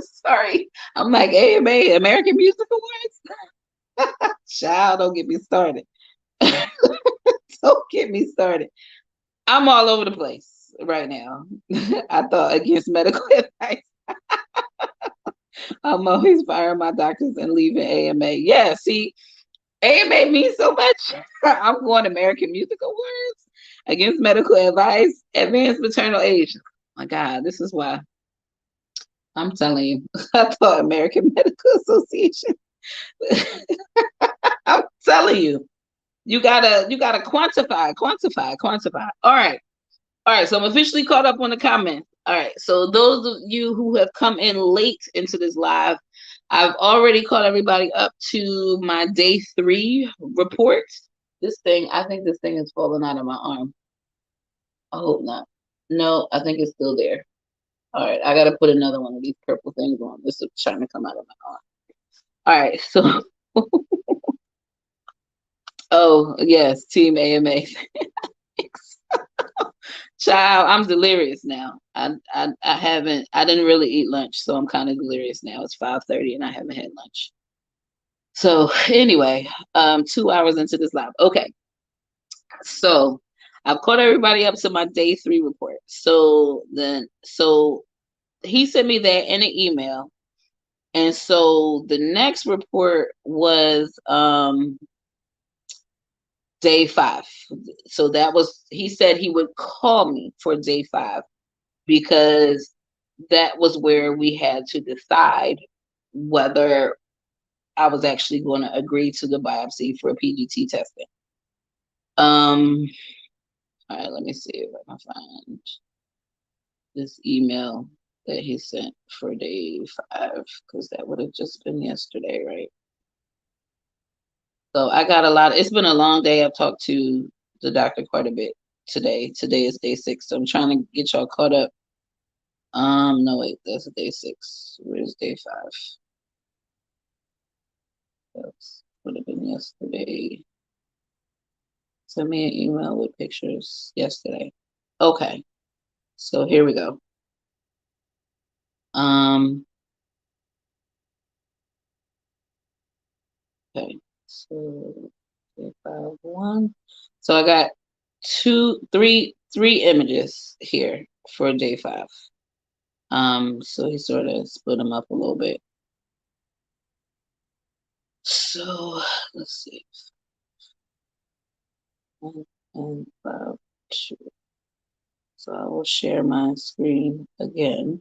Sorry. I'm like, AMA, American Music Awards. Child, don't get me started. Don't get me started. I'm all over the place right now. I thought against medical advice. I'm always firing my doctors and leaving AMA. Yeah, see, AMA means so much. I'm going American Music Awards, against medical advice, advanced maternal age. Oh my God, this is why. I'm telling you, I thought American Medical Association. I'm telling you, you gotta quantify. All right. So I'm officially caught up on the comments. All right. So those of you who have come in late into this live, I've already caught everybody up to my day 3 report. I think this thing is falling out of my arm. I hope not. No, I think it's still there. All right. I got to put another one of these purple things on. This is trying to come out of my arm. All right. So, oh, yes. Team AMA. Child, I'm delirious now. I didn't really eat lunch, so I'm kind of delirious now. It's 5:30 and I haven't had lunch. So anyway, 2 hours into this live. Okay. So I've caught everybody up to my day 3 report. So he sent me that in an email. And so the next report was day 5. So that was, he said he would call me for day 5 because that was where we had to decide whether I was actually going to agree to the biopsy for PGT testing. All right, let me see if I can find this email that he sent for day 5, because that would have just been yesterday, right? So I got a lot. It's been a long day. I've talked to the doctor quite a bit today. Today is day 6, so I'm trying to get y'all caught up. No, wait, that's day 6. Where's day 5? That would have been yesterday. Send me an email with pictures yesterday. Okay, so here we go. Okay, so day 5-1. So I got three images here for day 5. So he sort of split them up a little bit. So let's see. 1 and 5, 2. So I will share my screen again.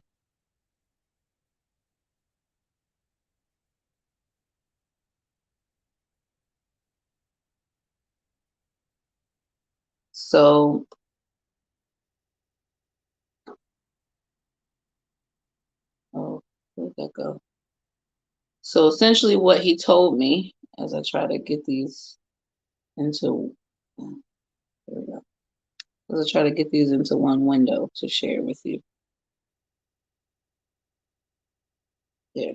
So oh, where'd that go? So essentially what he told me, as I try to get these into, there we go. As I try to get these into one window to share with you. There.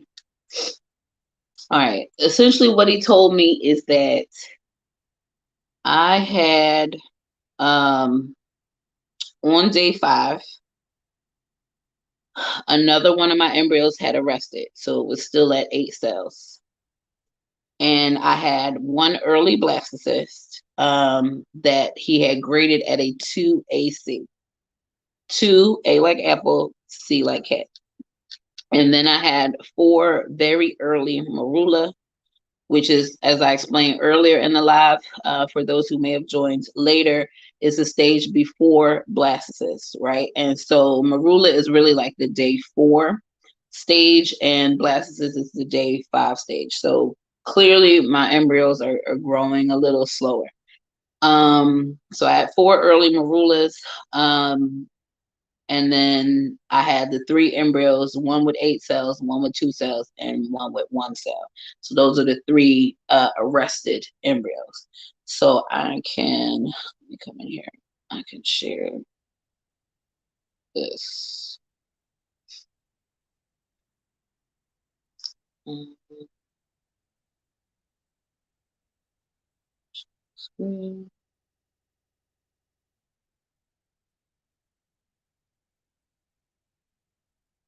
All right. Essentially what he told me is that I had on day 5, another one of my embryos had arrested. So it was still at 8 cells. And I had one early blastocyst that he had graded at a 2AC. 2, A like apple, C like cat. And then I had 4 very early marula, which is, as I explained earlier in the live, for those who may have joined later, is a stage before blastocyst, right? And so marula is really like the day 4 stage, and blastocyst is the day 5 stage. So clearly my embryos are growing a little slower. So I had 4 early marulas. And then I had the 3 embryos, one with 8 cells, one with 2 cells, and one with 1 cell. So those are the 3 arrested embryos. So I can, let me come in here. I can share this. Screen.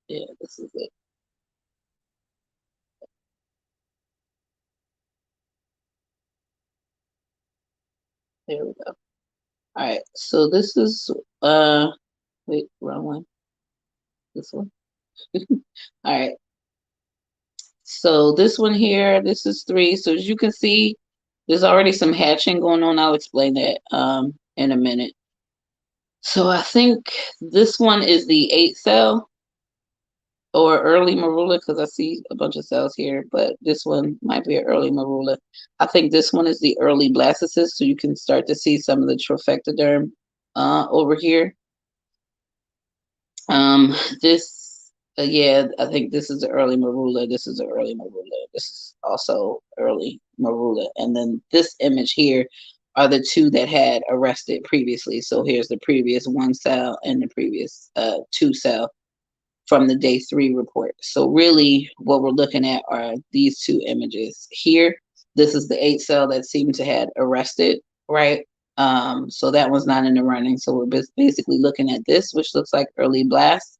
Yeah, this is it. There we go. All right, so this is wait, wrong one. This one. All right. So this one here, this is 3. So as you can see, there's already some hatching going on. I'll explain that in a minute. So I think this one is the 8 cell or early marula, because I see a bunch of cells here, but this one might be an early marula. I think this one is the early blastocyst, so you can start to see some of the trophectoderm over here. This, yeah, I think this is the early marula. This is the early marula. This is also early marula. And then this image here are the 2 that had arrested previously. So here's the previous 1 cell and the previous 2 cell from the day 3 report. So really what we're looking at are these 2 images here. This is the 8 cell that seemed to had arrested, right? So that one's not in the running. So we're basically looking at this, which looks like early blast,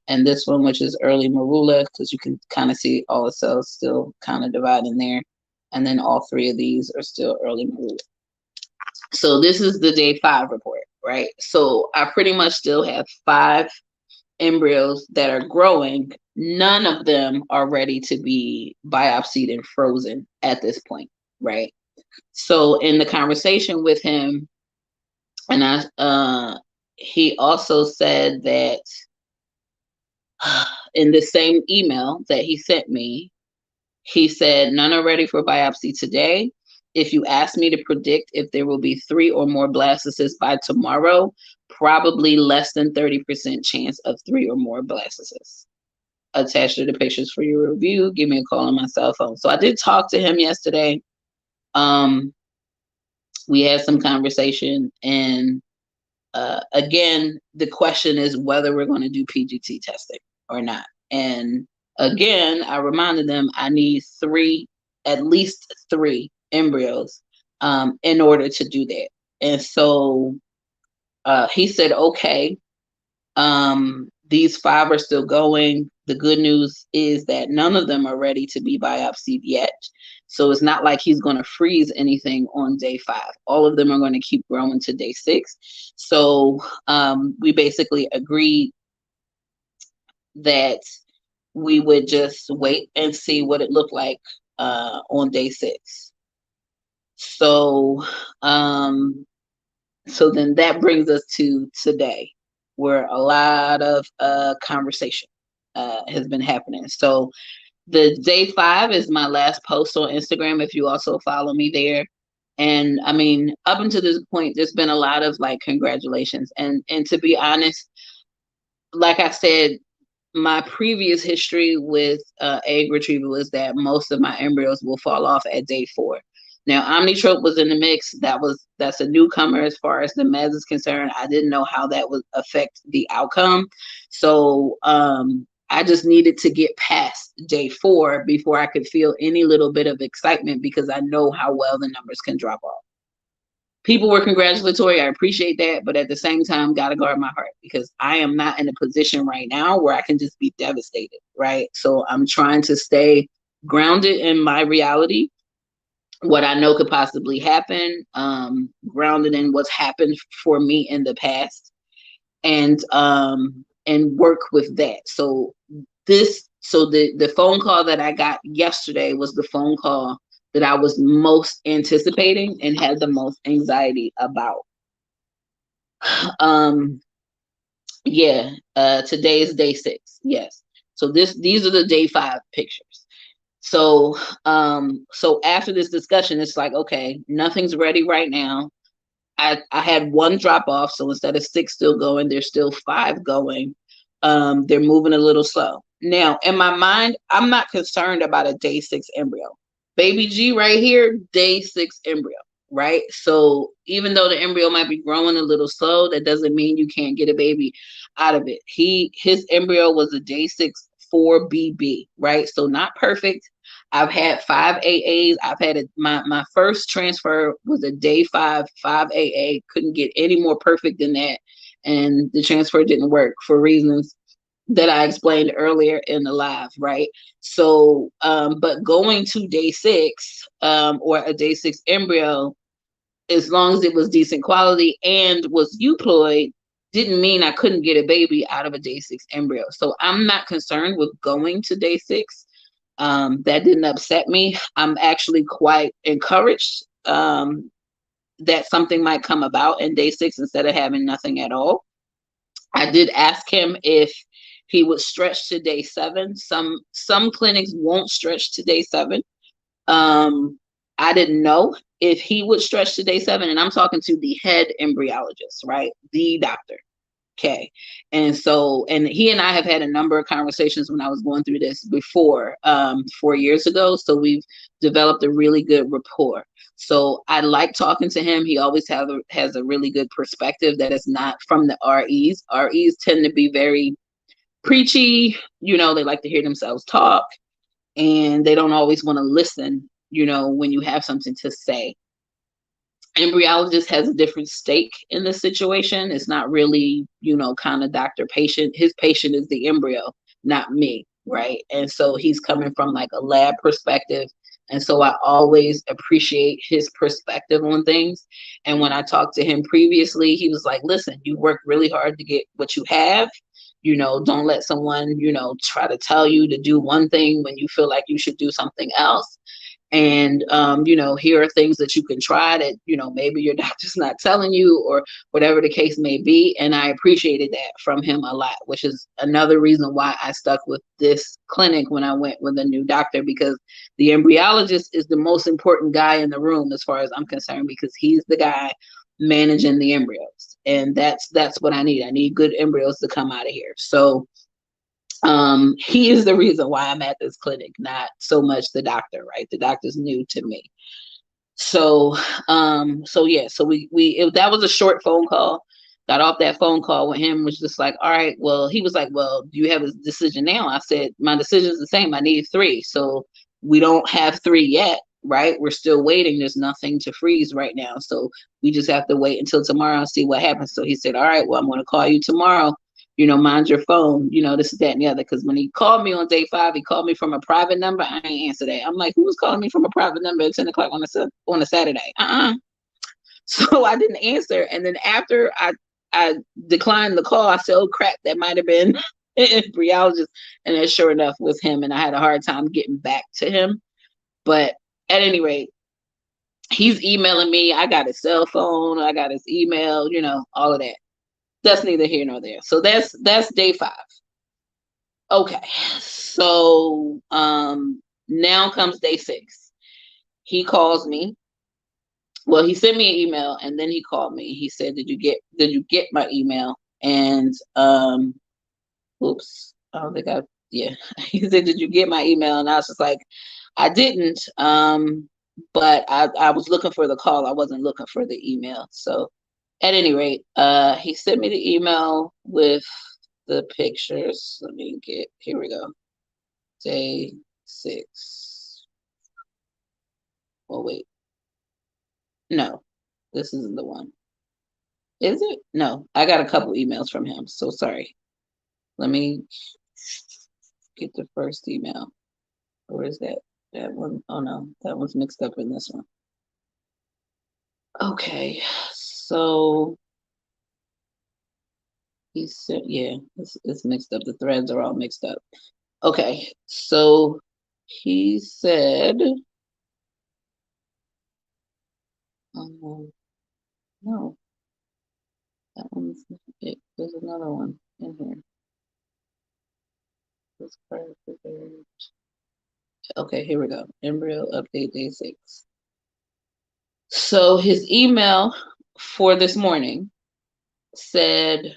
and this one, which is early marula, because you can kind of see all the cells still kind of dividing there. And then all 3 of these are still early marula. So this is the day 5 report, right? So I pretty much still have 5 embryos that are growing. None of them are ready to be biopsied and frozen at this point, right? So in the conversation with him, and he also said that in the same email that he sent me, he said, none are ready for biopsy today. If you ask me to predict if there will be 3 or more blastocysts by tomorrow, probably less than 30% chance of 3 or more blastocysts. Attached to the pictures for your review. Give me a call on my cell phone. So I did talk to him yesterday. We had some conversation, and again, the question is whether we're going to do PGT testing or not. And again, I reminded them I need at least three embryos in order to do that. And so he said, okay, these 5 are still going. The good news is that none of them are ready to be biopsied yet. So it's not like he's going to freeze anything on day 5. All of them are going to keep growing to day 6. So we basically agreed that we would just wait and see what it looked like on day 6. So so then that brings us to today, where a lot of conversation has been happening. So the day 5 is my last post on Instagram, if you also follow me there. And I mean, up until this point, there's been a lot of like congratulations. And to be honest, like I said, my previous history with egg retrieval is that most of my embryos will fall off at day 4. Now, Omnitrope was in the mix. That's a newcomer as far as the meds is concerned. I didn't know how that would affect the outcome. So I just needed to get past day 4 before I could feel any little bit of excitement, because I know how well the numbers can drop off. People were congratulatory. I appreciate that. But at the same time, got to guard my heart, because I am not in a position right now where I can just be devastated, right? So I'm trying to stay grounded in my reality, what I know could possibly happen, grounded in what's happened for me in the past, and work with that. So the phone call that I got yesterday was the phone call that I was most anticipating and had the most anxiety about. Today is day 6. Yes. So these are the day 5 pictures. So after this discussion, it's like, okay, nothing's ready right now. I had 1 drop off. So instead of 6 still going, there's still 5 going. They're moving a little slow. Now, in my mind, I'm not concerned about a day 6 embryo. Baby G right here, day 6 embryo, right? So even though the embryo might be growing a little slow, that doesn't mean you can't get a baby out of it. His embryo was a day 6 4BB, right? So not perfect. I've had 5 AAs. I've had my first transfer was a day 5 AA. Couldn't get any more perfect than that, and the transfer didn't work for reasons that I explained earlier in the live, right? So, but going to day 6, or a day 6 embryo, as long as it was decent quality and was euploid, didn't mean I couldn't get a baby out of a day 6 embryo. So I'm not concerned with going to day 6. That didn't upset me. I'm actually quite encouraged that something might come about in day 6 instead of having nothing at all. I did ask him if he would stretch to day 7. Some clinics won't stretch to day 7. I didn't know if he would stretch to day 7, and I'm talking to the head embryologist, right? The doctor. Okay. And so, and he and I have had a number of conversations when I was going through this before, 4 years ago. So we've developed a really good rapport. So I like talking to him. He always has a really good perspective that is not from the REs. REs tend to be very preachy. They like to hear themselves talk, and they don't always want to listen, when you have something to say. Embryologist has a different stake in this situation. It's not really, kind of doctor patient. His patient is the embryo, not me, right? And so he's coming from like a lab perspective. And so I always appreciate his perspective on things. And when I talked to him previously, he was like, listen, you work really hard to get what you have. Don't let someone, try to tell you to do one thing when you feel like you should do something else. And here are things that you can try that maybe your doctor's not telling you, or whatever the case may be. And I appreciated that from him a lot, which is another reason why I stuck with this clinic when I went with a new doctor, because the embryologist is the most important guy in the room as far as I'm concerned, because he's the guy managing the embryos, and that's what I need good embryos to come out of here. So he is the reason why I'm at this clinic, not so much the doctor, right? The doctor's new to me. So yeah, so that was a short phone call. Got off that phone call with him, was just like, all right, well, he was like, well, do you have a decision now? I said, my decision's the same. I need 3. So we don't have 3 yet, right? We're still waiting. There's nothing to freeze right now. So we just have to wait until tomorrow and see what happens. So he said, all right, well, I'm going to call you tomorrow. Mind your phone, this is that and the other. Because when he called me on day 5, he called me from a private number. I ain't answer that. I'm like, who's calling me from a private number at 10 o'clock on a Saturday? So I didn't answer. And then after I declined the call, I said, oh crap, that might have been an embryologist. And then sure enough was him. And I had a hard time getting back to him. But at any rate, he's emailing me. I got his cell phone. I got his email, all of that. That's neither here nor there. So that's day 5. Okay. So now comes day 6. He calls me. Well, he sent me an email and then he called me. He said, did you get my email? And oops, I don't think yeah. He said, did you get my email? And I was just like, I didn't. But I was looking for the call. I wasn't looking for the email. So at any rate, he sent me the email with the pictures. Here we go. Day 6. Oh, wait. No, this isn't the one. Is it? No, I got a couple emails from him. So sorry. Let me get the first email. Or is that one? Oh no, that one's mixed up in this one. Okay, so he said, yeah, it's mixed up. The threads are all mixed up. Okay, so he said, no, that one's not it. There's another one in here. Okay, here we go. Embryo update day 6. So his email for this morning said,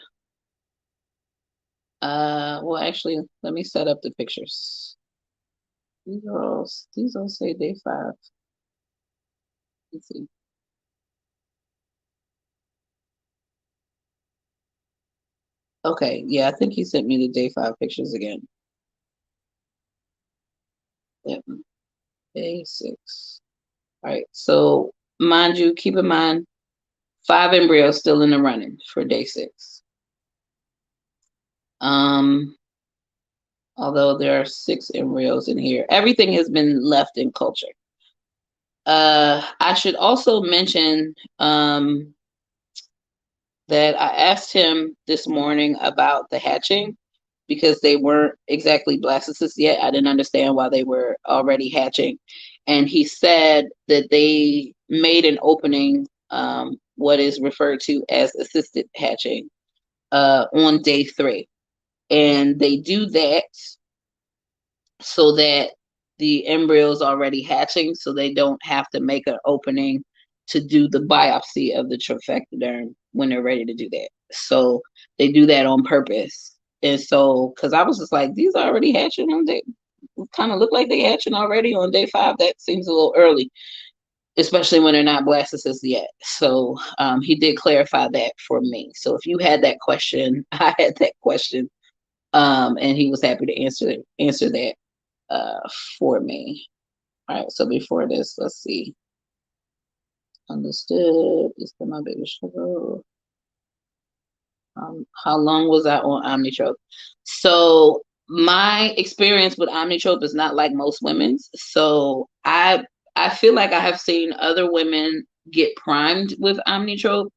well, actually, let me set up the pictures. These all say day 5. Let's see. Okay, yeah, I think he sent me the day 5 pictures again. Yep. Day 6. All right, so mind you, keep in mind, 5 embryos still in the running for day 6. Although there are 6 embryos in here. Everything has been left in culture. I should also mention that I asked him this morning about the hatching, because they weren't exactly blastocysts yet. I didn't understand why they were already hatching. And he said that they made an opening, what is referred to as assisted hatching, on day 3. And they do that so that the embryo is already hatching, so they don't have to make an opening to do the biopsy of the trophectoderm when they're ready to do that. So they do that on purpose. And so, because I was just like, these are already hatching on day, kind of look like they hatching already on day 5. That seems a little early, especially when they're not blastocysts yet. So he did clarify that for me. So if you had that question, I had that question, and he was happy to answer that for me. All right, so before this, let's see. Understood. Is that my biggest struggle? How long was I on Omnitrope? So my experience with Omnitrope is not like most women's. So I feel like I have seen other women get primed with Omnitrope,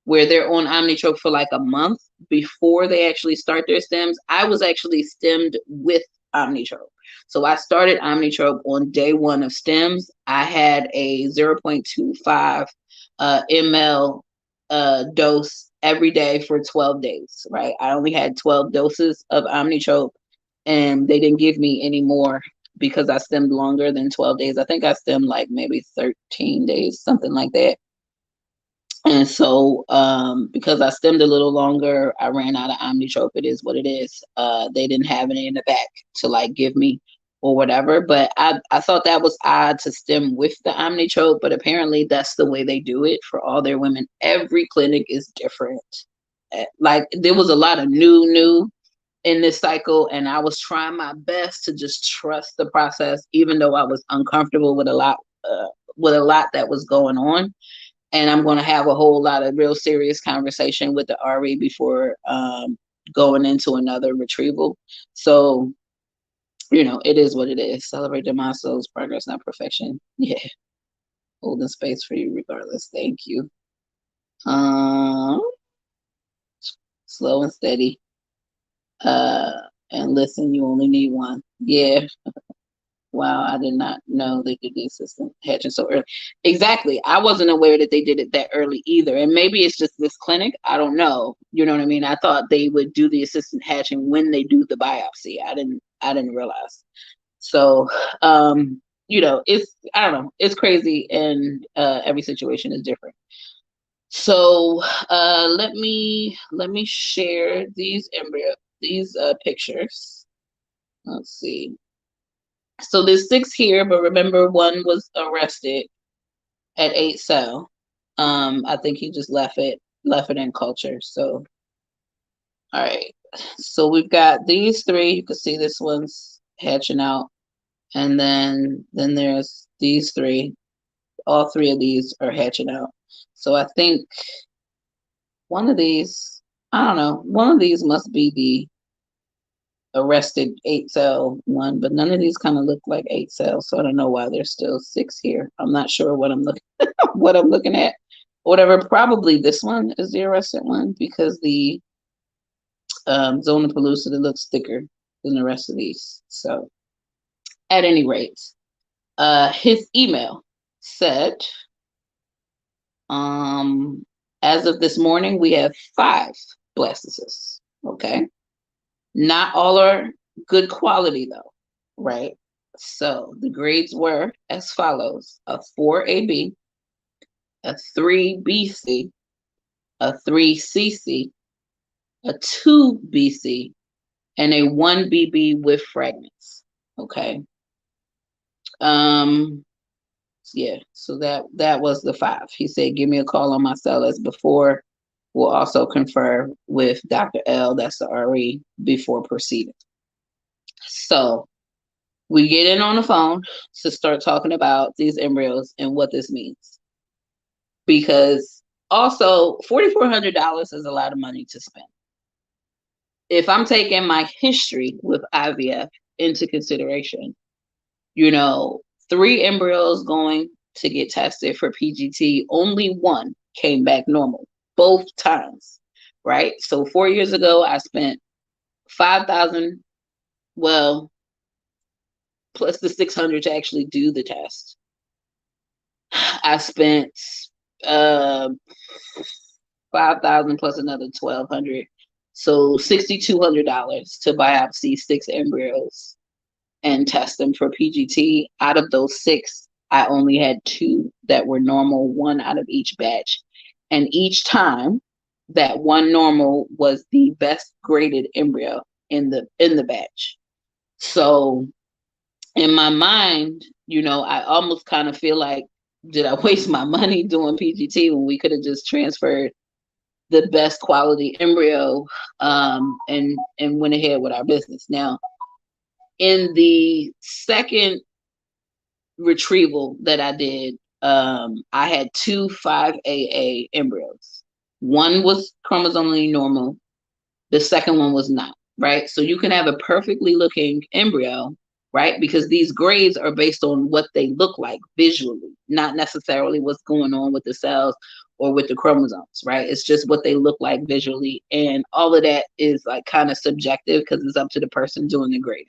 where they're on Omnitrope for like a month before they actually start their stems. I was actually stemmed with Omnitrope. So I started Omnitrope on day 1 of stems. I had a 0.25 ml dose every day for 12 days, right? I only had 12 doses of Omnitrope, and they didn't give me any more because I stemmed longer than 12 days. I think I stemmed like maybe 13 days, something like that. And so, because I stemmed a little longer, I ran out of Omnitrope. It is what it is. They didn't have any in the back to like give me or whatever. But I thought that was odd to stem with the Omnitrope, but apparently that's the way they do it for all their women. Every clinic is different. Like there was a lot of new in this cycle, and I was trying my best to just trust the process, even though I was uncomfortable with a lot that was going on. And I'm going to have a whole lot of real serious conversation with the RE before going into another retrieval. So, it is what it is. Celebrate the milestones, progress, not perfection. Yeah. Holding space for you regardless. Thank you. Slow and steady. And listen, you only need one. Yeah. Wow, I did not know they did the assistant hatching so early. Exactly. I wasn't aware that they did it that early either. And maybe it's just this clinic. I don't know. You know what I mean? I thought they would do the assistant hatching when they do the biopsy. I didn't realize. So, it's, I don't know. It's crazy, and every situation is different. So, let me share these pictures. Let's see. So there's 6 here, but remember one was arrested at 8 cell. I think he just left it in culture. So, all right. So we've got these 3. You can see this one's hatching out, and then there's these 3. All 3 of these are hatching out. So I think one of these, I don't know, one of these must be the arrested 8 cell one, but none of these kind of look like 8 cells, so I don't know why there's still 6 here. I'm not sure what I'm looking at. Whatever, probably this one is the arrested one because the zona pellucida looks thicker than the rest of these. So at any rate, his email said, as of this morning, we have 5 blastocysts. Okay. Not all are good quality though, right? So the grades were as follows: a 4AB, a 3BC, a 3CC, a 2BC, and a 1BB with fragments. Okay. Yeah, so that was the 5. He said, give me a call on my cell as before. We'll also confer with Dr. L, that's the RE, before proceeding. So we get in on the phone to start talking about these embryos and what this means. Because also, $4,400 is a lot of money to spend. If I'm taking my history with IVF into consideration, 3 embryos going to get tested for PGT, only 1 came back normal, both times, right? So 4 years ago, I spent $5,000, well, plus the $600 to actually do the test. I spent $5,000 plus another $1,200, so $6,200 to biopsy 6 embryos and test them for PGT. Out of those 6, I only had 2 that were normal, 1 out of each batch. And each time, that 1 normal was the best graded embryo in the batch. So in my mind, I almost kind of feel like, did I waste my money doing PGT when we could have just transferred the best quality embryo and went ahead with our business? Now, in the second retrieval that I did, I had 2 5AA embryos. 1 was chromosomally normal. The second one was not, right? So you can have a perfectly looking embryo, right? Because these grades are based on what they look like visually, not necessarily what's going on with the cells or with the chromosomes, right? It's just what they look like visually. And all of that is like kind of subjective because it's up to the person doing the grading.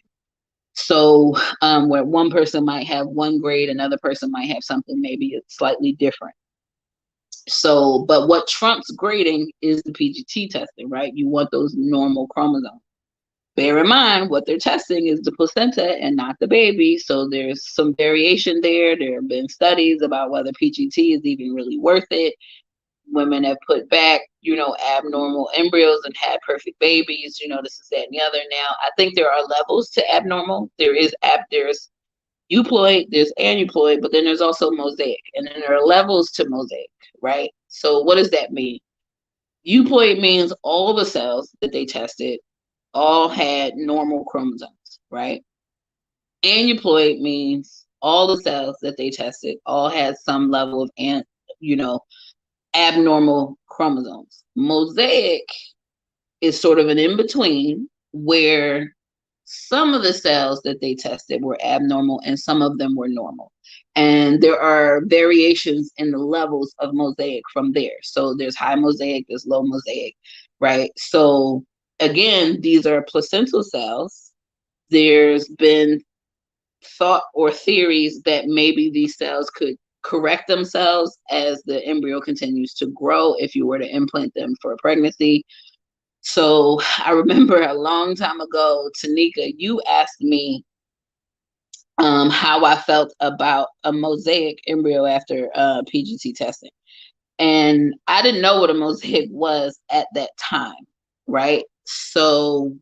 So where one person might have one grade, another person might have something maybe slightly different. So, but what trumps grading is the PGT testing, right? You want those normal chromosomes. Bear in mind, what they're testing is the placenta and not the baby. So there's some variation there. There have been studies about whether PGT is even really worth it. Women have put back, abnormal embryos and had perfect babies. This is that and the other. Now, I think there are levels to abnormal. There's euploid, there's aneuploid, but then there's also mosaic, and then there are levels to mosaic, right? So what does that mean? Euploid means all the cells that they tested all had normal chromosomes, right? Aneuploid means all the cells that they tested all had some level of abnormal chromosomes. Mosaic is sort of an in-between where some of the cells that they tested were abnormal and some of them were normal. And there are variations in the levels of mosaic from there. So there's high mosaic, there's low mosaic, right? So again, these are placental cells. There's been thought or theories that maybe these cells could correct themselves as the embryo continues to grow if you were to implant them for a pregnancy. So I remember a long time ago, Tanika, you asked me how I felt about a mosaic embryo after PGT testing. And I didn't know what a mosaic was at that time, right? So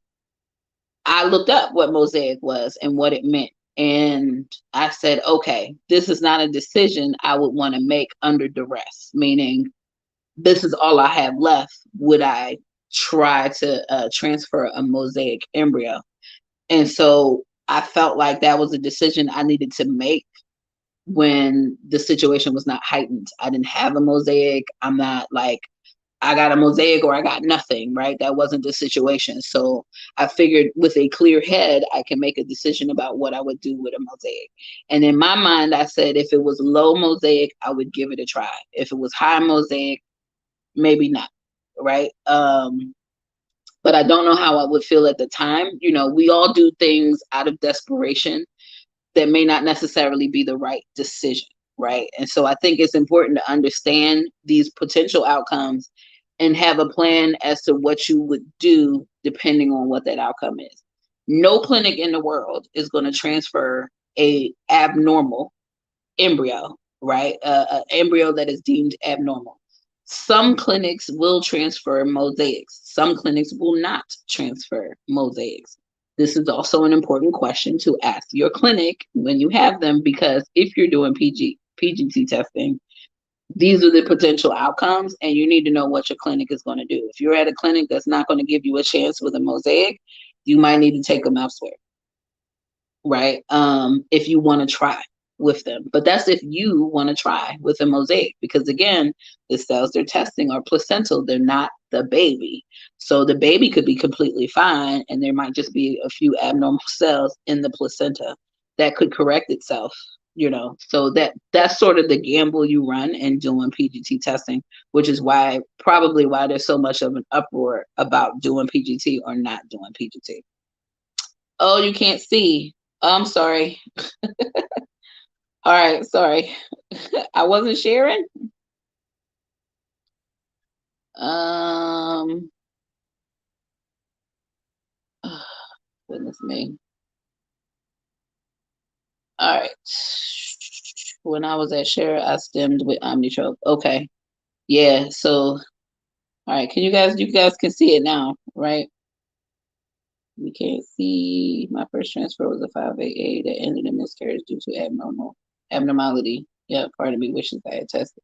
I looked up what mosaic was and what it meant. And I said, okay, this is not a decision I would want to make under duress, meaning this is all I have left. Would I try to transfer a mosaic embryo? And so I felt like that was a decision I needed to make when the situation was not heightened. I didn't have a mosaic. I'm not like, I got a mosaic or I got nothing, right? That wasn't the situation. So I figured with a clear head, I can make a decision about what I would do with a mosaic. And in my mind, I said if it was low mosaic, I would give it a try. If it was high mosaic, maybe not, right? But I don't know how I would feel at the time. We all do things out of desperation that may not necessarily be the right decision, right? And so I think it's important to understand these potential outcomes and have a plan as to what you would do depending on what that outcome is. No clinic in the world is going to transfer a abnormal embryo, right? An embryo that is deemed abnormal. Some clinics will transfer mosaics. Some clinics will not transfer mosaics. This is also an important question to ask your clinic when you have them, because if you're doing PGT testing, these are the potential outcomes, and you need to know what your clinic is going to do. If you're at a clinic that's not going to give you a chance with a mosaic, you might need to take them elsewhere, right? If you want to try with them. But that's if you want to try with a mosaic, because again, the cells they're testing are placental, they're not the baby. So the baby could be completely fine, and there might just be a few abnormal cells in the placenta that could correct itself, So that's sort of the gamble you run in doing PGT testing, which is probably why there's so much of an uproar about doing PGT or not doing PGT. Oh, you can't see. I'm sorry. All right, sorry. I wasn't sharing. Oh, goodness me. All right. When I was at Share, I stemmed with Omnitrope. Okay. Yeah, so all right, you guys can see it now, right? You can't see my first transfer was a 5AA that ended in miscarriage due to abnormality. Yeah, part of me wishes I had tested.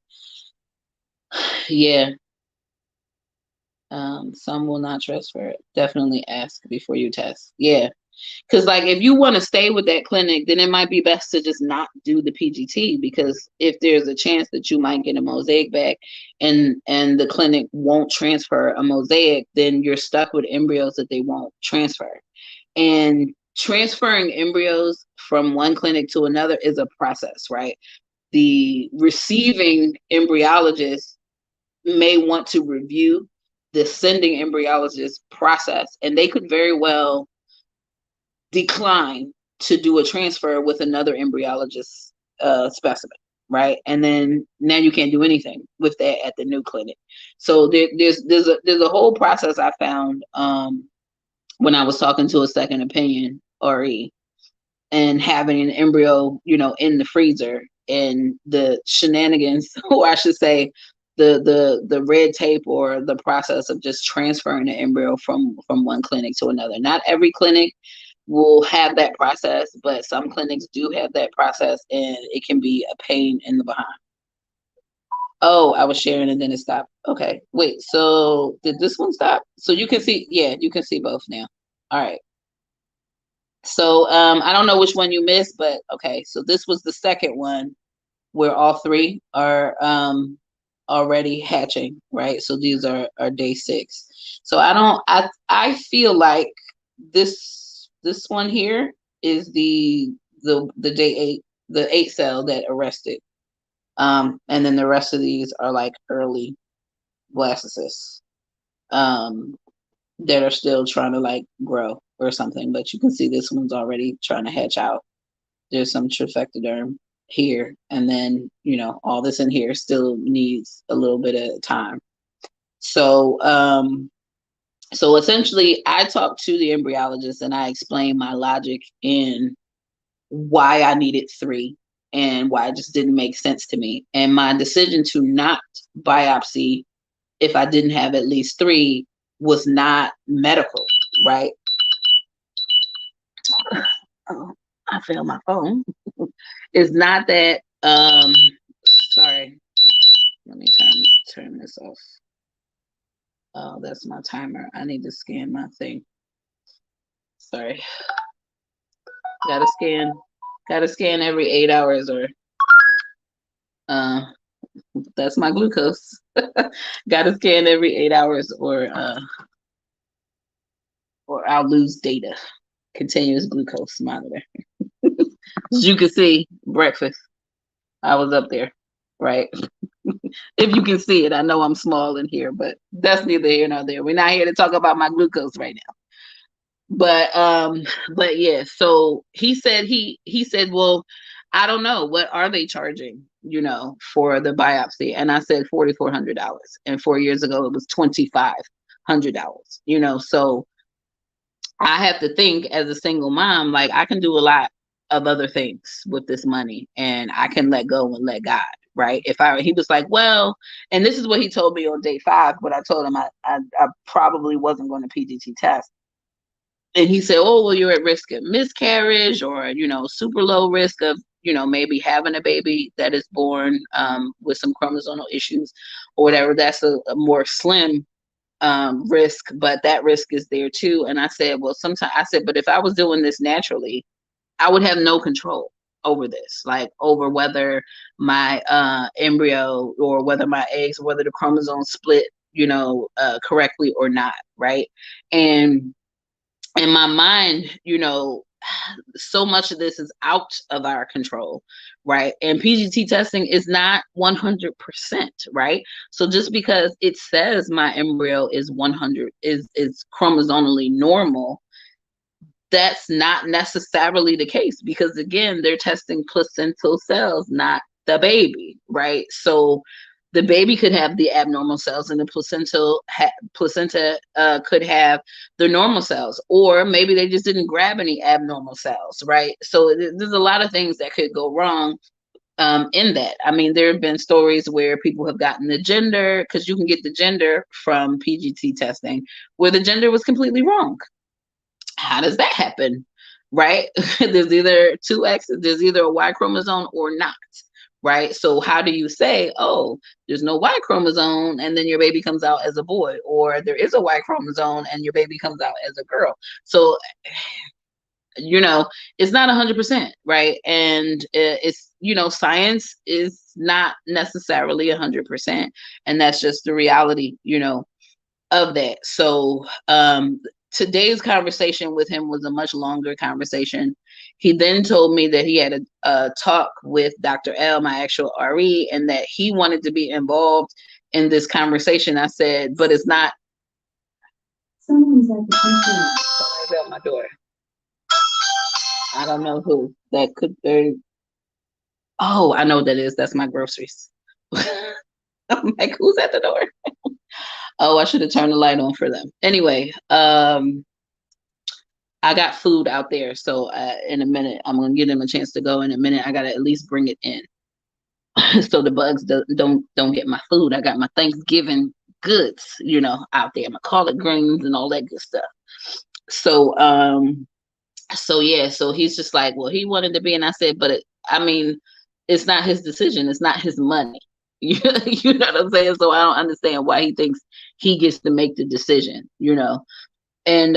Yeah. Some will not transfer. Definitely ask before you test. Yeah. Because like if you want to stay with that clinic, then it might be best to just not do the PGT, because if there's a chance that you might get a mosaic back and the clinic won't transfer a mosaic, then you're stuck with embryos that they won't transfer. And transferring embryos from one clinic to another is a process, right? The receiving embryologist may want to review the sending embryologist process, and they could very well decline to do a transfer with another embryologist specimen, right? And then now you can't do anything with that at the new clinic. So there's a whole process I found when I was talking to a second opinion RE and having an embryo, in the freezer, and the shenanigans, or I should say, the red tape or the process of just transferring the embryo from one clinic to another. Not every clinic will have that process, but some clinics do have that process, and it can be a pain in the behind. Oh, I was sharing and then it stopped. Okay, wait. So did this one stop? So you can see, yeah, you can see both now. All right. So I don't know which one you missed, but okay. So this was the second one where all three are already hatching, right? So these are day 6. So I feel like this one here is the day 8, the 8 cell that arrested. And then the rest of these are like early blastocysts that are still trying to like grow or something. But you can see this one's already trying to hatch out. There's some trophectoderm here, and then all this in here still needs a little bit of time. So so essentially I talked to the embryologist and I explained my logic in why I needed 3 and why it just didn't make sense to me, and my decision to not biopsy if I didn't have at least 3 was not medical, right? Oh, I failed my phone. It's not that sorry, let me turn this off. Oh, that's my timer. I need to scan my thing. Sorry. Gotta scan every 8 hours, or that's my glucose. Gotta scan every 8 hours, or I'll lose data. Continuous glucose monitor. As you can see, breakfast. I was up there, right? If you can see it, I know I'm small in here, but that's neither here nor there. We're not here to talk about my glucose right now. But yeah, so he said, well, I don't know, what are they charging, for the biopsy? And I said $4,400. And 4 years ago it was $2,500, so I have to think, as a single mom, like, I can do a lot of other things with this money, and I can let go and let God, right? He was like, well, and this is what he told me on day 5, but I told him I probably wasn't going to PGT test. And he said, oh, well, you're at risk of miscarriage, or, super low risk of, maybe having a baby that is born with some chromosomal issues or whatever. That's a more slim risk, but that risk is there too. And I said, well, but if I was doing this naturally, I would have no control over this, like over whether my embryo or whether my eggs, or whether the chromosomes split, correctly or not, right? And in my mind, so much of this is out of our control, right? And PGT testing is not 100%, right? So just because it says my embryo is 100 is chromosomally normal, that's not necessarily the case, because again, they're testing placental cells, not the baby, right? So the baby could have the abnormal cells, and the placenta could have the normal cells, or maybe they just didn't grab any abnormal cells, right? So there's a lot of things that could go wrong in that. I mean, there have been stories where people have gotten the gender, because you can get the gender from PGT testing, where the gender was completely wrong. How does that happen, right? There's either 2 X's, there's either a Y chromosome or not, right? So how do you say, oh, there's no Y chromosome and then your baby comes out as a boy, or there is a Y chromosome and your baby comes out as a girl? So it's not 100%, right? And it's science is not necessarily 100%, and that's just the reality of that. So today's conversation with him was a much longer conversation. He then told me that he had a talk with Dr. L, my actual RE, and that he wanted to be involved in this conversation. I said, but it's not. Someone's at the kitchen. Someone's at my door. I don't know who that could be. Oh, I know what that is. That's my groceries. I'm like, who's at the door? Oh, I should have turned the light on for them. Anyway, I got food out there, so in a minute I'm gonna give them a chance to go. In a minute, I gotta at least bring it in, so the bugs don't get my food. I got my Thanksgiving goods, out there, my collard greens and all that good stuff. So so yeah, so he's just like, well, he wanted to be, and I said, but I mean, it's not his decision, it's not his money. You know what I'm saying? So I don't understand why he thinks he gets to make the decision. And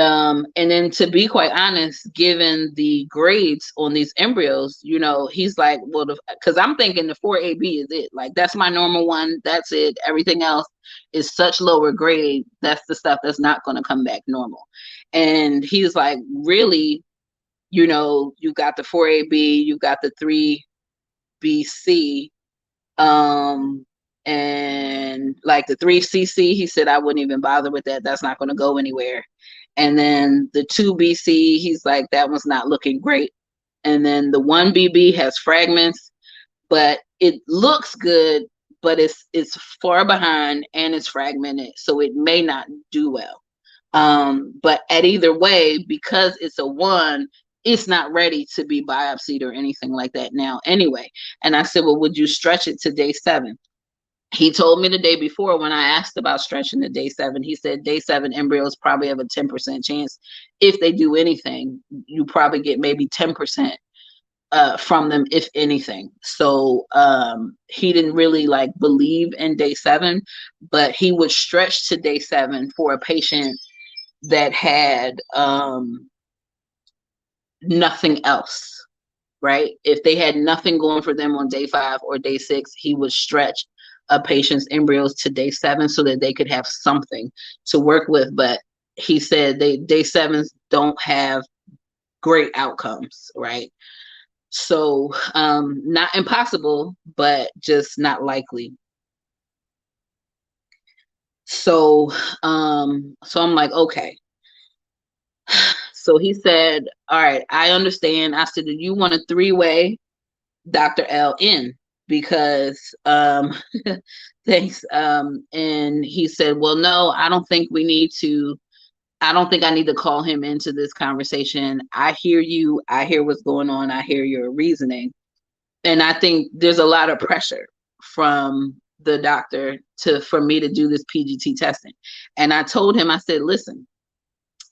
then, to be quite honest, given the grades on these embryos, he's like, well, because I'm thinking the 4AB is it. Like, that's my normal one. That's it. Everything else is such lower grade. That's the stuff that's not going to come back normal. And he's like, really, you got the 4AB, you got the 3BC, and like the 3CC, he said, I wouldn't even bother with that. That's not going to go anywhere. And then the 2BC, he's like, that one's not looking great. And then the 1BB has fragments, but it looks good, but it's far behind and it's fragmented, so it may not do well. But at either way, because it's a 1, it's not ready to be biopsied or anything like that now anyway. And I said, well, would you stretch it to day 7? He told me the day before, when I asked about stretching to day 7, he said day 7 embryos probably have a 10% chance. If they do anything, you probably get maybe 10% from them, if anything. So he didn't really like believe in day 7, but he would stretch to day 7 for a patient that had nothing else. Right? If they had nothing going for them on day 5 or day 6, he would stretch a patient's embryos to day 7 so that they could have something to work with. But he said day 7s don't have great outcomes, right? So not impossible, but just not likely. So so I'm like, okay. So he said, all right, I understand. I said, do you want a 3-way Dr. L in? Because thanks. And he said, well, no, I don't think we need to. I don't think I need to call him into this conversation. I hear you. I hear what's going on. I hear your reasoning. And I think there's a lot of pressure from the doctor for me to do this PGT testing. And I told him, I said, listen,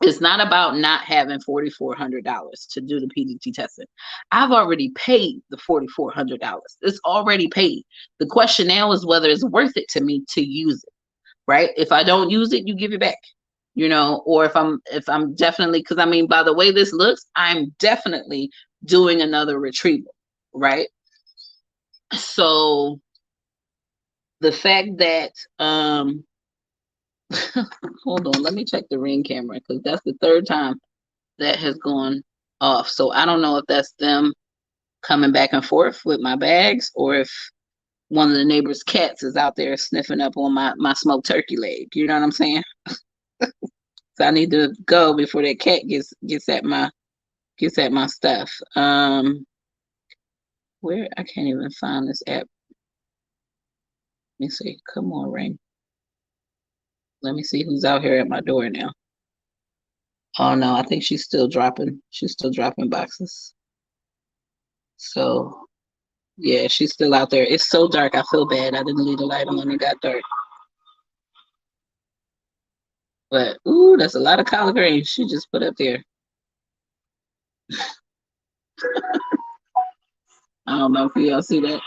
it's not about not having $4,400 to do the PGT testing. I've already paid the $4,400. It's already paid. The question now is whether it's worth it to me to use it, right? If I don't use it, you give it back, or if I'm definitely, because I mean, by the way this looks, I'm definitely doing another retrieval, right? So the fact that, hold on, let me check the Ring camera, because that's the 3rd time that has gone off. So I don't know if that's them coming back and forth with my bags, or if one of the neighbors' cats is out there sniffing up on my smoked turkey leg. You know what I'm saying? So I need to go before that cat gets at my stuff. Where I can't even find this app. Let me see. Come on, Ring. Let me see who's out here at my door now. Oh no, I think she's still dropping. She's still dropping boxes. So yeah, she's still out there. It's so dark. I feel bad. I didn't leave the light on. It got dark. But ooh, that's a lot of collard greens she just put up there. I don't know if y'all see that.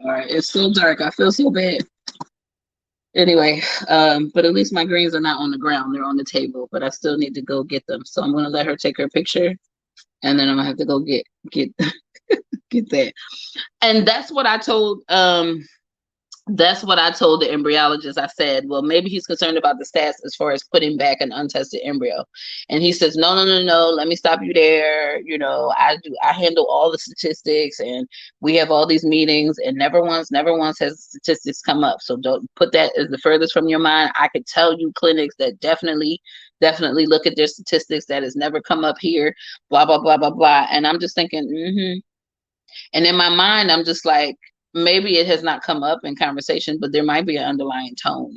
All right, it's so dark. I feel so bad. Anyway, but at least my greens are not on the ground. They're on the table, but I still need to go get them. So I'm gonna let her take her picture, and then I'm gonna have to go get get that. And that's what I told That's what I told the embryologist. I said, well, maybe he's concerned about the stats as far as putting back an untested embryo. And he says, no, no, no, no, let me stop you there. I handle all the statistics, and we have all these meetings, and never once has statistics come up. So don't put that as the furthest from your mind. I could tell you clinics that definitely look at their statistics that has never come up here, blah, blah, blah, blah, blah. And I'm just thinking, And in my mind, I'm just like, maybe it has not come up in conversation, but there might be an underlying tone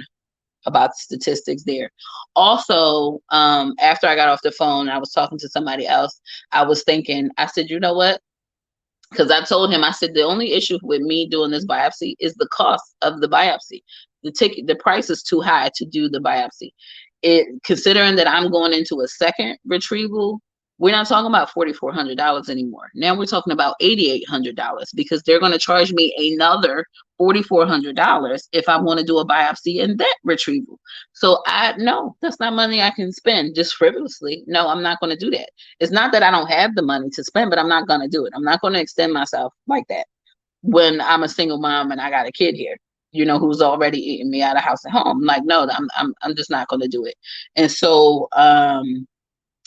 about statistics there. Also, after I got off the phone, I was talking to somebody else. I was thinking, I said, you know what? Because I told him, I said, the only issue with me doing this biopsy is the cost of the biopsy. The price is too high to do the biopsy. Considering that I'm going into a second retrieval, we're not talking about $4,400 anymore. Now we're talking about $8,800 because they're going to charge me another $4,400 if I want to do a biopsy in that retrieval. So no, that's not money I can spend just frivolously. No, I'm not going to do that. It's not that I don't have the money to spend, but I'm not going to do it. I'm not going to extend myself like that when I'm a single mom and I got a kid here, who's already eating me out of house and home. Like, no, I'm just not going to do it. And so,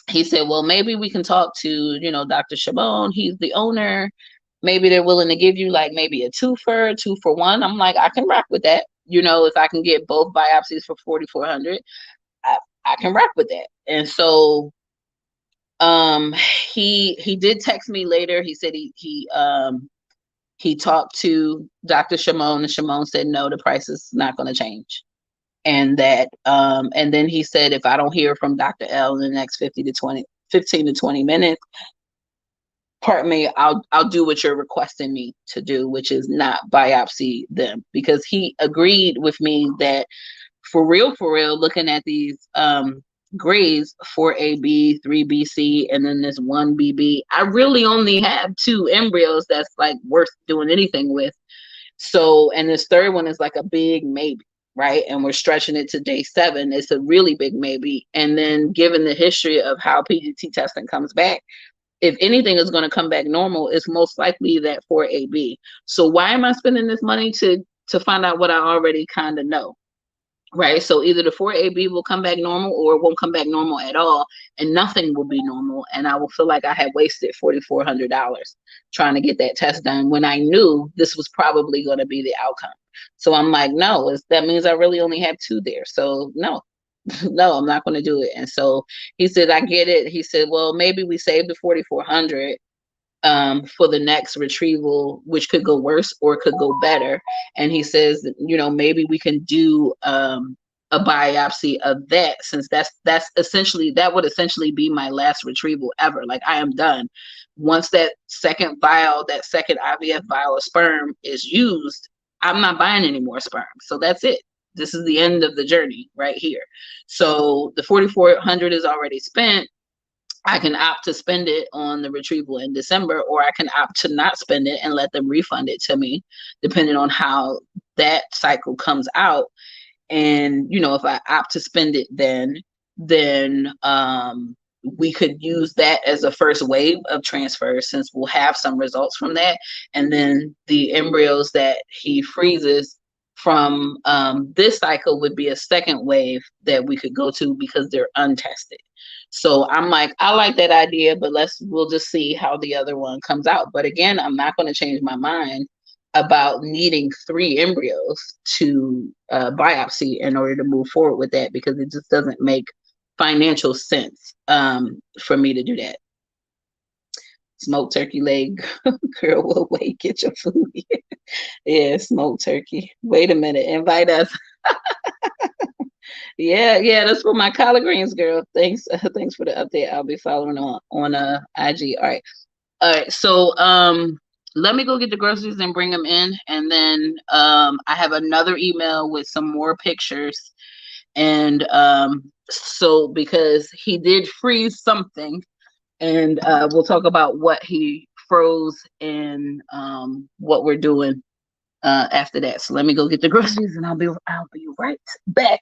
he said, well, maybe we can talk to, Dr. Chabon. He's the owner. Maybe they're willing to give you like maybe a two for one. I'm like, I can rock with that. If I can get both biopsies for 4,400, I can rock with that. And so he did text me later. He said he talked to Dr. Shimon, and Shimon said, no, the price is not going to change. And that, and then he said, if I don't hear from Dr. L in the next 15 to 20 minutes, pardon me, I'll do what you're requesting me to do, which is not biopsy them, because he agreed with me that for real, looking at these grades, 4AB, 3BC, and then this 1BB, I really only have 2 embryos that's like worth doing anything with. So, and this third one is like a big maybe, right? And we're stretching it to day 7. It's a really big maybe. And then given the history of how PGT testing comes back, if anything is going to come back normal, it's most likely that 4AB. So why am I spending this money to find out what I already kind of know? Right. So either the 4AB will come back normal or it won't come back normal at all, and nothing will be normal. And I will feel like I had wasted $4,400 trying to get that test done when I knew this was probably going to be the outcome. So I'm like, no, that means I really only have 2 there. So no, no, I'm not going to do it. And so he said, I get it. He said, well, maybe we save the 4,400 for the next retrieval, which could go worse or could go better. And he says, maybe we can do a biopsy of that, since that would essentially be my last retrieval ever. Like, I am done. Once that second IVF vial of sperm is used, I'm not buying any more sperm. So that's it. This is the end of the journey right here. So the 4,400 is already spent. I can opt to spend it on the retrieval in December, or I can opt to not spend it and let them refund it to me, depending on how that cycle comes out. And, if I opt to spend it then we could use that as a first wave of transfers, since we'll have some results from that. And then the embryos that he freezes from this cycle would be a second wave that we could go to because they're untested. So I'm like, I like that idea, but we'll just see how the other one comes out. But again, I'm not going to change my mind about needing 3 embryos to biopsy in order to move forward with that, because it just doesn't make financial sense for me to do that. Smoked turkey leg, girl, will wait, get your food. Yeah, smoked turkey. Wait a minute, invite us. Yeah, that's for my collard greens, girl. Thanks for the update. I'll be following on IG. All right. So let me go get the groceries and bring them in, and then I have another email with some more pictures. And so because he did freeze something, and we'll talk about what he froze and what we're doing after that. So let me go get the groceries, and I'll be right back.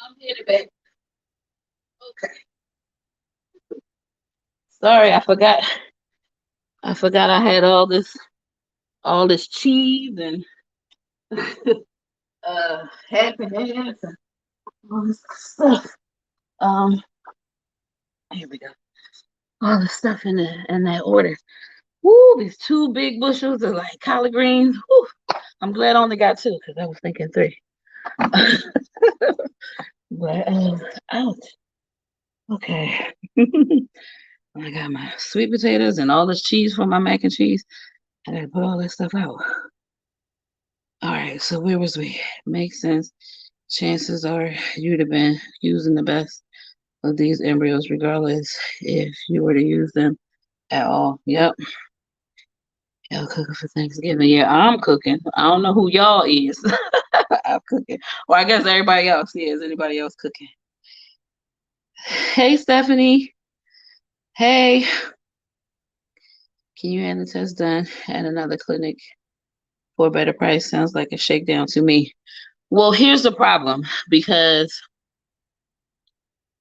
I'm headed back. Okay. Sorry, I forgot. I forgot I had all this cheese and happy hands and all this stuff. Um, here we go. All the stuff in that order. Woo, these 2 big bushels of like collard greens. Woo, I'm glad I only got 2 because I was thinking 3. But ouch. Okay. I got my sweet potatoes and all this cheese for my mac and cheese. I gotta put all that stuff out. All right, so where was we? Makes sense. Chances are you'd have been using the best of these embryos, regardless if you were to use them at all. Yep. Y'all cooking for Thanksgiving. Yeah, I'm cooking. I don't know who y'all is. I'm cooking. Well, I guess everybody else is. Anybody else cooking? Hey, Stephanie. Hey. Can you have the test done at another clinic for a better price? Sounds like a shakedown to me. Well, here's the problem, because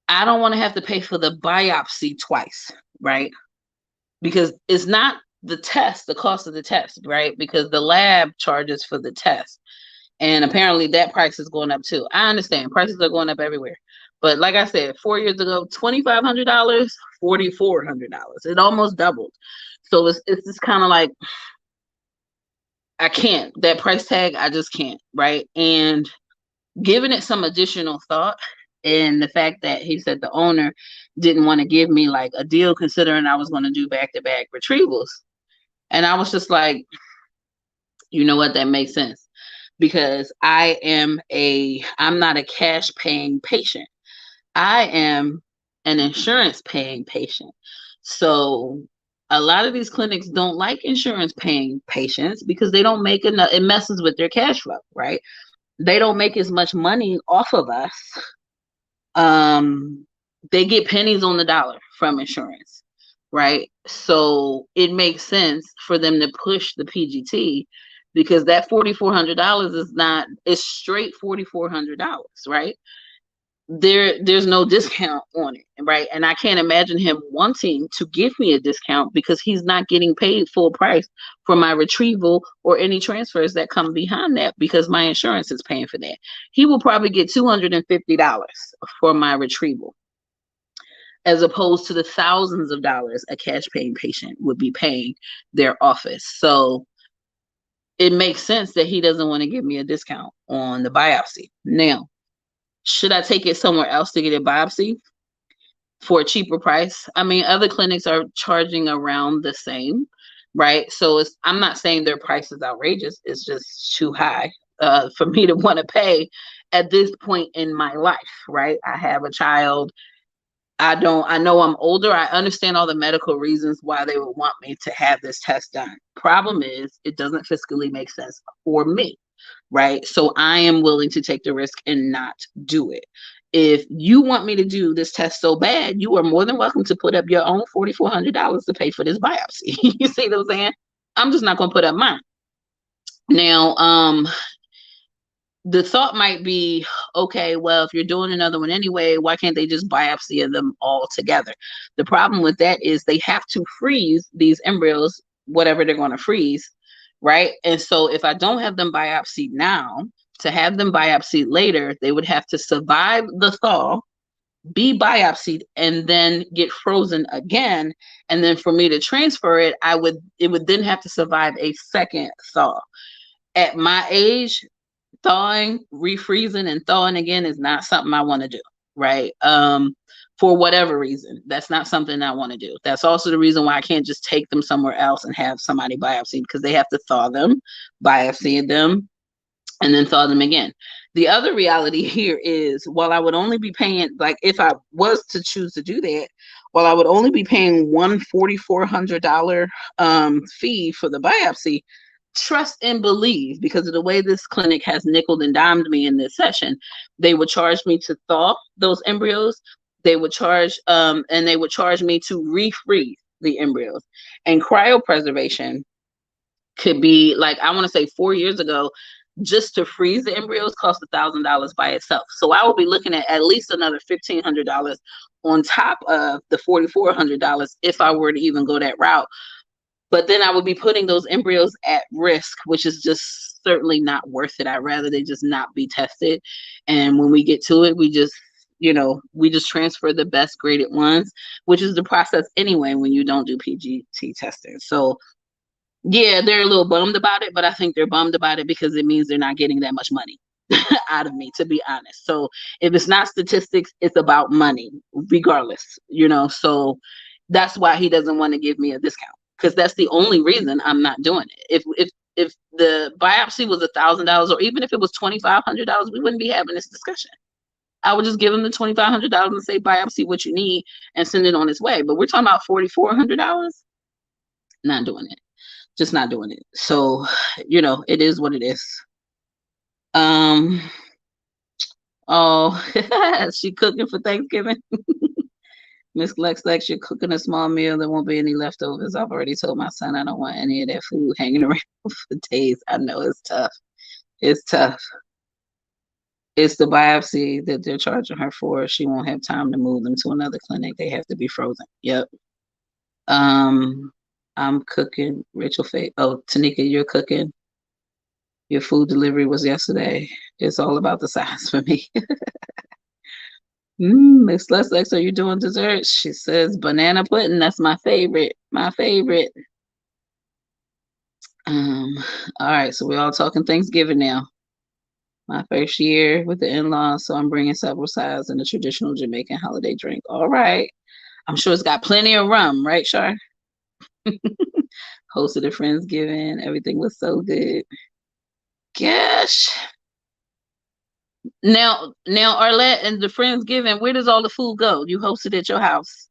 I don't want to have to pay for the biopsy twice, right? Because it's not the test, the cost of the test, right? Because the lab charges for the test. And apparently that price is going up too. I understand prices are going up everywhere. But like I said, 4 years ago, $2,500, $4,400. It almost doubled. So it's just kind of like, I can't. That price tag, I just can't, right? And giving it some additional thought, and the fact that he said the owner didn't want to give me like a deal considering I was going to do back-to-back retrievals. And I was just like, you know what, that makes sense, because I'm not a cash paying patient. I am an insurance paying patient. So a lot of these clinics don't like insurance paying patients because they don't make enough, it messes with their cash flow, right? They don't make as much money off of us. They get pennies on the dollar from insurance, right? So it makes sense for them to push the PGT, because that $4,400 is not, it's straight $4,400, right? There's no discount on it, right? And I can't imagine him wanting to give me a discount because he's not getting paid full price for my retrieval or any transfers that come behind that, because my insurance is paying for that. He will probably get $250 for my retrieval, as opposed to the thousands of dollars a cash paying patient would be paying their office. So it makes sense that he doesn't want to give me a discount on the biopsy. Now, should I take it somewhere else to get a biopsy for a cheaper price? I mean, other clinics are charging around the same, right? So I'm not saying their price is outrageous. It's just too high for me to want to pay at this point in my life, right? I have a child. I know I'm older. I understand all the medical reasons why they would want me to have this test done. Problem is, it doesn't fiscally make sense for me, right? So I am willing to take the risk and not do it. If you want me to do this test so bad, you are more than welcome to put up your own $4,400 to pay for this biopsy. You see what I'm saying? I'm just not going to put up mine. Now, the thought might be, okay, well, if you're doing another one anyway, why can't they just biopsy them all together? The problem with that is they have to freeze these embryos, whatever they're going to freeze, right? And so if I don't have them biopsied now, to have them biopsied later, they would have to survive the thaw, be biopsied, and then get frozen again. And then for me to transfer it, it would then have to survive a second thaw. At my age, thawing, refreezing, and thawing again is not something I want to do, right? For whatever reason, that's not something I want to do. That's also the reason why I can't just take them somewhere else and have somebody biopsy, because they have to thaw them, biopsy them, and then thaw them again. The other reality here is, while I would only be paying, like if I was to choose to do that, while I would only be paying one $4,400 fee for the biopsy, trust and believe, because of the way this clinic has nickel and dimed me in this session, they would charge me to thaw those embryos. They would charge me to refreeze the embryos. And cryopreservation could be, like, I want to say 4 years ago, just to freeze the embryos costs $1,000 by itself. So I will be looking at least another $1,500 on top of the $4,400 if I were to even go that route. But then I would be putting those embryos at risk, which is just certainly not worth it. I'd rather they just not be tested. And when we get to it, we just, we just transfer the best graded ones, which is the process anyway when you don't do PGT testing. So yeah, they're a little bummed about it, but I think they're bummed about it because it means they're not getting that much money out of me, to be honest. So if it's not statistics, it's about money, regardless, So that's why he doesn't want to give me a discount, because that's the only reason I'm not doing it. If the biopsy was $1,000, or even if it was $2,500, we wouldn't be having this discussion. I would just give him the $2,500 and say biopsy what you need and send it on its way. But we're talking about $4,400. Not doing it. Just not doing it. So, it is what it is. Oh, she cooking for Thanksgiving. Miss Lex, you're cooking a small meal. There won't be any leftovers. I've already told my son I don't want any of that food hanging around for days. I know it's tough. It's tough. It's the biopsy that they're charging her for. She won't have time to move them to another clinic. They have to be frozen. Yep. I'm cooking. Rachel Faye. Oh, Tanika, you're cooking. Your food delivery was yesterday. It's all about the size for me. Miss Lex, are you doing desserts? She says banana pudding. That's my favorite. My favorite. All right, so we're all talking Thanksgiving now. My first year with the in-laws, so I'm bringing several sides and a traditional Jamaican holiday drink. All right. I'm sure it's got plenty of rum, right, Shar? Hosted a Friendsgiving. Everything was so good. Gosh. Now, Arlette, and the Friendsgiving, where does all the food go? You hosted at your house.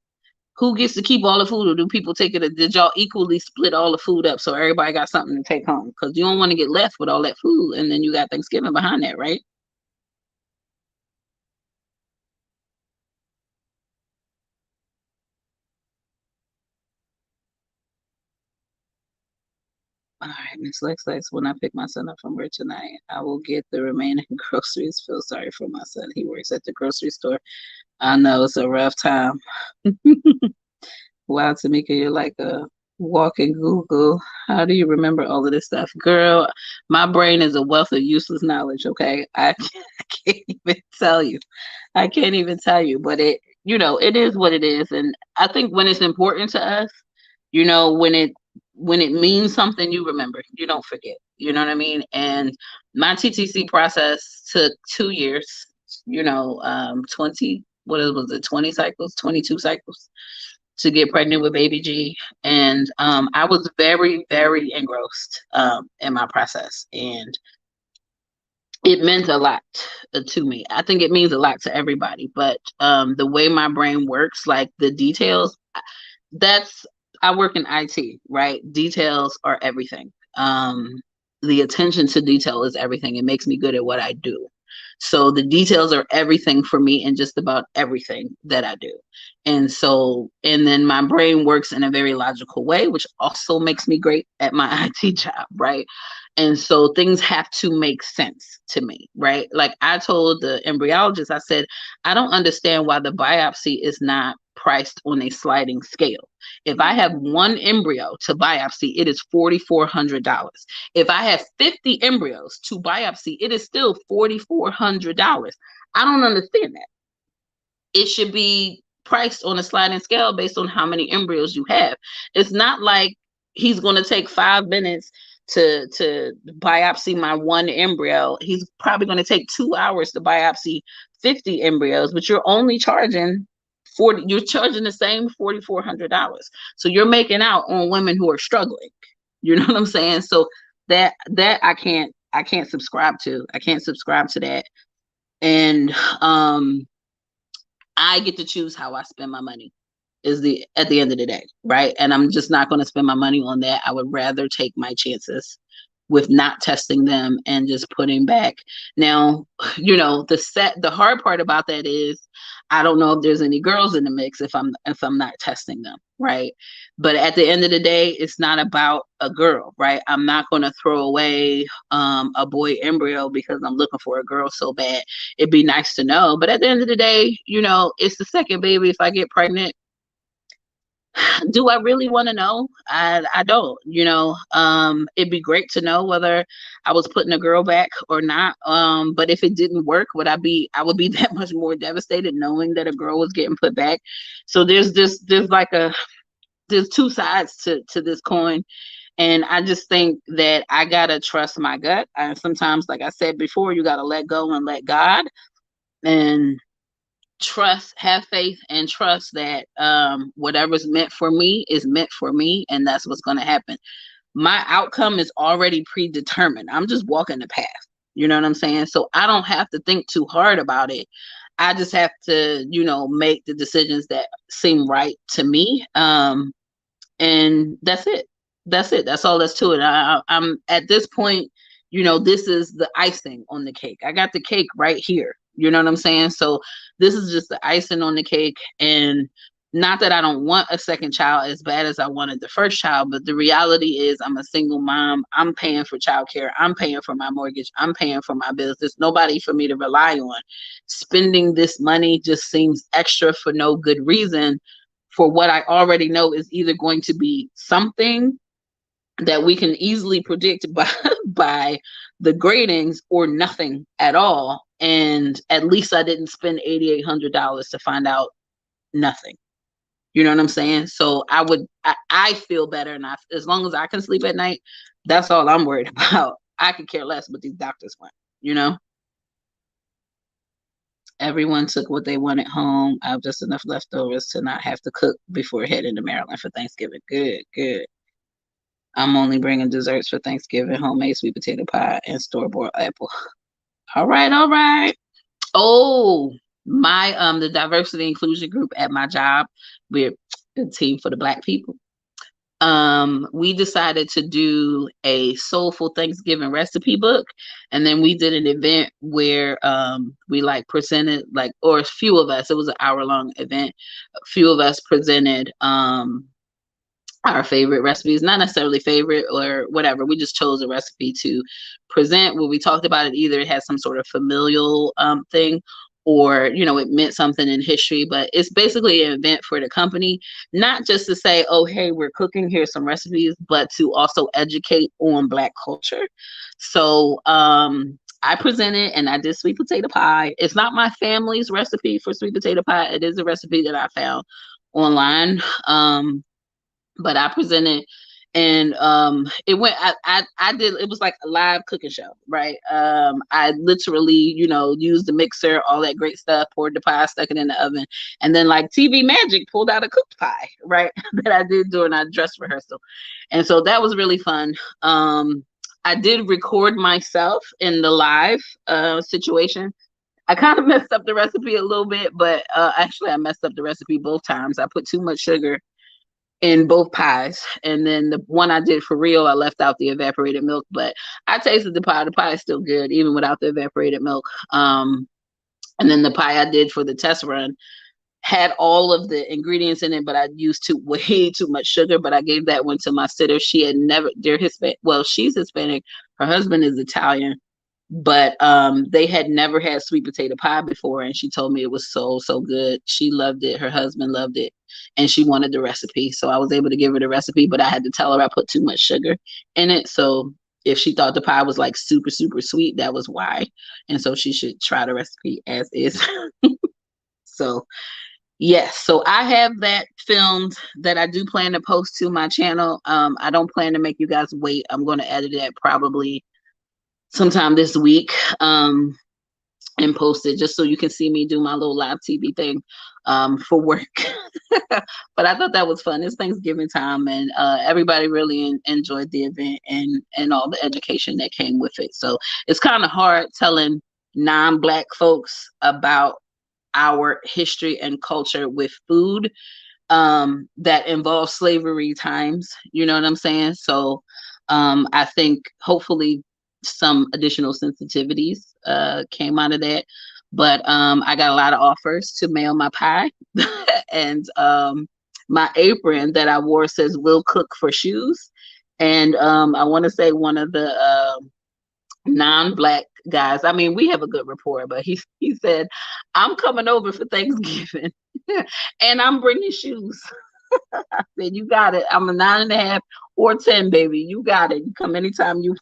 Who gets to keep all the food, or do people take it? Did y'all equally split all the food up so everybody got something to take home? Because you don't want to get left with all that food, and then you got Thanksgiving behind that, right? All right, Miss Lex, when I pick my son up from work tonight, I will get the remaining groceries. Feel sorry for my son. He works at the grocery store. I know it's a rough time. Wow, Tamika, you're like a walking Google. How do you remember all of this stuff? Girl, my brain is a wealth of useless knowledge, okay? I can't even tell you. I can't even tell you, but it is what it is. And I think when it's important to us, when it means something, you remember. You don't forget. You know what I mean? And my TTC process took 2 years, 20, what was it, 20 cycles, 22 cycles to get pregnant with baby G. And I was very, very engrossed in my process. And it meant a lot to me. I think it means a lot to everybody. But the way my brain works, like the details, I work in IT, right? Details are everything. The attention to detail is everything. It makes me good at what I do. So the details are everything for me in just about everything that I do. And then my brain works in a very logical way, which also makes me great at my IT job, right? And so things have to make sense to me, right? Like I told the embryologist, I said, I don't understand why the biopsy is not priced on a sliding scale. If I have one embryo to biopsy, it is $4,400. If I have 50 embryos to biopsy, it is still $4,400. I don't understand that. It should be priced on a sliding scale based on how many embryos you have. It's not like he's going to take 5 minutes to biopsy my one embryo. He's probably going to take 2 hours to biopsy 50 embryos, but you're only charging you're charging the same $4,400. So you're making out on women who are struggling. You know what I'm saying? So that I can't subscribe to. I can't subscribe to that. And I get to choose how I spend my money at the end of the day, right? And I'm just not going to spend my money on that. I would rather take my chances with not testing them and just putting back. Now, the hard part about that is I don't know if there's any girls in the mix if I'm not testing them, right? But at the end of the day, it's not about a girl, right? I'm not going to throw away a boy embryo because I'm looking for a girl so bad. It'd be nice to know, but at the end of the day, it's the second baby. If I get pregnant, do I really want to know? I don't, it'd be great to know whether I was putting a girl back or not. But if it didn't work, I would be that much more devastated knowing that a girl was getting put back. So there's two sides to this coin. And I just think that I gotta trust my gut. And sometimes, like I said before, you gotta let go and let God, and have faith and trust that whatever's meant for me is meant for me, and that's what's going to happen. My outcome is already predetermined. I'm just walking the path. You know what I'm saying? So I don't have to think too hard about it. I just have to, make the decisions that seem right to me. And that's it. That's all that's to it. I'm at this point, this is the icing on the cake. I got the cake right here. You know what I'm saying? So this is just the icing on the cake. And not that I don't want a second child as bad as I wanted the first child, but the reality is I'm a single mom. I'm paying for childcare. I'm paying for my mortgage. I'm paying for my bills. There's nobody for me to rely on. Spending this money just seems extra for no good reason, for what I already know is either going to be something that we can easily predict by the gradings, or nothing at all. And at least I didn't spend $8,800 to find out nothing. You know what I'm saying? So I feel better, and as long as I can sleep at night, that's all I'm worried about. I could care less what these doctors want. Everyone took what they wanted home. I have just enough leftovers to not have to cook before heading to Maryland for Thanksgiving. Good, good. I'm only bringing desserts for Thanksgiving: homemade sweet potato pie and store-bought apple. All right, all right. Oh, my the diversity inclusion group at my job, we're a team for the Black people. We decided to do a soulful Thanksgiving recipe book, and then we did an event where we presented, or a few of us, it was an hour-long event, a few of us presented our favorite recipes, not necessarily favorite or whatever. We just chose a recipe to present where we talked about it. Either it had some sort of familial thing, or, it meant something in history. But it's basically an event for the company, not just to say, oh, hey, we're cooking, here's some recipes, but to also educate on Black culture. So I presented, and I did sweet potato pie. It's not my family's recipe for sweet potato pie. It is a recipe that I found online. But I presented, and it went, I did, it was like a live cooking show, right? I literally, used the mixer, all that great stuff, poured the pie, stuck it in the oven, and then TV magic pulled out a cooked pie, right? That I did during our dress rehearsal. And so that was really fun. I did record myself in the live situation. I kind of messed up the recipe a little bit, but actually I messed up the recipe both times. I put too much sugar in both pies, and then the one I did for real, I left out the evaporated milk, but I tasted the pie. The pie is still good even without the evaporated milk. And then the pie I did for the test run had all of the ingredients in it, but I used way too much sugar. But I gave that one to my sitter. She had never, they're Hispanic, well, she's Hispanic, her husband is Italian, but they had never had sweet potato pie before, and she told me it was so good. She loved it, her husband loved it, and she wanted the recipe. So I was able to give her the recipe, but I had to tell her I put too much sugar in it. So if she thought the pie was super sweet, that was why. And so she should try the recipe as is. So yes, so I have that filmed that I do plan to post to my channel. I don't plan to make you guys wait. I'm going to edit it probably sometime this week, and post it just so you can see me do my little live TV thing for work. But I thought that was fun. It's Thanksgiving time, and everybody really enjoyed the event and all the education that came with it. So it's kind of hard telling non-Black folks about our history and culture with food that involves slavery times. You know what I'm saying? So I think hopefully some additional sensitivities came out of that. But I got a lot of offers to mail my pie. And my apron that I wore says "Will Cook for Shoes." And I want to say one of the non-black guys, I mean, we have a good rapport, but he said, "I'm coming over for Thanksgiving and I'm bringing shoes." I said, "You got it. I'm a 9.5 or 10, baby. You got it. You come anytime you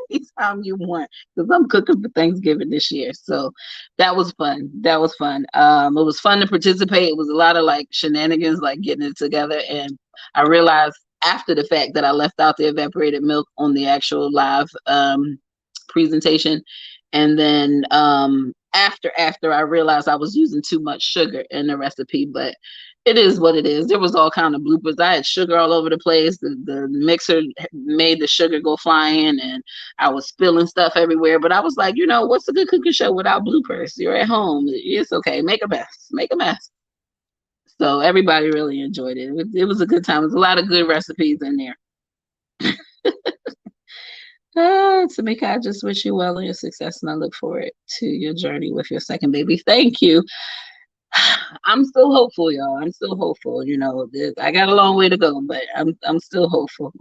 anytime you want, because I'm cooking for Thanksgiving this year." So that was fun. That was fun. It was fun to participate. It was a lot of like shenanigans, like getting it together. And I realized after the fact that I left out the evaporated milk on the actual live presentation. And then after I realized I was using too much sugar in the recipe, but it is what it is. There was all kind of bloopers. I had sugar all over the place. The mixer made the sugar go flying, and I was spilling stuff everywhere. But I was like, what's a good cooking show without bloopers? You're at home. It's okay. Make a mess. Make a mess. So everybody really enjoyed it. It was a good time. There's a lot of good recipes in there. Tamika, I just wish you well in your success, and I look forward to your journey with your second baby. Thank you. I'm still hopeful, y'all. I'm still hopeful. I got a long way to go, but I'm still hopeful.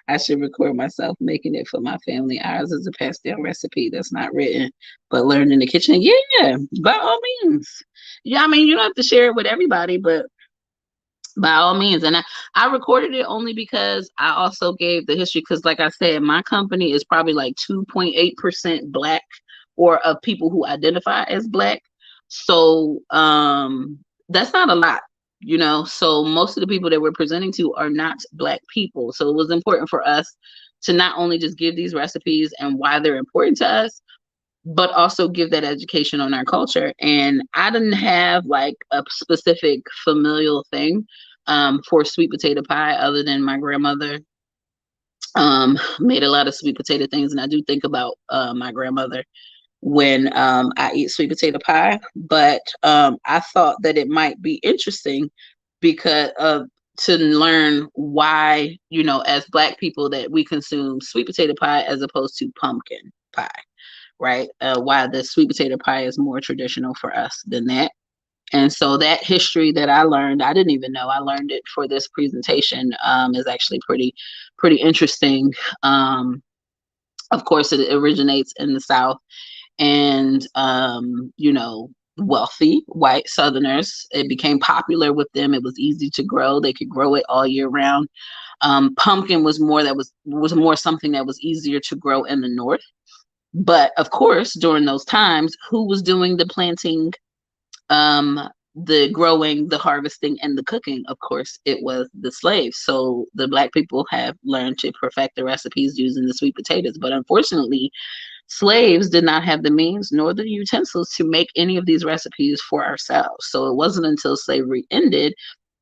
I should record myself making it for my family. Ours is a passed down recipe that's not written, but learned in the kitchen. Yeah, by all means. Yeah, I mean, you don't have to share it with everybody, but by all means. And I recorded it only because I also gave the history, because like I said, my company is probably like 2.8% black, or of people who identify as black. So that's not a lot, so most of the people that we're presenting to are not black people. So it was important for us to not only just give these recipes and why they're important to us, but also give that education on our culture. And I didn't have like a specific familial thing for sweet potato pie, other than my grandmother made a lot of sweet potato things. And I do think about my grandmother when I eat sweet potato pie. But I thought that it might be interesting because to learn why, as Black people, that we consume sweet potato pie as opposed to pumpkin pie. Right? Why the sweet potato pie is more traditional for us than that. And so that history that I learned, I didn't even know I learned it for this presentation, is actually pretty interesting. Of course, it originates in the South, and wealthy white Southerners. It became popular with them. It was easy to grow. They could grow it all year round. Pumpkin was more something that was easier to grow in the North. But of course, during those times, who was doing the planting, the growing, the harvesting, and the cooking? Of course, it was the slaves. So the Black people have learned to perfect the recipes using the sweet potatoes. But unfortunately, slaves did not have the means nor the utensils to make any of these recipes for ourselves. So it wasn't until slavery ended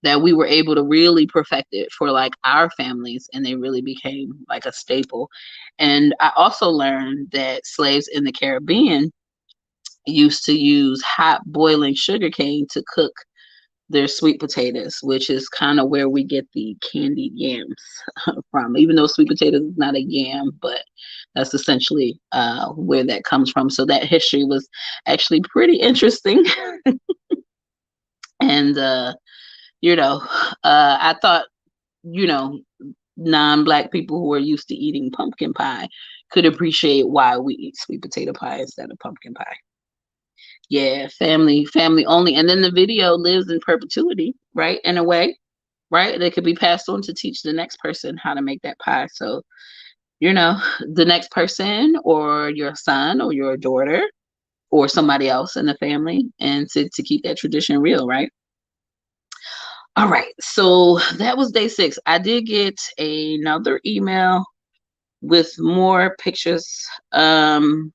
that we were able to really perfect it for like our families, and they really became like a staple. And I also learned that slaves in the Caribbean used to use hot boiling sugarcane to cook their sweet potatoes, which is kind of where we get the candied yams from, even though sweet potatoes is not a yam, but that's essentially where that comes from. So that history was actually pretty interesting. And I thought, non-Black people who are used to eating pumpkin pie could appreciate why we eat sweet potato pie instead of pumpkin pie. Yeah, family only. And then the video lives in perpetuity, right? In a way, right? It could be passed on to teach the next person how to make that pie. So, the next person, or your son or your daughter or somebody else in the family, and to keep that tradition real, right? All right, so that was day 6. I did get another email with more pictures from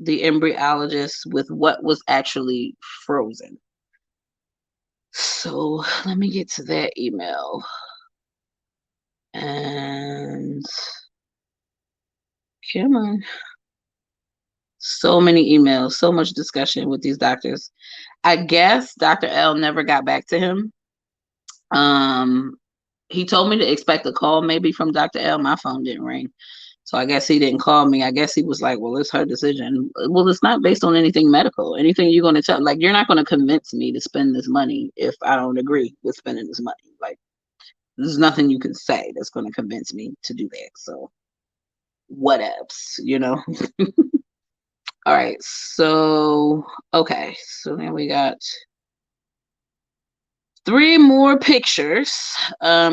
the embryologist with what was actually frozen. So let me get to that email. And come on. So many emails, so much discussion with these doctors. I guess Dr. L never got back to him. He told me to expect a call maybe from Dr. L. My phone didn't ring. So I guess he didn't call me. I guess he was like, well, it's her decision. Well, it's not based on anything medical. Anything you're going to tell, like, you're not going to convince me to spend this money if I don't agree with spending this money. Like, there's nothing you can say that's going to convince me to do that. So, whatevs, you know? All right. So, okay. So then we got 3 more pictures.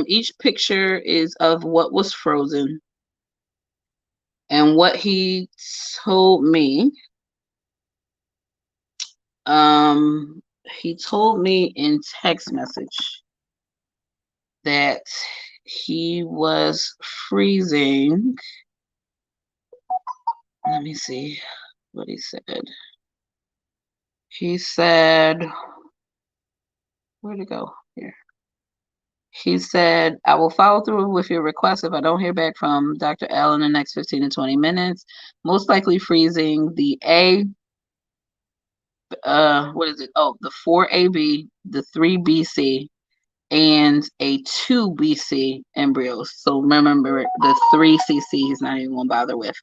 Each picture is of what was frozen. And what he told me, he told me in text message that he was freezing. Let me see what he said. He said, where'd it go? Here. He said, I will follow through with your request if I don't hear back from Dr. L in the next 15 to 20 minutes. Most likely freezing the what is it? Oh, the 4AB, the 3BC, and a 2BC embryos. So remember, the 3CC he's not even going to bother with.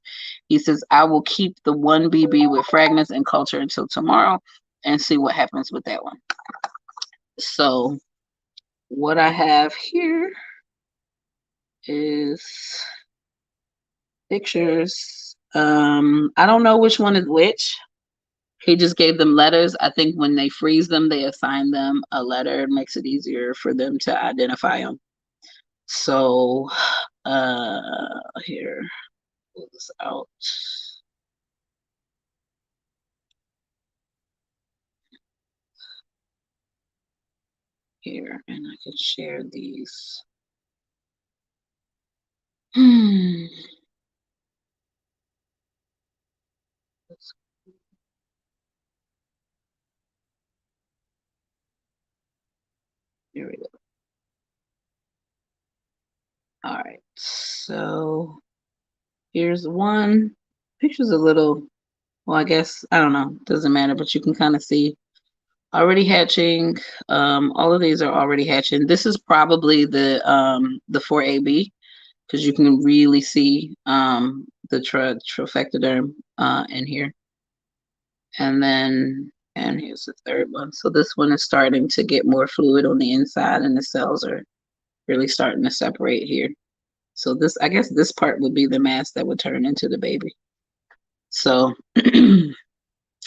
He says, I will keep the 1BB with fragments and culture until tomorrow and see what happens with that one. So what I have here is pictures. I don't know which one is which. He just gave them letters. I think when they freeze them, they assign them a letter. It makes it easier for them to identify them. So, here, pull this out. Here, and I can share these. Here we go. All right, so here's one. Picture's a little, well, I guess, I don't know, doesn't matter, but you can kind of see already hatching. All of these are already hatching. This is probably the 4AB because you can really see the trophectoderm in here. And here's the third one. So this one is starting to get more fluid on the inside, and the cells are really starting to separate here. So this, I guess this part would be the mass that would turn into the baby. So,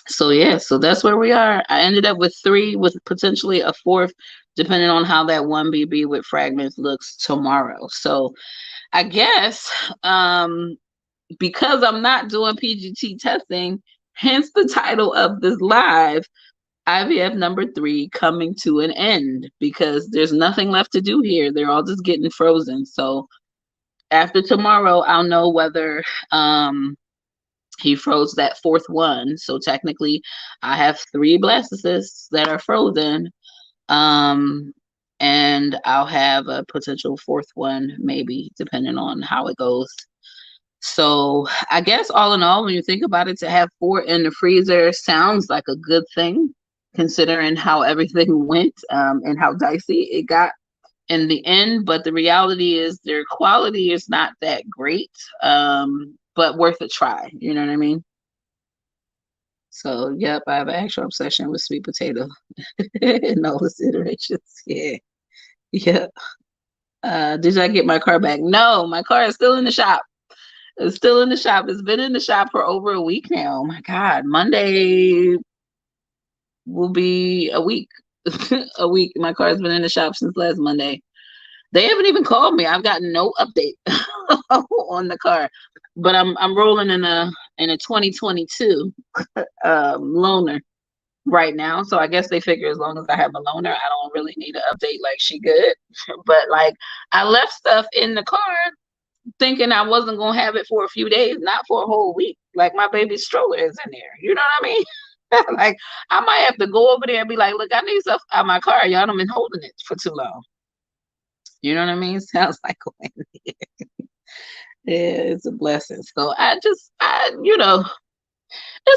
so yeah, so that's where we are. I ended up with 3 with potentially a 4th, depending on how that 1BB with fragments looks tomorrow. So I guess because I'm not doing PGT testing, hence the title of this live, IVF number 3 coming to an end, because there's nothing left to do here. They're all just getting frozen. So after tomorrow, I'll know whether he froze that 4th one. So technically, I have 3 blastocysts that are frozen. And I'll have a potential 4th one, maybe, depending on how it goes. So I guess all in all, when you think about it, to have 4 in the freezer sounds like a good thing, considering how everything went and how dicey it got in the end. But the reality is their quality is not that great, but worth a try. You know what I mean? So, yep, I have an actual obsession with sweet potato in all its iterations. Yeah. Yeah. Did I get my car back? No, my car is still in the shop. It's still in the shop. It's been in the shop for over a week now. Oh my God. Monday will be a week. A week. My car's been in the shop since last Monday. They haven't even called me. I've gotten no update on the car. But I'm rolling in a 2022 loaner right now. So I guess they figure as long as I have a loaner, I don't really need an update, like she good. But like I left stuff in the car thinking I wasn't gonna have it for a few days, not for a whole week. Like my baby's stroller is in there. You know what I mean? Like I might have to go over there and be like, look, I need stuff out of my car. Y'all done been holding it for too long. You know what I mean? Sounds like yeah, it's a blessing. So it's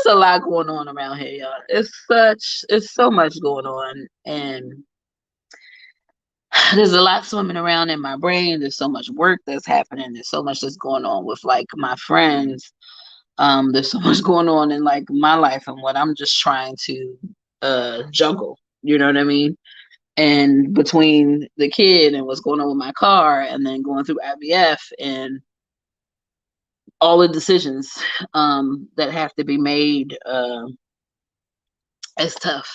a lot going on around here, y'all. It's so much going on. And there's a lot swimming around in my brain. There's so much work that's happening. There's so much that's going on with like my friends. There's so much going on in like my life and what I'm just trying to juggle. You know what I mean? And between the kid and what's going on with my car, and then going through IVF and all the decisions that have to be made, it's tough.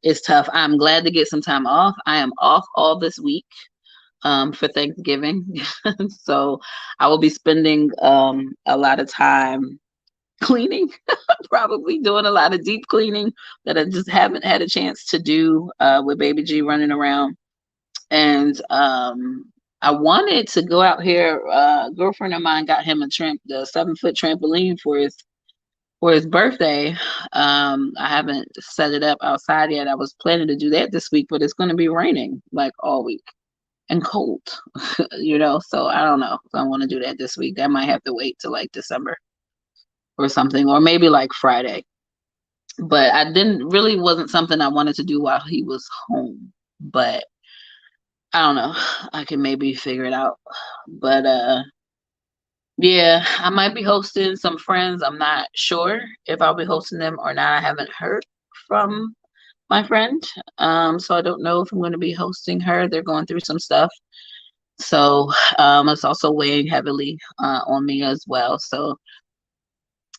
It's tough. I'm glad to get some time off. I am off all this week for Thanksgiving. So I will be spending a lot of time cleaning, probably doing a lot of deep cleaning that I just haven't had a chance to do with Baby G running around. And I wanted to go out here. A girlfriend of mine got him the 7-foot trampoline for his birthday. I haven't set it up outside yet. I was planning to do that this week, but it's going to be raining like all week and cold, so I don't know if I want to do that this week. That might have to wait till like December or something, or maybe like Friday. But I wasn't something I wanted to do while he was home. But I don't know. I can maybe figure it out. But yeah, I might be hosting some friends. I'm not sure if I'll be hosting them or not. I haven't heard from my friend. So I don't know if I'm going to be hosting her. They're going through some stuff. So it's also weighing heavily on me as well. So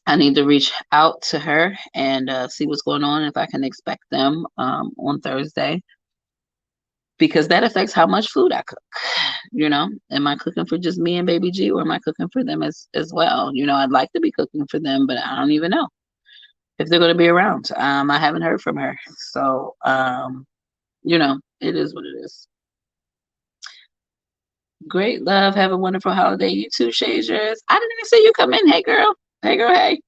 I need to reach out to her and see what's going on, if I can expect them on Thursday, because that affects how much food I cook. Am I cooking for just me and Baby G, or am I cooking for them as well? I'd like to be cooking for them, but I don't even know if they're going to be around. I haven't heard from her. So, it is what it is. Great love. Have a wonderful holiday. You too, Shazers. I didn't even see you come in. Hey, girl. Hey, girl. Hey.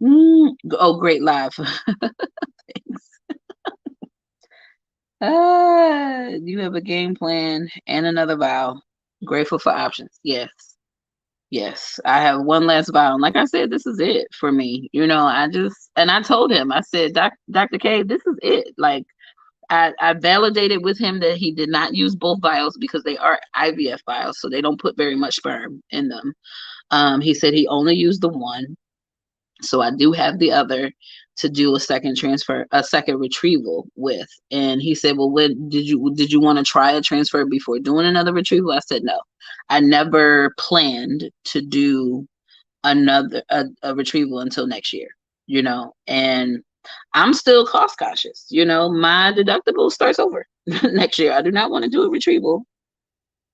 Oh, great live. Thanks. You have a game plan and another vow. Grateful for options. Yes. Yes. I have one last vow. And like I said, this is it for me. I told him, I said, Dr. K, this is it. Like, I validated with him that he did not use both vials because they are IVF vials, so they don't put very much sperm in them. He said he only used the one. So I do have the other to do a second retrieval with. And he said, well, when did you want to try a transfer before doing another retrieval? I said, no, I never planned to do another a retrieval until next year, and I'm still cost conscious. My deductible starts over next year. I do not want to do a retrieval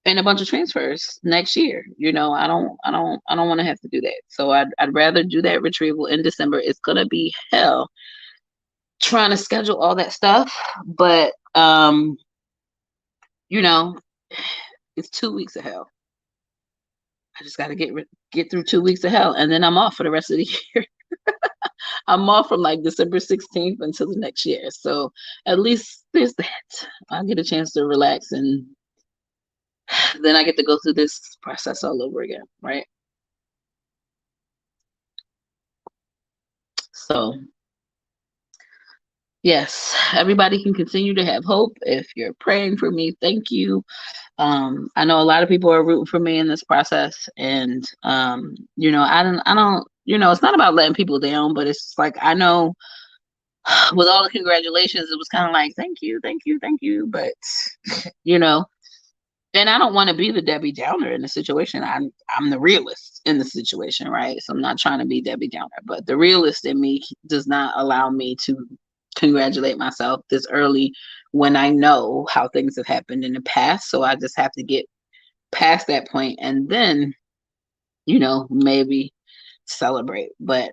and a bunch of transfers next year. I don't want to have to do that. So I'd rather do that retrieval in December. It's gonna be hell trying to schedule all that stuff, but it's 2 weeks of hell. I just got to get through 2 weeks of hell, and then I'm off for the rest of the year. I'm off from like December 16th until the next year. So at least there's that. I'll get a chance to relax, and then I get to go through this process all over again, right? So yes, everybody can continue to have hope. If you're praying for me, thank you. I know a lot of people are rooting for me in this process, and I don't, it's not about letting people down, but it's like, I know with all the congratulations, it was kind of like, thank you, thank you, thank you. But, and I don't want to be the Debbie Downer in the situation. I'm the realist in the situation, right? So I'm not trying to be Debbie Downer, but the realist in me does not allow me to congratulate myself this early when I know how things have happened in the past. So I just have to get past that point and then, maybe celebrate. But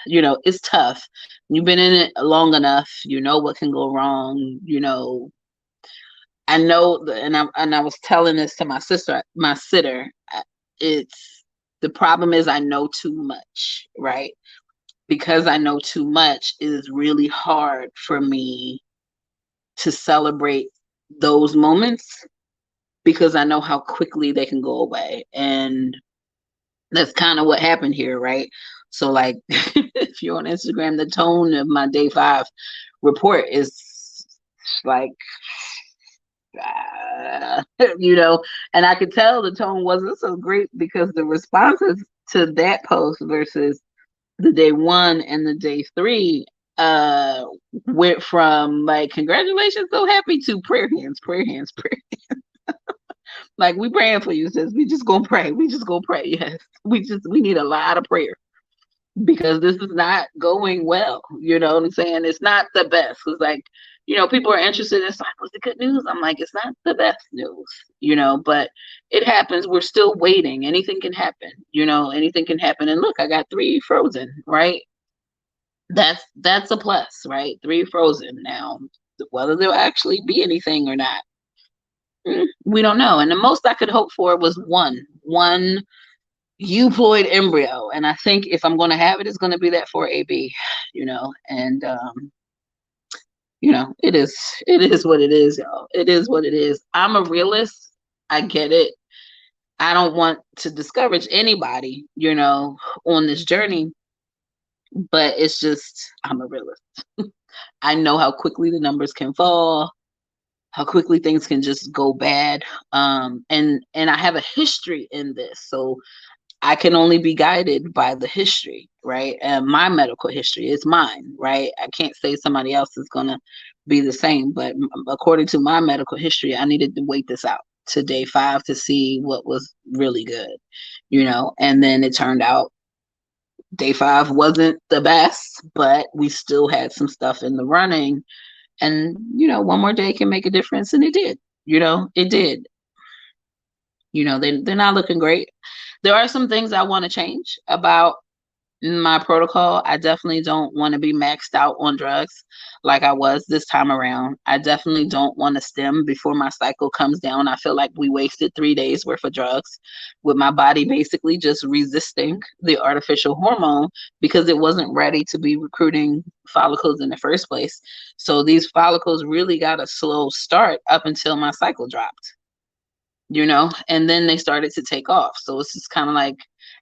it's tough. You've been in it long enough. You know what can go wrong. I know, and I was telling this to my sitter. It's the problem is I know too much, right? Because I know too much, it is really hard for me to celebrate those moments because I know how quickly they can go away. And that's kind of what happened here, right? So like, if you're on Instagram, the tone of my day 5 report is like you know, and I could tell the tone wasn't so great because the responses to that post versus the day one and the day three uh went from like congratulations, so happy to prayer hands, prayer hands, prayer. Like we praying for you, sis. We just gonna pray. We just gonna pray. Yes. We need a lot of prayer because this is not going well. You know what I'm saying? It's not the best. It's like, people are interested in like, what's the good news? I'm like, it's not the best news, but it happens. We're still waiting. Anything can happen, anything can happen. And look, I got 3 frozen, right? That's a plus, right? 3 frozen now. Whether there'll actually be anything or not, we don't know. And the most I could hope for was one euploid embryo, and I think if I'm going to have it, it's going to be that for AB, and it is what it is, y'all. It is what it is. I'm a realist. I get it. I don't want to discourage anybody, on this journey, but it's just I'm a realist. I know how quickly the numbers can fall, how quickly things can just go bad, and I have a history in this, so I can only be guided by the history, right? And my medical history is mine, right? I can't say somebody else is going to be the same, but according to my medical history, I needed to wait this out to day 5 to see what was really good, and then it turned out day 5 wasn't the best, but we still had some stuff in the running, and, one more day can make a difference, and it did, it did. They're not looking great. There are some things I want to change about my protocol. I definitely don't want to be maxed out on drugs like I was this time around. I definitely don't want to stem before my cycle comes down. I feel like we wasted 3 days worth of drugs with my body basically just resisting the artificial hormone because it wasn't ready to be recruiting follicles in the first place. So these follicles really got a slow start up until my cycle dropped, and then they started to take off. So it's just kind of like,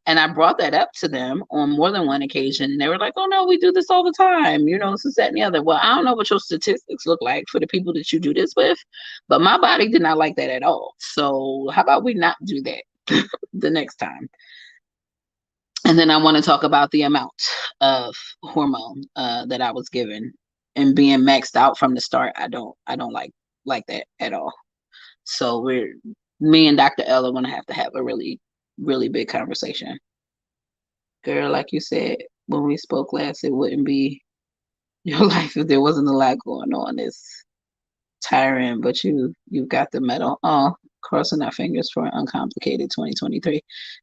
and I brought that up to them on more than one occasion. And they were like, oh no, we do this all the time. This is that and the other. Well, I don't know what your statistics look like for the people that you do this with, but my body did not like that at all. So how about we not do that the next time? And then I want to talk about the amount of hormone that I was given, and being maxed out from the start. I don't like that at all. So me and Dr. L are going to have a really, really big conversation. Girl, like you said, when we spoke last, it wouldn't be your life if there wasn't a lot going on. It's tiring, but you've got the medal. Oh, crossing our fingers for an uncomplicated 2023.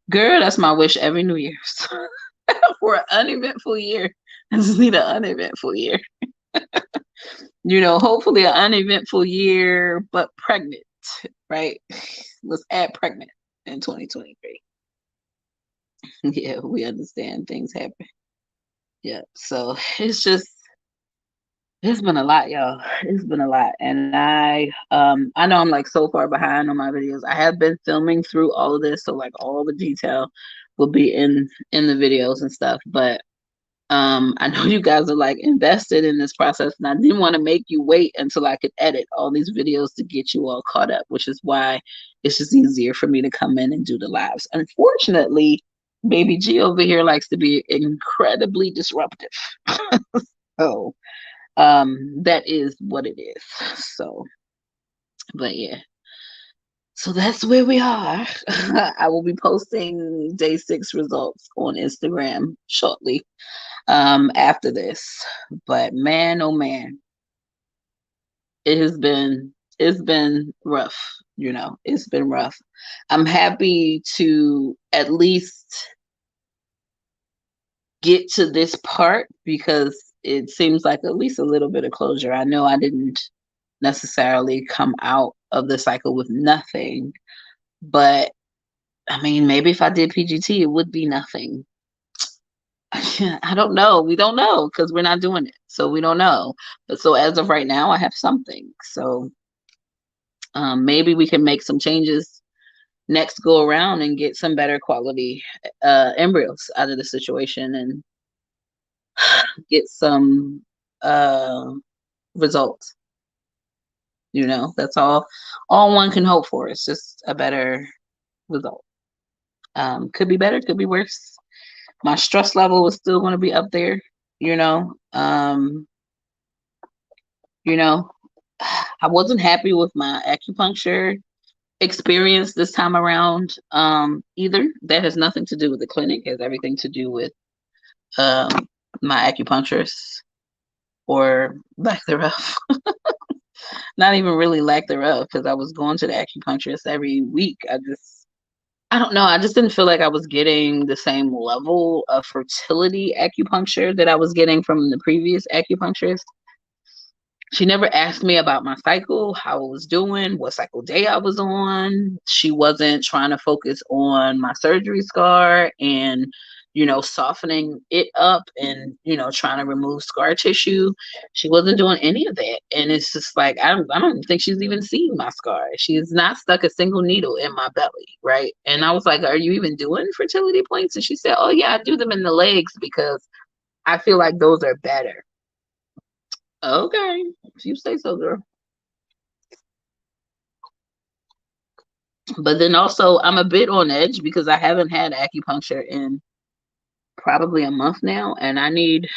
Girl, that's my wish every New Year's. For an uneventful year. I just need an uneventful year. Hopefully an uneventful year, but pregnant, right? Let's add pregnant in 2023. Yeah, we understand things happen. Yeah, so it's been a lot, y'all. It's been a lot, and I know I'm like so far behind on my videos. I have been filming through all of this, so like all the detail will be in the videos and stuff. But I know you guys are like invested in this process, and I didn't want to make you wait until I could edit all these videos to get you all caught up, which is why it's just easier for me to come in and do the lives. Unfortunately, Baby G over here likes to be incredibly disruptive. So that is what it is. So, but yeah. So that's where we are. I will be posting day 6 results on Instagram shortly after this. But man, oh man, it's been rough, it's been rough. I'm happy to at least get to this part because it seems like at least a little bit of closure. I know I didn't necessarily come out of the cycle with nothing, but I mean, maybe if I did PGT, it would be nothing. I don't know. We don't know because we're not doing it. So we don't know. But so as of right now, I have something. So maybe we can make some changes next go around and get some better quality embryos out of the situation and get some results. That's all one can hope for. It's just a better result. Could be better, could be worse. My stress level is still going to be up there, you know. You know, I wasn't happy with my acupuncture experience this time around, either. That has nothing to do with the clinic, it has everything to do with my acupuncturist, or lack thereof. Not even really lack thereof, because I was going to the acupuncturist every week. I don't know. I just didn't feel like I was getting the same level of fertility acupuncture that I was getting from the previous acupuncturist. She never asked me about my cycle, how I was doing, what cycle day I was on. She wasn't trying to focus on my surgery scar and, softening it up and, trying to remove scar tissue. She wasn't doing any of that. And it's just like, I don't think she's even seen my scar. She's not stuck a single needle in my belly, right? And I was like, are you even doing fertility points? And she said, oh, yeah, I do them in the legs because I feel like those are better. Okay, if you say so, girl. But then also, I'm a bit on edge because I haven't had acupuncture in probably a month now, and I need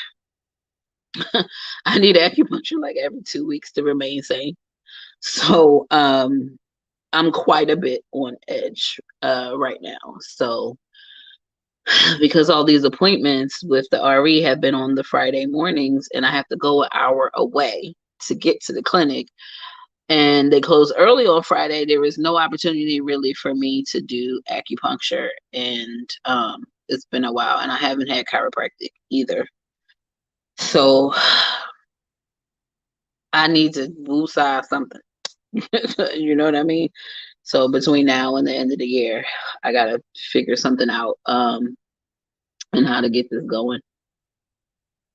I need acupuncture like every 2 weeks to remain sane. So, I'm quite a bit on edge right now. So, because all these appointments with the RE have been on the Friday mornings, and I have to go an hour away to get to the clinic, and they close early on Friday, there is no opportunity really for me to do acupuncture. And it's been a while, and I haven't had chiropractic either. So I need to woosah something. You know what I mean? So between now and the end of the year, I gotta figure something out, and how to get this going.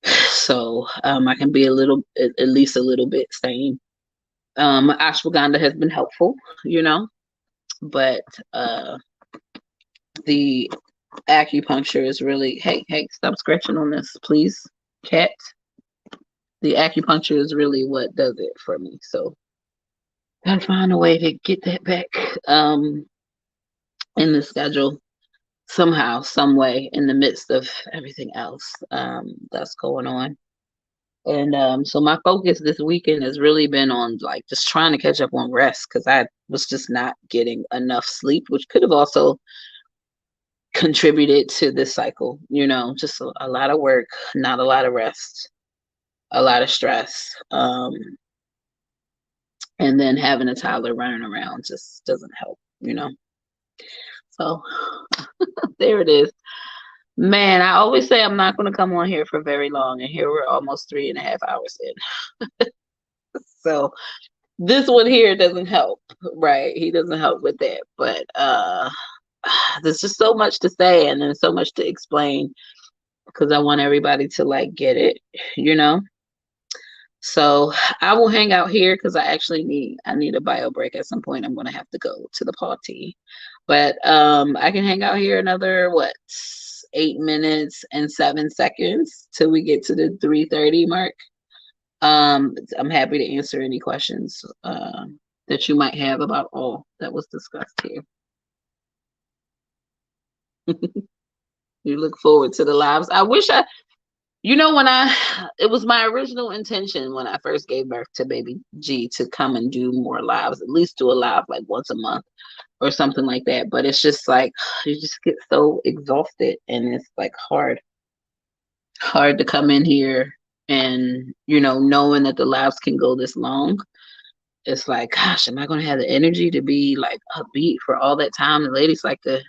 So I can be at least a little bit sane. Ashwagandha has been helpful, but the acupuncture is really, hey, stop scratching on this, please, cat. The acupuncture is really what does it for me. So gotta find a way to get that back in the schedule somehow, some way, in the midst of everything else that's going on. And so my focus this weekend has really been on like just trying to catch up on rest, because I was just not getting enough sleep, which could have also contributed to this cycle. Just a lot of work, not a lot of rest, a lot of stress, and then having a toddler running around just doesn't help. So there it is. Man, I always say I'm not going to come on here for very long, and here we're almost 3.5 hours in. So this one here doesn't help, right? He doesn't help with that. But there's just so much to say, and then so much to explain, because I want everybody to like get it, So I will hang out here because I need a bio break at some point. I'm gonna have to go to the party. But I can hang out here another 8 minutes and 7 seconds till we get to the 3:30 mark. I'm happy to answer any questions that you might have about all that was discussed here. You look forward to the lives. I wish it was my original intention when I first gave birth to baby G to come and do more lives, at least do a live like once a month or something like that. But it's just like, you just get so exhausted, and it's like hard to come in here and, knowing that the lives can go this long. It's like, gosh, am I going to have the energy to be like upbeat for all that time? The ladies like to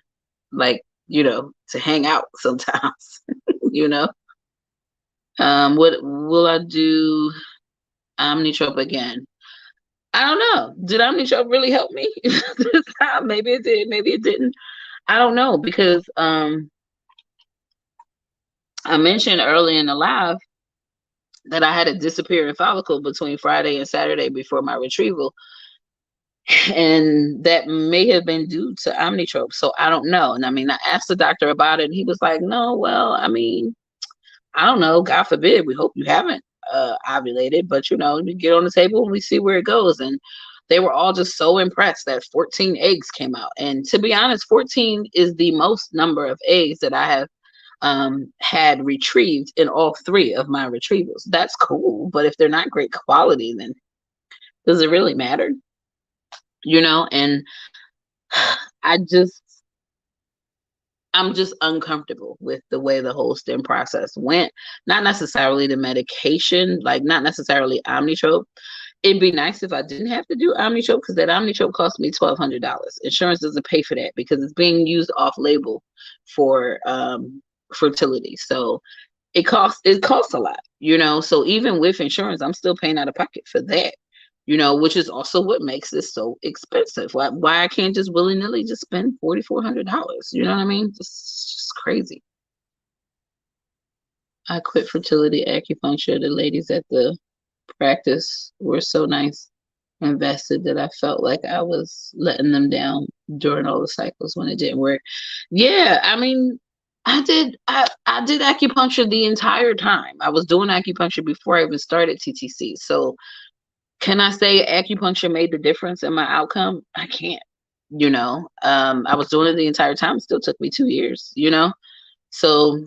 to hang out sometimes, What will I do Omnitrope again? I don't know. Did Omnitrope really help me this time? Maybe it did, maybe it didn't. I don't know, because I mentioned early in the live that I had a disappearing follicle between Friday and Saturday before my retrieval. And that may have been due to Omnitrope. So I don't know. And I asked the doctor about it, and he was like, no, well, I don't know. God forbid. We hope you haven't ovulated, but we get on the table and we see where it goes. And they were all just so impressed that 14 eggs came out. And to be honest, 14 is the most number of eggs that I have had retrieved in all 3 of my retrievals. That's cool, but if they're not great quality, then does it really matter? And I just I'm just uncomfortable with the way the whole stem process went. Not necessarily the medication, like not necessarily Omnitrope. It'd be nice if I didn't have to do Omnitrope, because that Omnitrope cost me $1,200. Insurance doesn't pay for that because it's being used off label for fertility. So it costs a lot, So even with insurance, I'm still paying out of pocket for that. Which is also what makes this so expensive. Why I can't just willy-nilly just spend $4,400? You know what I mean? Just crazy. I quit fertility acupuncture. The ladies at the practice were so nice and vested that I felt like I was letting them down during all the cycles when it didn't work. Yeah, I mean, I did acupuncture the entire time. I was doing acupuncture before I even started TTC. So can I say acupuncture made the difference in my outcome? I can't, I was doing it the entire time. It still took me 2 years, So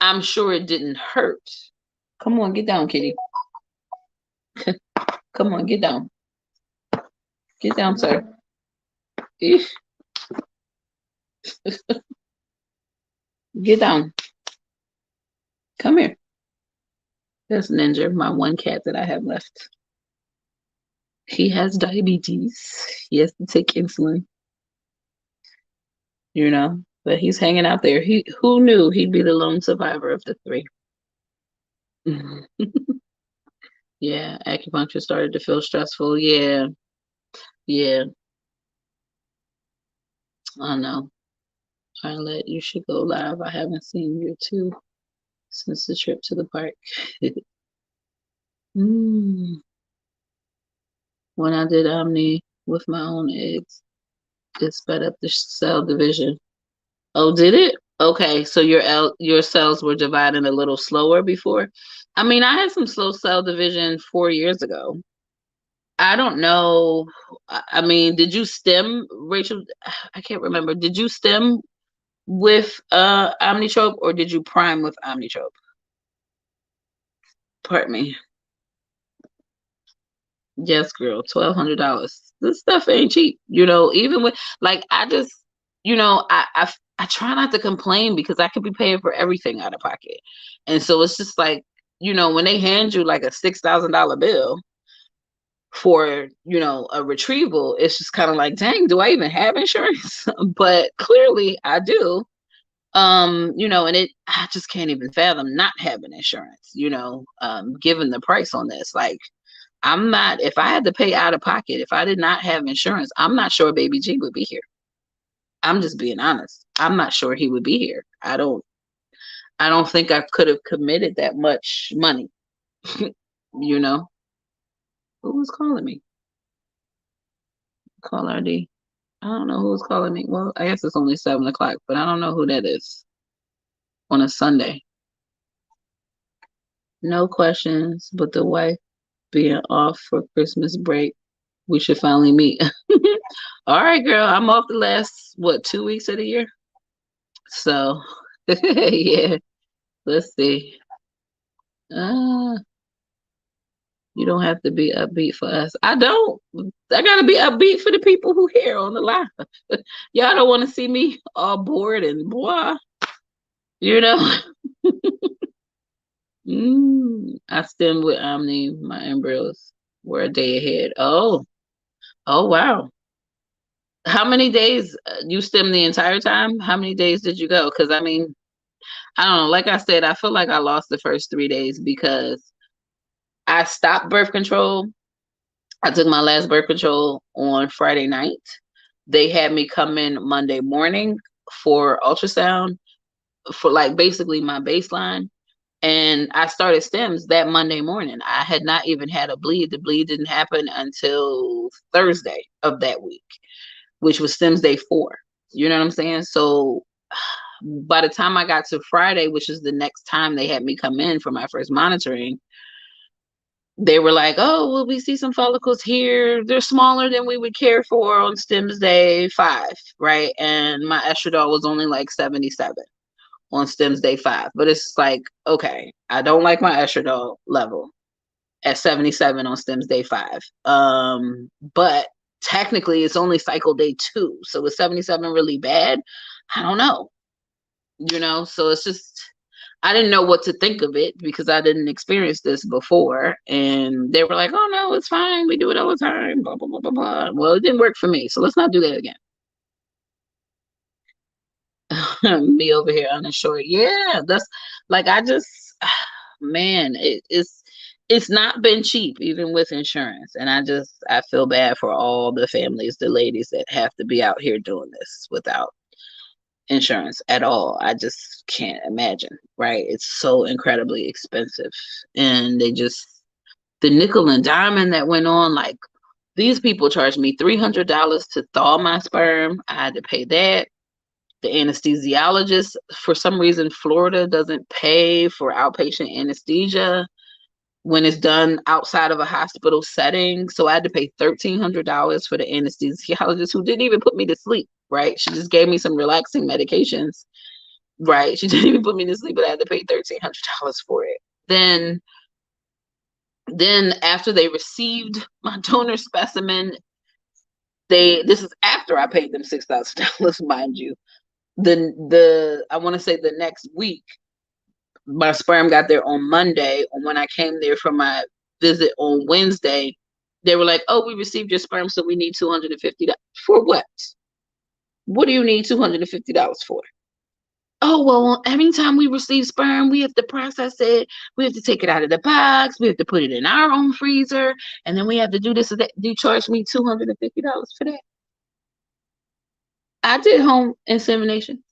I'm sure it didn't hurt. Come on, get down, kitty. Come on, get down. Get down, sir. Get down. Come here. That's Ninja, my one cat that I have left. He has diabetes. He has to take insulin. But he's hanging out there. Who knew he'd be the lone survivor of the 3? Yeah, acupuncture started to feel stressful. Yeah. I know. Arlette, you should go live. I haven't seen you too since the trip to the park. When I did Omni with my own eggs, it sped up the cell division. Oh, did it? Okay, so your cells were dividing a little slower before. I mean, I had some slow cell division 4 years ago. I don't know. I mean, did you stem, Rachel? I can't remember. Did you stem with Omnitrope, or did you prime with Omnitrope? Pardon me. Yes, girl, $1,200. This stuff ain't cheap. Even with I just, I try not to complain because I could be paying for everything out of pocket, and so it's just like, when they hand you like a $6,000 bill for a retrieval, it's just kind of like, dang, do I even have insurance? But clearly I do. And I just can't even fathom not having insurance, given the price on this. Like, I'm not, if I had to pay out of pocket, if I did not have insurance, I'm not sure Baby G would be here. I'm just being honest. I'm not sure he would be here. I don't think I could have committed that much money. Who was calling me? Call RD. I don't know who was calling me. Well, I guess it's only 7 o'clock, but I don't know who that is on a Sunday. No questions, but the wife being off for Christmas break. We should finally meet. All right, girl. I'm off the last, 2 weeks of the year? So, yeah. Let's see. You don't have to be upbeat for us. I don't. I gotta be upbeat for the people who here on the live. Y'all don't want to see me all bored and blah. I stemmed with Omni. My embryos were a day ahead. Oh wow. How many days you stemmed the entire time? How many days did you go? Because I mean, I don't know. Like I said, I feel like I lost the first 3 days because I stopped birth control. I took my last birth control on Friday night. They had me come in Monday morning for ultrasound for basically my baseline. And I started stems that Monday morning. I had not even had a bleed. The bleed didn't happen until Thursday of that week, which was stems day 4. You know what I'm saying? So by the time I got to Friday, which is the next time they had me come in for my first monitoring, they were like, oh, well, we see some follicles here. They're smaller than we would care for on STEMS day 5, right? And my estradiol was only like 77 on STEMS day 5. But it's like, okay, I don't like my estradiol level at 77 on STEMS day 5. But technically it's only cycle day 2. So is 77 really bad? I don't know. So it's just, I didn't know what to think of it because I didn't experience this before. And they were like, oh no, it's fine. We do it all the time. Blah, blah, blah, blah, blah. Well, it didn't work for me. So let's not do that again. Me over here uninsured. Yeah, that's like, man, it's not been cheap, even with insurance. And I feel bad for all the families, the ladies that have to be out here doing this without insurance at all. I just can't imagine, right? It's so incredibly expensive. And the nickel and diamond that went on, like, these people charged me $300 to thaw my sperm. I had to pay that. The anesthesiologist, for some reason, Florida doesn't pay for outpatient anesthesia when it's done outside of a hospital setting. So I had to pay $1,300 for the anesthesiologist, who didn't even put me to sleep, right? She just gave me some relaxing medications, right? She didn't even put me to sleep, but I had to pay $1,300 for it. Then after they received my donor specimen, this is after I paid them $6,000, mind you. I want to say the next week, my sperm got there on Monday. And when I came there for my visit on Wednesday, they were like, oh, we received your sperm, so we need $250. For what? What do you need $250 for? Oh, well, every time we receive sperm, we have to process it. We have to take it out of the box. We have to put it in our own freezer. And then we have to do this and that. You charge me $250 for that? I did home insemination.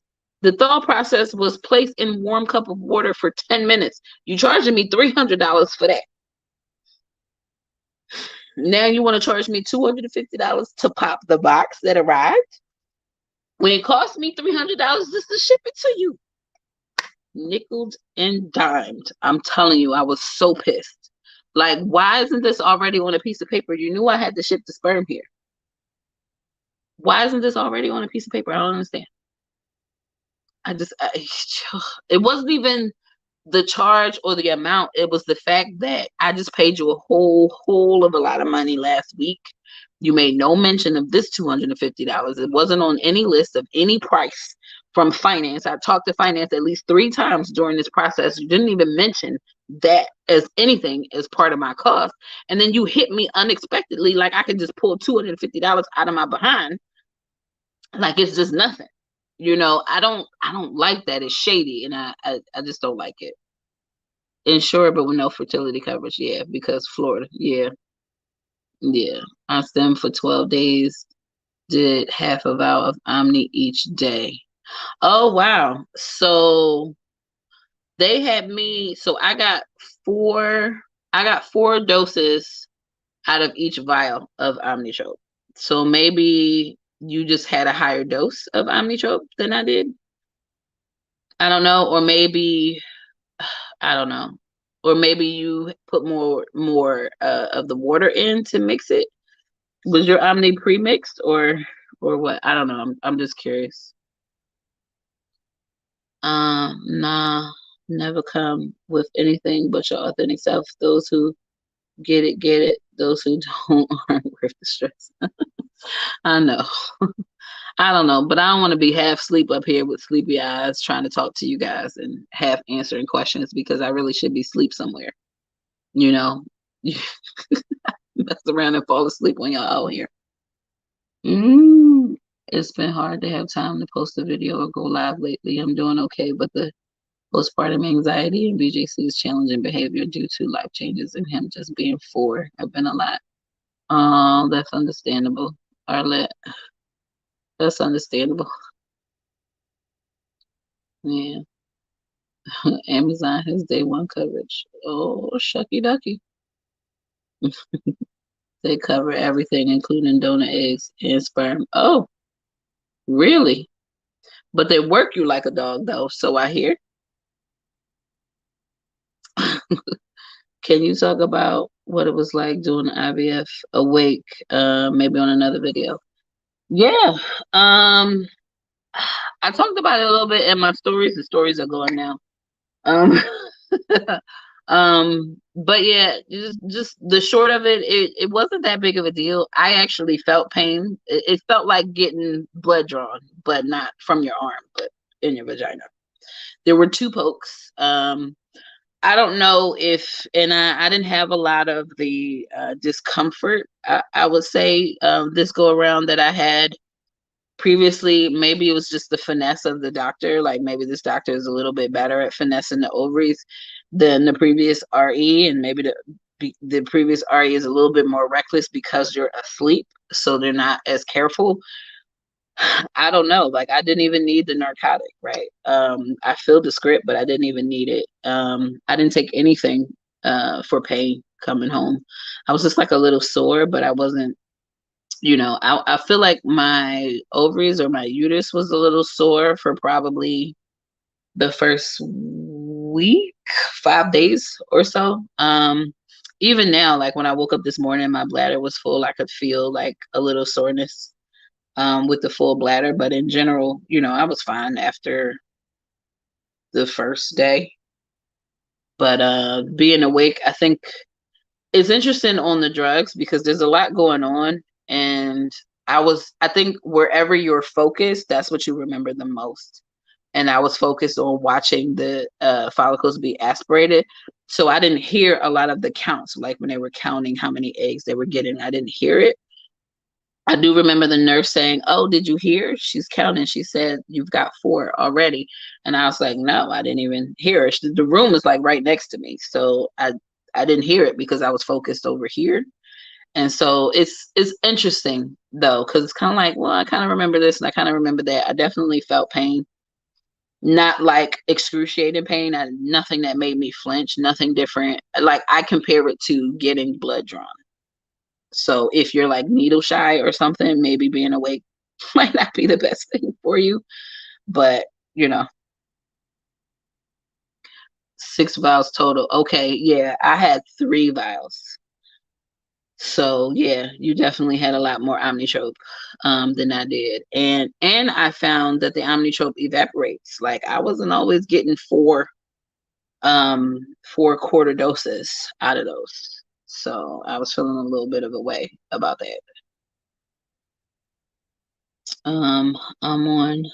The thaw process was placed in warm cup of water for 10 minutes. You charging me $300 for that. Now you want to charge me $250 to pop the box that arrived? When it cost me $300 just to ship it to you. Nickeled and dimed. I'm telling you, I was so pissed. Like, why isn't this already on a piece of paper? You knew I had to ship the sperm here. Why isn't this already on a piece of paper? I don't understand. It wasn't even the charge or the amount. It was the fact that I just paid you a whole of a lot of money last week. You made no mention of this $250. It wasn't on any list of any price from finance. I talked to finance at least 3 times during this process. You didn't even mention that as anything as part of my cost. And then you hit me unexpectedly, like I could just pull $250 out of my behind. Like it's just nothing. I don't like that. It's shady, and I just don't like it. Insured, but with no fertility coverage. Yeah, because Florida. Yeah. I stemmed for 12 days. Did half a vial of Omni each day. Oh wow. So they had me. So I got 4 doses out of each vial of Omnitrope. So maybe you just had a higher dose of Omnitrope than I did. I don't know, or maybe I don't know, or maybe you put more of the water in to mix it. Was your Omni pre-mixed or what? I don't know. I'm just curious. Nah, never come with anything but your authentic self. Those who get it. Those who don't aren't worth the stress. I know. I don't know, but I don't want to be half asleep up here with sleepy eyes trying to talk to you guys and half answering questions because I really should be asleep somewhere. You mess around and fall asleep when y'all out here. It's been hard to have time to post a video or go live lately. I'm doing okay, but the postpartum anxiety and BJC's challenging behavior due to life changes and him just being 4 have been a lot. Oh, that's understandable, Arlette. That's understandable. Yeah. Amazon has day 1 coverage. Oh, shucky ducky. They cover everything, including donor eggs and sperm. Oh, really? But they work you like a dog, though, so I hear. Can you talk about what it was like doing IVF awake, maybe on another video. Yeah. Um, I talked about it a little bit in my stories. The stories are going now. Um, but yeah, just the short of it, it wasn't that big of a deal. I actually felt pain. It felt like getting blood drawn, but not from your arm, but in your vagina. There were two pokes. I don't know if, and I didn't have a lot of the discomfort. I would say this go around that I had previously. Maybe it was just the finesse of the doctor. Like maybe this doctor is a little bit better at finessing the ovaries than the previous RE, and maybe the previous RE is a little bit more reckless because you're asleep, so they're not as careful. I don't know. Like I didn't even need the narcotic, right? I filled the script, but I didn't even need it. I didn't take anything for pain coming home. I was just like a little sore, but I wasn't, I feel like my ovaries or my uterus was a little sore for probably the first week, 5 days or so. Even now, like when I woke up this morning, my bladder was full. I could feel like a little soreness with the full bladder. But in general, I was fine after the first day. But being awake, I think it's interesting on the drugs because there's a lot going on. And I think wherever you're focused, that's what you remember the most. And I was focused on watching the follicles be aspirated. So I didn't hear a lot of the counts, like when they were counting how many eggs they were getting. I didn't hear it. I do remember the nurse saying, "Oh, did you hear? She's counting. She said you've got 4 already." And I was like, "No, I didn't even hear it. The room is like right next to me." So I didn't hear it because I was focused over here. And so it's interesting though, because it's kind of like, well, I kind of remember this and I kind of remember that. I definitely felt pain, not like excruciating pain, nothing that made me flinch, nothing different. Like I compare it to getting blood drawn. So if you're like needle shy or something, maybe being awake might not be the best thing for you. But, 6 vials total. Okay, yeah, I had 3 vials. So yeah, you definitely had a lot more omnitrope than I did. And I found that the omnitrope evaporates. Like I wasn't always getting 4 quarter doses out of those. So I was feeling a little bit of a way about that. I'm on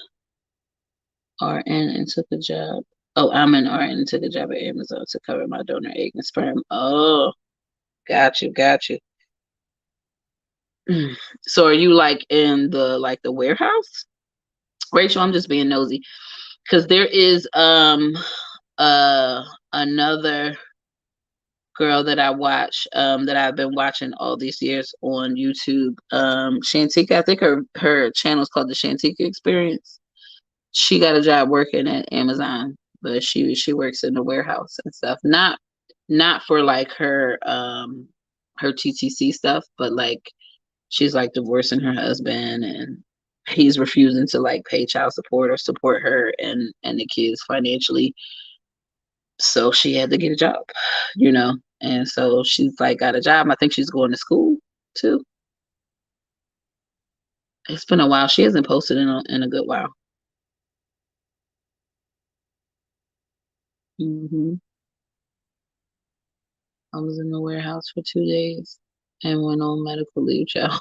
RN and took a job. Oh, I'm an RN and took a job at Amazon to cover my donor egg and sperm. Oh, got you, got you. So are you like in the warehouse? Rachel, I'm just being nosy because there is another girl that I watch that I've been watching all these years on YouTube. Shantika, I think her channel is called the Shantika Experience. She got a job working at Amazon, but she works in the warehouse and stuff. Not for like her TTC stuff, but like she's like divorcing her husband and he's refusing to like pay child support or support her and the kids financially. So she had to get a job, And so she's like got a job. I think she's going to school too. It's been a while. She hasn't posted in a good while. I was in the warehouse for 2 days and went on medical leave, child.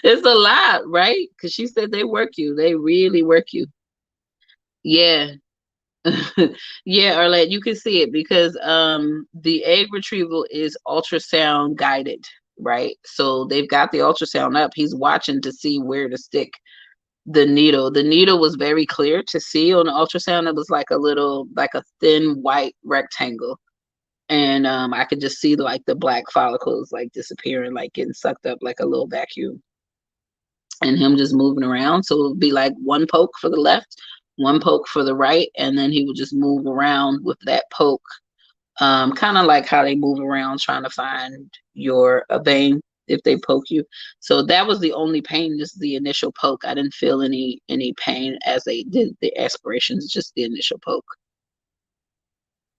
It's a lot, right? Because she said they work you. They really work you. Yeah. Yeah, Arlette, you can see it because the egg retrieval is ultrasound guided, right? So they've got the ultrasound up. He's watching to see where to stick the needle. The needle was very clear to see on the ultrasound. It was like a thin white rectangle. And I could just see like the black follicles like disappearing, like getting sucked up like a little vacuum, and him just moving around. So it would be like one poke for the left, one poke for the right, and then he would just move around with that poke, kind of like how they move around trying to find your a vein if they poke you. So that was the only pain, just the initial poke. I didn't feel any pain as they did the aspirations, just the initial poke.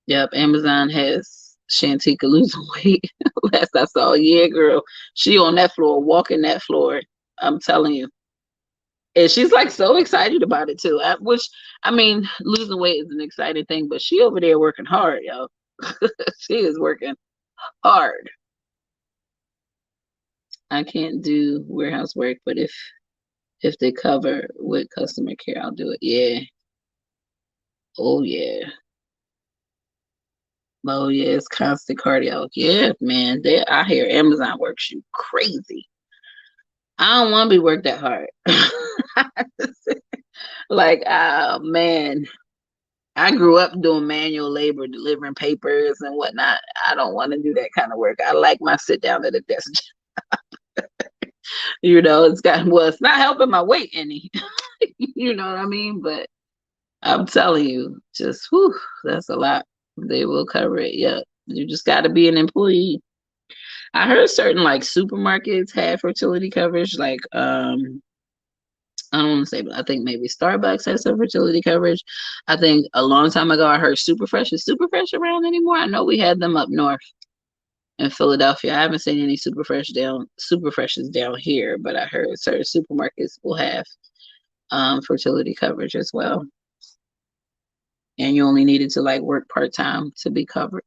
Yep, Amazon has Shantika losing weight. Last I saw, yeah, girl, she on that floor, walking that floor. I'm telling you, and she's like so excited about it too. Which I mean, losing weight is an exciting thing, but she over there working hard, yo. She is working hard. I can't do warehouse work, but if they cover with customer care, I'll do it. Yeah. Oh yeah. Oh yeah, it's constant cardio. Yeah, man. I hear Amazon works you crazy. I don't want to be worked that hard. Like, man, I grew up doing manual labor, delivering papers and whatnot. I don't want to do that kind of work. I like my sit down at a desk. It's not helping my weight any. You know what I mean? But I'm telling you, just whew, that's a lot. They will cover it. Yeah. You just got to be an employee. I heard certain like supermarkets have fertility coverage. Like, I don't want to say, but I think maybe Starbucks has some fertility coverage. I think a long time ago I heard Superfresh. Is Superfresh around anymore? I know we had them up north in Philadelphia. I haven't seen any Superfreshes down here, but I heard certain supermarkets will have fertility coverage as well. And you only needed to like work part-time to be covered.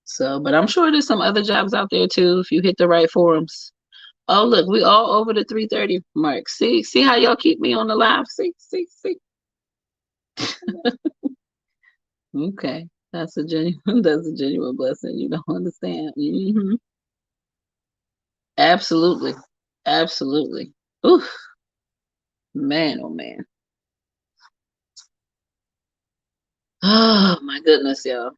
So, but I'm sure there's some other jobs out there too if you hit the right forums. Oh, look, we all over the 3:30 mark. See how y'all keep me on the live? See. Okay, that's a genuine that's a genuine blessing. You don't understand. Absolutely, absolutely. Oof, man, oh man. Oh my goodness, y'all.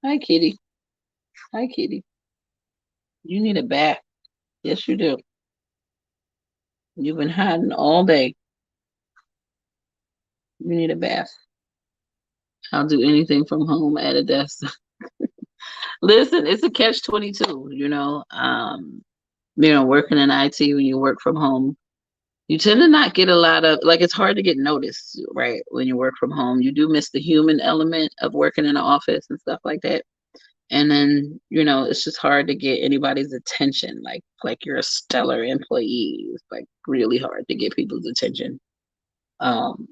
Hi, Kitty. Hi, Kitty. You need a bath. Yes, you do. You've been hiding all day. You need a bath. I'll do anything from home at a desk. Listen, it's a catch-22, working in IT when you work from home. You tend to not get a lot of like it's hard to get noticed, right? When you work from home. You do miss the human element of working in an office and stuff like that. And then, it's just hard to get anybody's attention. Like you're a stellar employee. It's like really hard to get people's attention. Um,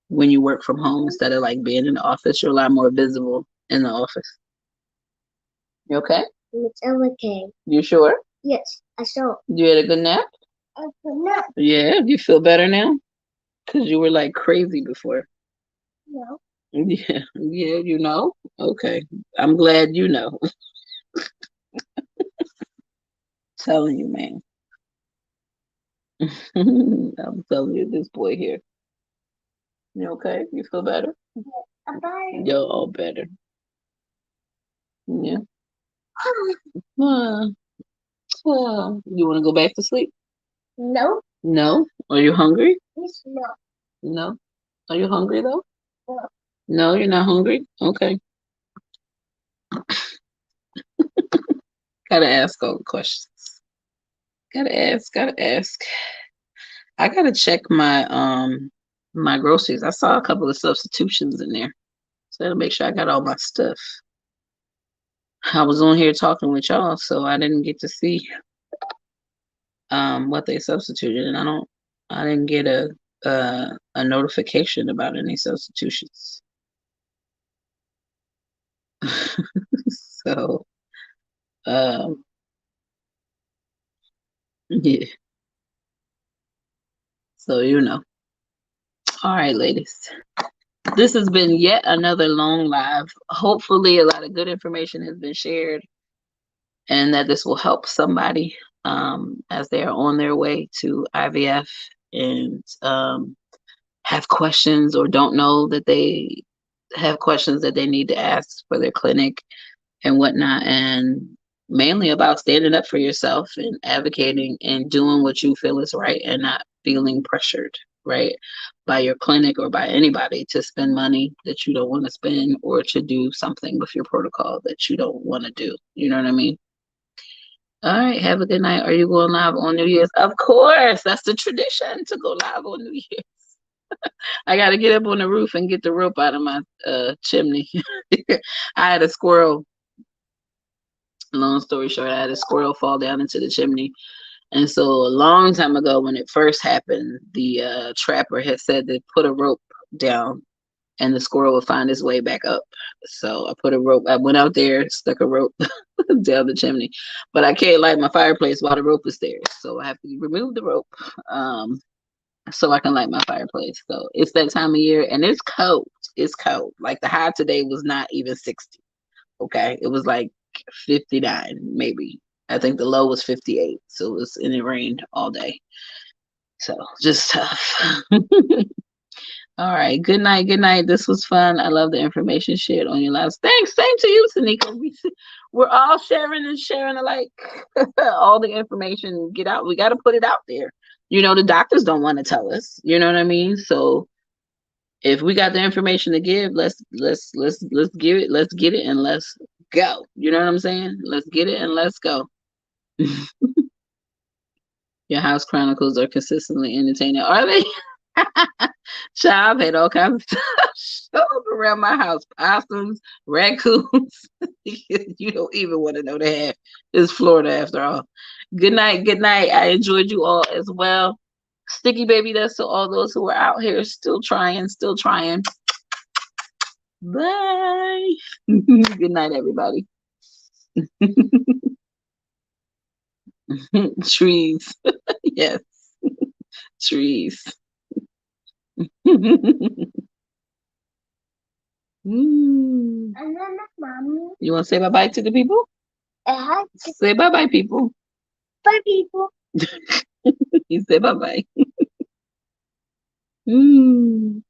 when you work from home instead of like being in the office, you're a lot more visible in the office. You okay? It's okay. You sure? Yes, I saw. You had a good nap? A good nap. Yeah, do you feel better now? Because you were like crazy before. No. Yeah, Okay. I'm glad you know. Telling you, man. I'm telling you, this boy here. You okay? You feel better? I'm better. You're all better. Yeah. You want to go back to sleep? No. No? Are you hungry? Yes, no. No? Are you hungry though? No. No, you're not hungry? Okay. Gotta ask all the questions. Gotta ask. I gotta check my groceries. I saw a couple of substitutions in there. So I gotta make sure I got all my stuff. I was on here talking with y'all, so I didn't get to see what they substituted, and I didn't get a notification about any substitutions. So yeah. So All right, ladies. This has been yet another long live. Hopefully a lot of good information has been shared and that this will help somebody as they are on their way to IVF and have questions or don't know that they have questions that they need to ask for their clinic and whatnot, and mainly about standing up for yourself and advocating and doing what you feel is right and not feeling pressured, right, by your clinic or by anybody to spend money that you don't want to spend or to do something with your protocol that you don't want to do. You know what I mean? All right, have a good night. Are you going live on New Year's? Of course, that's the tradition to go live on New Year's. I got to get up on the roof and get the rope out of my chimney. I had a squirrel. Long story short, I had a squirrel fall down into the chimney. And so a long time ago, when it first happened, the trapper had said to put a rope down and the squirrel would find his way back up. So I put a rope, I went out there, stuck a rope down the chimney. But I can't light my fireplace while the rope is there. So I have to remove the rope so I can light my fireplace. So it's that time of year and it's cold. It's cold. Like the high today was not even 60. Okay. It was like 59, maybe. I think the low was 58. So it was, and it rained all day. So just tough. All right. Good night. Good night. This was fun. I love the information shared on your lives. Thanks. Same to you, Tanika. We're all sharing and sharing alike. All the information. Get out. We got to put it out there. You know, the doctors don't want to tell us. You know what I mean? So if we got the information to give, let's give it. Let's get it and let's go. You know what I'm saying? Let's get it and let's go. Your house chronicles are consistently entertaining. Are they? Child, I've had all kinds of stuff show up around my house. Possums, raccoons. You don't even want to know they have. It's Florida after all. Good night. Good night. I enjoyed you all as well. Sticky baby, that's to all those who are out here still trying, still trying. Bye. Good night, everybody. Trees. Yes. Trees. Mm. You want to say bye-bye to the people? Say bye-bye, people. Bye, people. You say bye-bye. Mm.